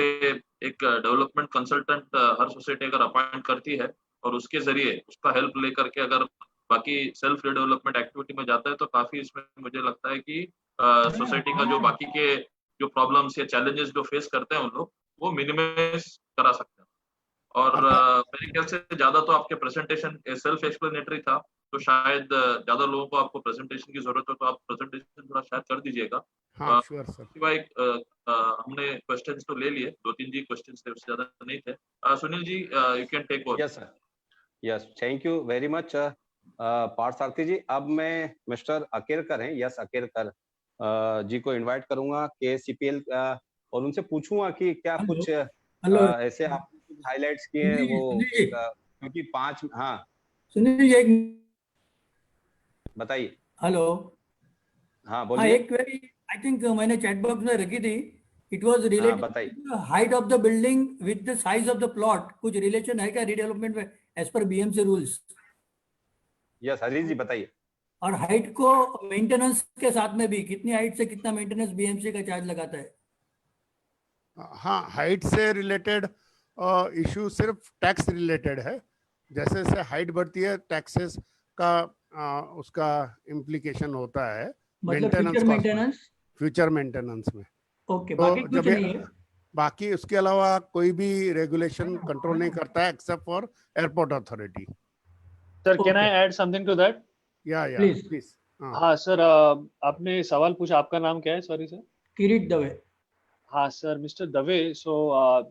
एक डेवलपमेंट कंसल्टेंट हर सोसाइटी अगर अपॉइंट करती है और उसके जरिए उसका हेल्प लेकर के अगर बाकी सेल्फ डेवलपमेंट एक्टिविटी में जाता है तो काफी इसमें मुझे लगता है कि सोसाइटी का जो बाकी के जो प्रॉब्लम्स या चैलेंजेस जो फेस करते हैं उन लोग वो मिनिमाइज करा सकते हैं. और मेरे ख्याल से ज्यादा तो आपके प्रेजेंटेशन सेल्फ एक्सप्लेनेटरी था, तो शायद ज्यादा लोगों को आपको प्रेजेंटेशन की जरूरत हो तो आप प्रेजेंटेशन थोड़ा शायद कर दीजिएगा. हाँ, श्योर सर. सिवाय हमने क्वेश्चंस तो ले लिए, 2-3 जी क्वेश्चंस थे, उससे ज्यादा नहीं थे. Sunil ji, you can take over. Yes sir. Yes, thank you very much Parthasarathy ji. अब मैं मिस्टर अकेरकर हैं, यस अकेरकर जी को इनवाइट करूंगा KCPL और उनसे पूछूंगा कि क्या कुछ ऐसे आप हाइलाइट्स किए वो क्योंकि 5. हाँ सुनील जी, एक बताइए. हेलो. हाँ बोलिए. एक क्वेरी आई थिंक मैंने चैट बॉक्स में रखी थी. इट वाज रिलेटेड बताइए. Height of the building with the size of the plot. कुछ रिलेशन है क्या रीडेवलपमेंट में एज पर BMC rules? Yes Harish ji बताइए. और हाइट को मेंटेनेंस के साथ में भी कितनी हाइट से कितना मेंटेनेंस BMC का चार्ज लगाता है? हाँ, हाइट से रिलेटेड इशू सिर्फ टैक्स रिलेटेड है. जैसे जैसे हाइट बढ़ती है टैक्सेस का उसका इम्प्लीकेशन होता है फ्यूचर मेंटेनेंस में. ओके, बाकी कुछ नहीं है. बाकी उसके अलावा कोई भी रेगुलेशन कंट्रोल नहीं करता है except for airport authority. Sir can I add something to that? या प्लीज. हाँ सर, आपने सवाल पूछा, आपका नाम क्या है? Sorry sir. किरीट दवे. हाँ सर, मिस्टर दवे. सो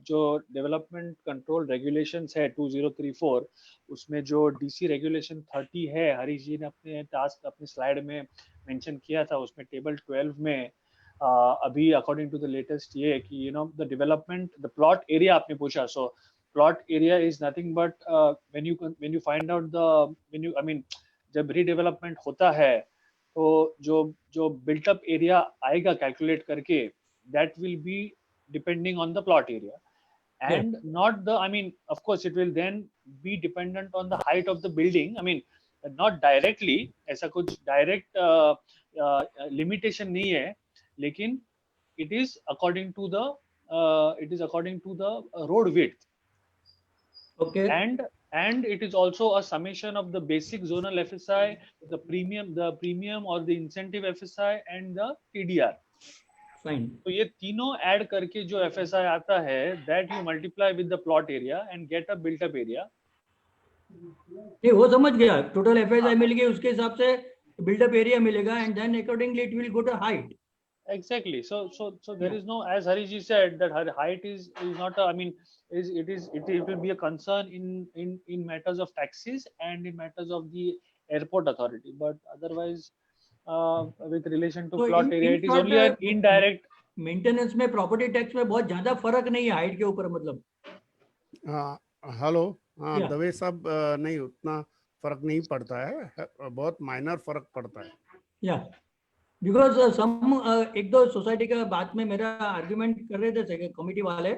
जो डेवलपमेंट कंट्रोल रेगुलेशंस है 2034, उसमें जो DC रेगुलेशन 30 है, हरीश जी ने अपने टास्क अपने स्लाइड में मेंशन किया था, उसमें टेबल 12 में अभी अकॉर्डिंग टू द लेटेस्ट ये कि the development the plot area आपने पूछा. So plot area is nothing but when you find out the जब रीडेवलपमेंट होता है तो जो बिल्ट अप एरिया आएगा कैलकुलेट करके, that will be depending on the plot area and not the of course it will then be dependent on the height of the building. Not directly, ऐसा कुछ direct limitation नहीं है, लेकिन it is according to the road width. Okay. And it is also a summation of the basic zonal FSI, the premium or the incentive FSI and the TDR. तो ये तीनों add करके जो FSI आता है, that you multiply with the plot area and get a built up area. नहीं, वो समझ गया. टोटल FSI मिल गई, उसके हिसाब से बिल्ट अप एरिया मिलेगा and then accordingly it will go to height. Exactly. So there is no, as Harish ji said, that her height is not it will be a concern in matters of taxes and in matters of the airport authority, but otherwise with relation to plot area it is only an indirect. Maintenance में property tax में बहुत ज्यादा फर्क नहीं है height के ऊपर, मतलब. हेलो. हाँ दवे साहब, नहीं उतना फर्क नहीं पड़ता है, बहुत माइनर फर्क पड़ता है. या बिकॉज एक दो सोसाइटी के बात में मेरा आर्ग्यूमेंट कर रहे थे कमिटी वाले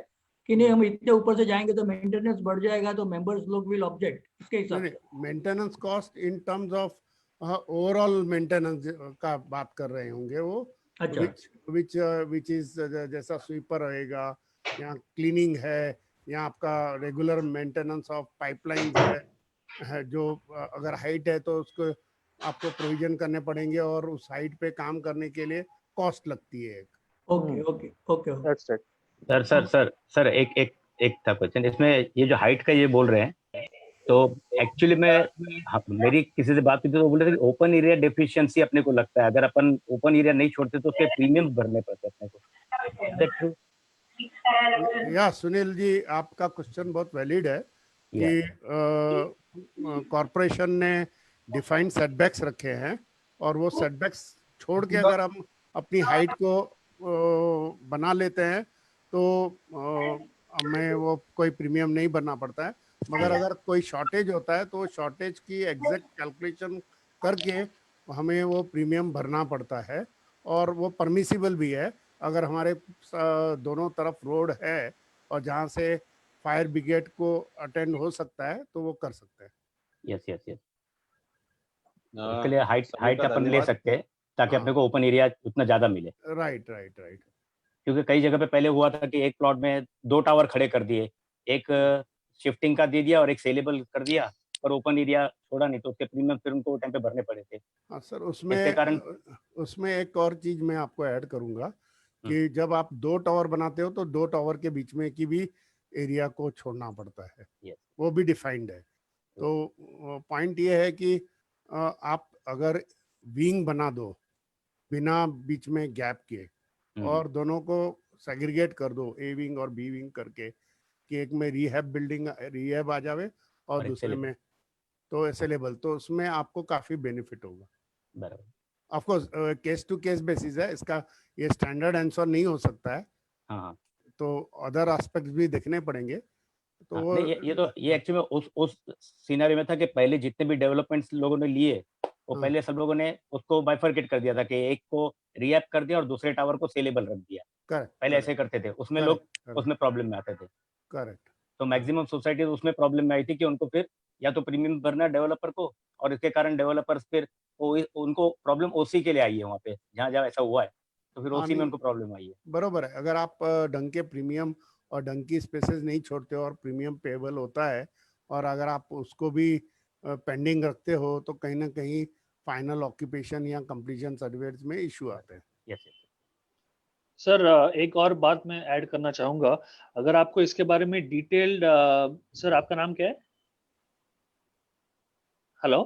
कि नहीं हम इतने ऊपर से जाएंगे तो मेंटेनेंस बढ़ जाएगा, तो मेंबर्स लोग विल ऑब्जेक्ट. इसके हिसाब से maintenance cost in terms of overall maintenance का बात कर रहे होंगे वो. अच्छा. विच इज जैसा स्वीपर रहेगा या क्लीनिंग है या आपका रेगुलर मेंटेनेंस ऑफ पाइपलाइन है, जो अगर हाइट है तो उसको आपको प्रोविजन करने पड़ेंगे और उस हाइट पे काम करने के लिए कॉस्ट लगती है. ओके. सर एक था क्वेश्चन इसमें. ये जो हाइट का ये बोल रहे हैं, तो एक्चुअली मेरी किसी से बात की तो बोल रहे थे कि ओपन एरिया डेफिशिएंसी अपने को लगता है, अगर अपन ओपन एरिया नहीं छोड़ते तो उसके प्रीमियम भरने पड़ते अपने को. या सुनील जी, आपका क्वेश्चन बहुत वैलिड है कि कॉर्पोरेशन ने डिफाइंड सेटबैक्स रखे हैं और वो सेटबैक्स छोड़ के अगर हम अपनी हाइट को बना लेते हैं तो हमें वो कोई प्रीमियम नहीं भरना पड़ता है, मगर अगर कोई शॉर्टेज होता है तो शॉर्टेज की एग्जैक्ट कैलकुलेशन करके हमें वो प्रीमियम भरना पड़ता है, और वो परमिसिबल भी है। अगर हमारे दोनों तरफ रोड है और जहाँ से फायर ब्रिगेड को अटेंड हो सकता है तो वो कर सकते हैं। यस यस यस, उसके लिए हाइट अपन ले सकते हैं ताकि अपने को ओपन एरिया उतना ज्यादा मिले। Right right right. क्योंकि कई जगह पे पहले हुआ था कि एक प्लॉट में 2 टावर खड़े कर दिए, एक शिफ्टिंग का दे दिया और एक सेलेबल कर दिया, पर ओपन एरिया छोड़ा नहीं, तो उसके प्रीमियम फिर उनको टाइम पे भरने पड़े थे। हाँ सर, इसके कारण उसमें एक और चीज मैं आपको ऐड करूंगा कि जब आप 2 टावर बनाते हो तो 2 टावर के बीच में की भी एरिया को छोड़ना पड़ता है, वो भी डिफाइंड है। तो पॉइंट ये है कि आप अगर विंग बना दो बिना बीच में गैप के और दोनों को सेग्रीगेट कर दो, ए विंग और बी विंग करके, कि एक में रिहैब आ जावे और दूसरे में तो एसेलेबल, तो उसमें आपको काफी बेनिफिट होगा। बराबर, of course case to case basis है इसका, ये स्टैंडर्ड आंसर नहीं हो सकता है। हाँ, तो अदर एस्पेक्ट्स भी देखने पड़ेंगे। तो हाँ, ये एक्चुअली उस सिनेरियो में था कि पहले जितने भी डेवलपमेंट्स लोगों ने लिए वो पहले सब लोगों ने उसको बाइफरकेट कर दिया था कि एक को रिहैब कर दिया और दूसरे टावर को सेलेबल रख दिया। पहले ऐसे करते थे, उसमें लोग उसमें प्रॉब्लम में आते थे। करेक्ट। तो मैक्सिमम सोसाइटी उसमें प्रॉब्लम में आई थी कि उनको फिर या तो प्रीमियम भरना डेवलपर को, और इसके कारण डेवलपर्स फिर उनको प्रॉब्लम ओसी के लिए आई है वहाँ पे, जहाँ जहाँ ऐसा हुआ है तो फिर ओसी में उनको प्रॉब्लम आई है। बरोबर है, अगर आप ढंग के प्रीमियम और ढंग की स्पेसेस नहीं छोड़ते हो और प्रीमियम पेबल होता है, और अगर आप उसको भी पेंडिंग रखते हो तो कहीं ना कहीं फाइनल ऑक्यूपेशन या कंप्लीशन सर्टिफिकेट्स में इशू आते हैं। यस सर, एक और बात मैं ऐड करना चाहूंगा, अगर आपको इसके बारे में डिटेल्ड, सर आपका नाम क्या है? हेलो,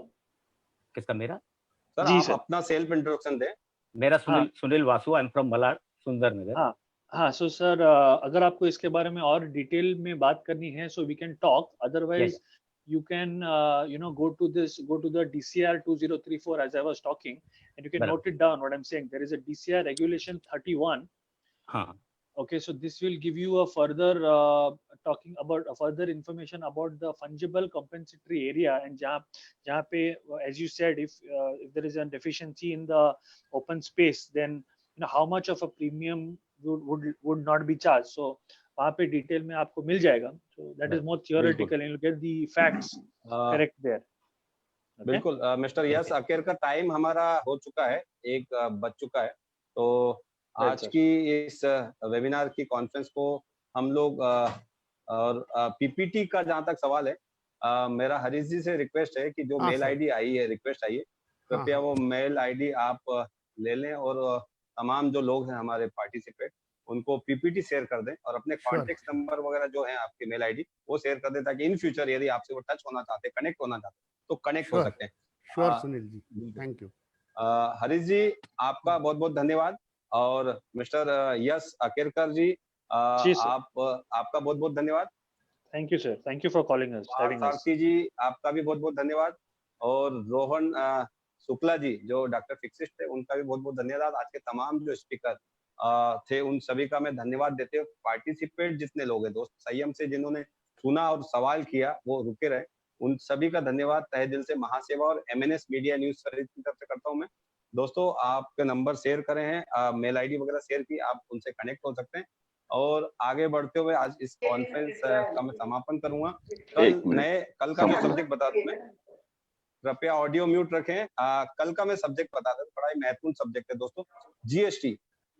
किसका? मेरा? सर जी आप सर, अपना सेल्फ इंट्रोडक्शन दें। मेरा सुनील वासु, आई एम फ्रॉम मलाड, सुंदर नगर। हाँ हाँ, सो सर अगर आपको इसके बारे में और डिटेल में बात करनी है so we can talk, otherwise you can go to the DCR 2034 as I was talking, and you can note it down what I'm saying. There is a DCR regulation 31. Okay, so this will give you a further talking about further information about the fungible compensatory area, and jahan pe, as you said, if there is a deficiency in the open space, then how much of a premium would not be charged. So वहाँ पे detail में आपको मिल जाएगा, so that is more theoretical and you'll get the facts correct there. बिल्कुल mister yes अकेर का time हमारा हो चुका है, एक बज चुका है, तो आज की इस वेबिनार की कॉन्फ्रेंस को हम लोग और पीपीटी का जहाँ तक सवाल है, मेरा हरीश जी से रिक्वेस्ट है कि जो मेल आईडी आई है, रिक्वेस्ट आई है, कृपया वो मेल आईडी आप ले लें और तमाम जो लोग हैं हमारे पार्टिसिपेट उनको पीपीटी शेयर कर दें और अपने कॉन्टेक्ट नंबर वगैरह जो है आपके मेल आईडी वो शेयर कर दें, ताकि इन फ्यूचर यदि आपसे वो टच होना चाहते, कनेक्ट होना चाहते तो कनेक्ट हो सकते हैं। Sure Sunil ji, thank you. Harish ji आपका बहुत बहुत धन्यवाद, और मिस्टर यस अकेरकर जी आपका बहुत बहुत धन्यवाद। Thank you sir, thank you for calling us, having us. सारथी जी आपका भी बहुत बहुत धन्यवाद, और रोहन शुक्ला जी जो डॉक्टर फिक्सिस्ट थे उनका भी बहुत बहुत धन्यवाद। आज के तमाम जो स्पीकर थे उन सभी का मैं धन्यवाद देते हुए, पार्टिसिपेट जितने लोग हैं दोस्त संयम से जिन्होंने सुना और सवाल किया वो रुके रहे, उन सभी का धन्यवाद तहे दिल से महासेवा और MNS मीडिया न्यूज सर्विस की तरफ से करता हूं मैं। दोस्तों आपके नंबर शेयर करे हैं, मेल आईडी वगैरह शेयर की, आप उनसे कनेक्ट हो सकते हैं। और आगे बढ़ते हुए आज इस कॉन्फ्रेंस का मैं समापन करूंगा। कल का जो सब्जेक्ट बता दूं मैं, कृपया ऑडियो म्यूट रखें। कल का मैं सब्जेक्ट बता दूं, बड़ा ही महत्वपूर्ण सब्जेक्ट है दोस्तों,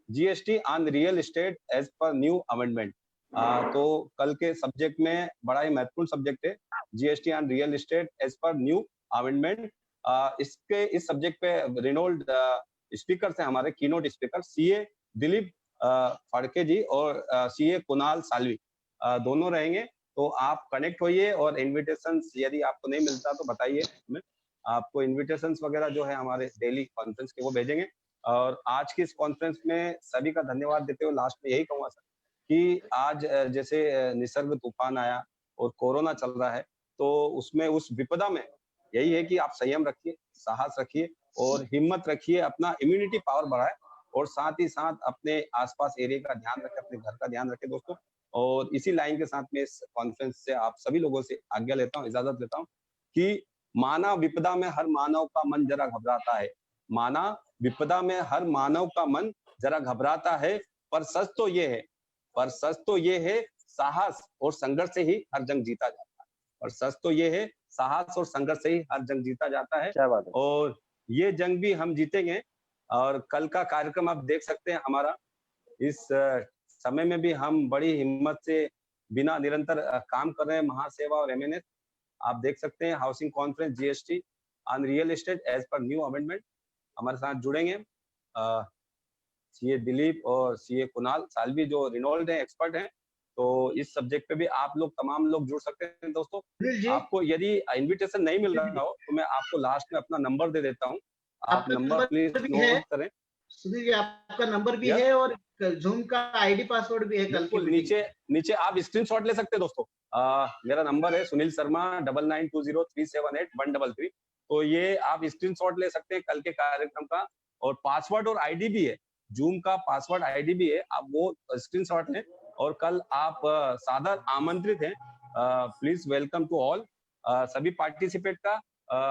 GST on real estate as पर न्यू अमेंडमेंट। तो कल के सब्जेक्ट में बड़ा ही महत्वपूर्ण सब्जेक्ट है GST on real estate as पर न्यू अमेंडमेंट। इस सब्जेक्ट पे रिनोल्ड स्पीकर से हमारे keynote speaker CA Dilip Phadke ji और सीए कुणाल सालवी दोनों रहेंगे। तो आप कनेक्ट होइए, और इन्विटेशंस यदि आपको नहीं मिलता तो बताइए हमें, आपको इन्विटेशंस वगैरह जो है हमारे डेली कॉन्फ्रेंस के वो भेजेंगे। और आज की इस कॉन्फ्रेंस में सभी का धन्यवाद देते हुए लास्ट में यही कहूंगा सर कि आज जैसे निसर्ग तूफान आया और कोरोना चल रहा है, तो उसमें उस विपदा में यही है कि आप संयम रखिए, साहस रखिए और हिम्मत रखिए, अपना इम्यूनिटी पावर बढ़ाए, और साथ ही साथ अपने आसपास एरिया का ध्यान रखें, अपने घर का ध्यान रखें दोस्तों। और इसी लाइन के साथ में इस कॉन्फ्रेंस से आप सभी लोगों से आज्ञा लेता हूँ, इजाजत लेता हूँ कि मानव विपदा में हर मानव का मन जरा घबराता है, माना विपदा में हर मानव का मन जरा घबराता है, पर सच तो ये है साहस और संघर्ष से ही हर जंग जीता जाता है, और सच तो ये है साहस और संघर्ष से ही हर जंग जीता जाता है। क्या बात है। और ये जंग भी हम जीतेंगे। और कल का कार्यक्रम आप देख सकते हैं हमारा, इस समय में भी हम बड़ी हिम्मत से बिना निरंतर काम कर रहे हैं, महासेवा और एमएनएस। आप देख सकते हैं housing conference GST on real estate as पर न्यू अमेंडमेंट, हमारे साथ जुड़ेंगे सीए दिलीप और सीए कुणाल सालवी जो रिनोल्ड हैं, एक्सपर्ट हैं। तो इस सब्जेक्ट पे भी आप लोग तमाम लोग जुड़ सकते हैं। दोस्तों आपको यदि इनविटेशन नहीं मिल रहा हो तो मैं आपको लास्ट में अपना नंबर दे देता हूँ, आप नंबर प्लीज नोट करें। सुनील जी आपका नंबर भी है और जूम का आईडी पासवर्ड भी है। कल के नीचे आप स्क्रीनशॉट ले सकते हैं दोस्तों। मेरा नंबर है सुनील शर्मा 9920378133। तो ये आप स्क्रीनशॉट ले सकते हैं कल के कार्यक्रम का, और पासवर्ड और आईडी भी है, जूम का पासवर्ड आईडी भी है, आप वो स्क्रीनशॉट लें। और कल आप सादर आमंत्रित हैं, प्लीज वेलकम टू ऑल सभी पार्टिसिपेट का।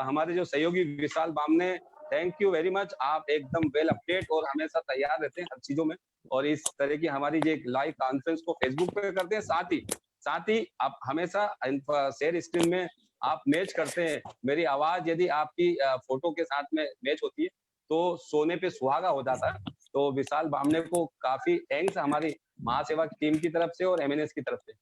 हमारे जो सहयोगी Vishal Bamne, thank you very much, आप एकदम वेल अपडेट और हमेशा तैयार रहते हैं हर चीजों में। और इस तरह की हमारी ये लाइव कॉन्फ्रेंस को फेसबुक पे करते हैं, साथ ही आप हमेशा शेयर स्क्रीन में आप मैच करते हैं। मेरी आवाज यदि आपकी फोटो के साथ में मैच होती है तो सोने पे सुहागा हो जाता है। तो विशाल बामने को काफी थैंक्स हमारी महासेवा की टीम की तरफ से और एमएनएस की तरफ से।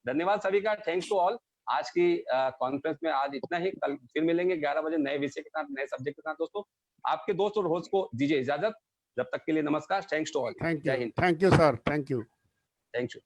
धन्यवाद सभी का, थैंक्स टू ऑल। आज की कॉन्फ्रेंस में आज इतना ही, कल फिर मिलेंगे 11 बजे नए विषय के साथ, नए सब्जेक्ट के साथ। दोस्तों आपके दोस्त और होस्ट को दीजिए इजाजत, जब तक के लिए नमस्कार, thanks to all. Thank you sir, thank you. Thank you.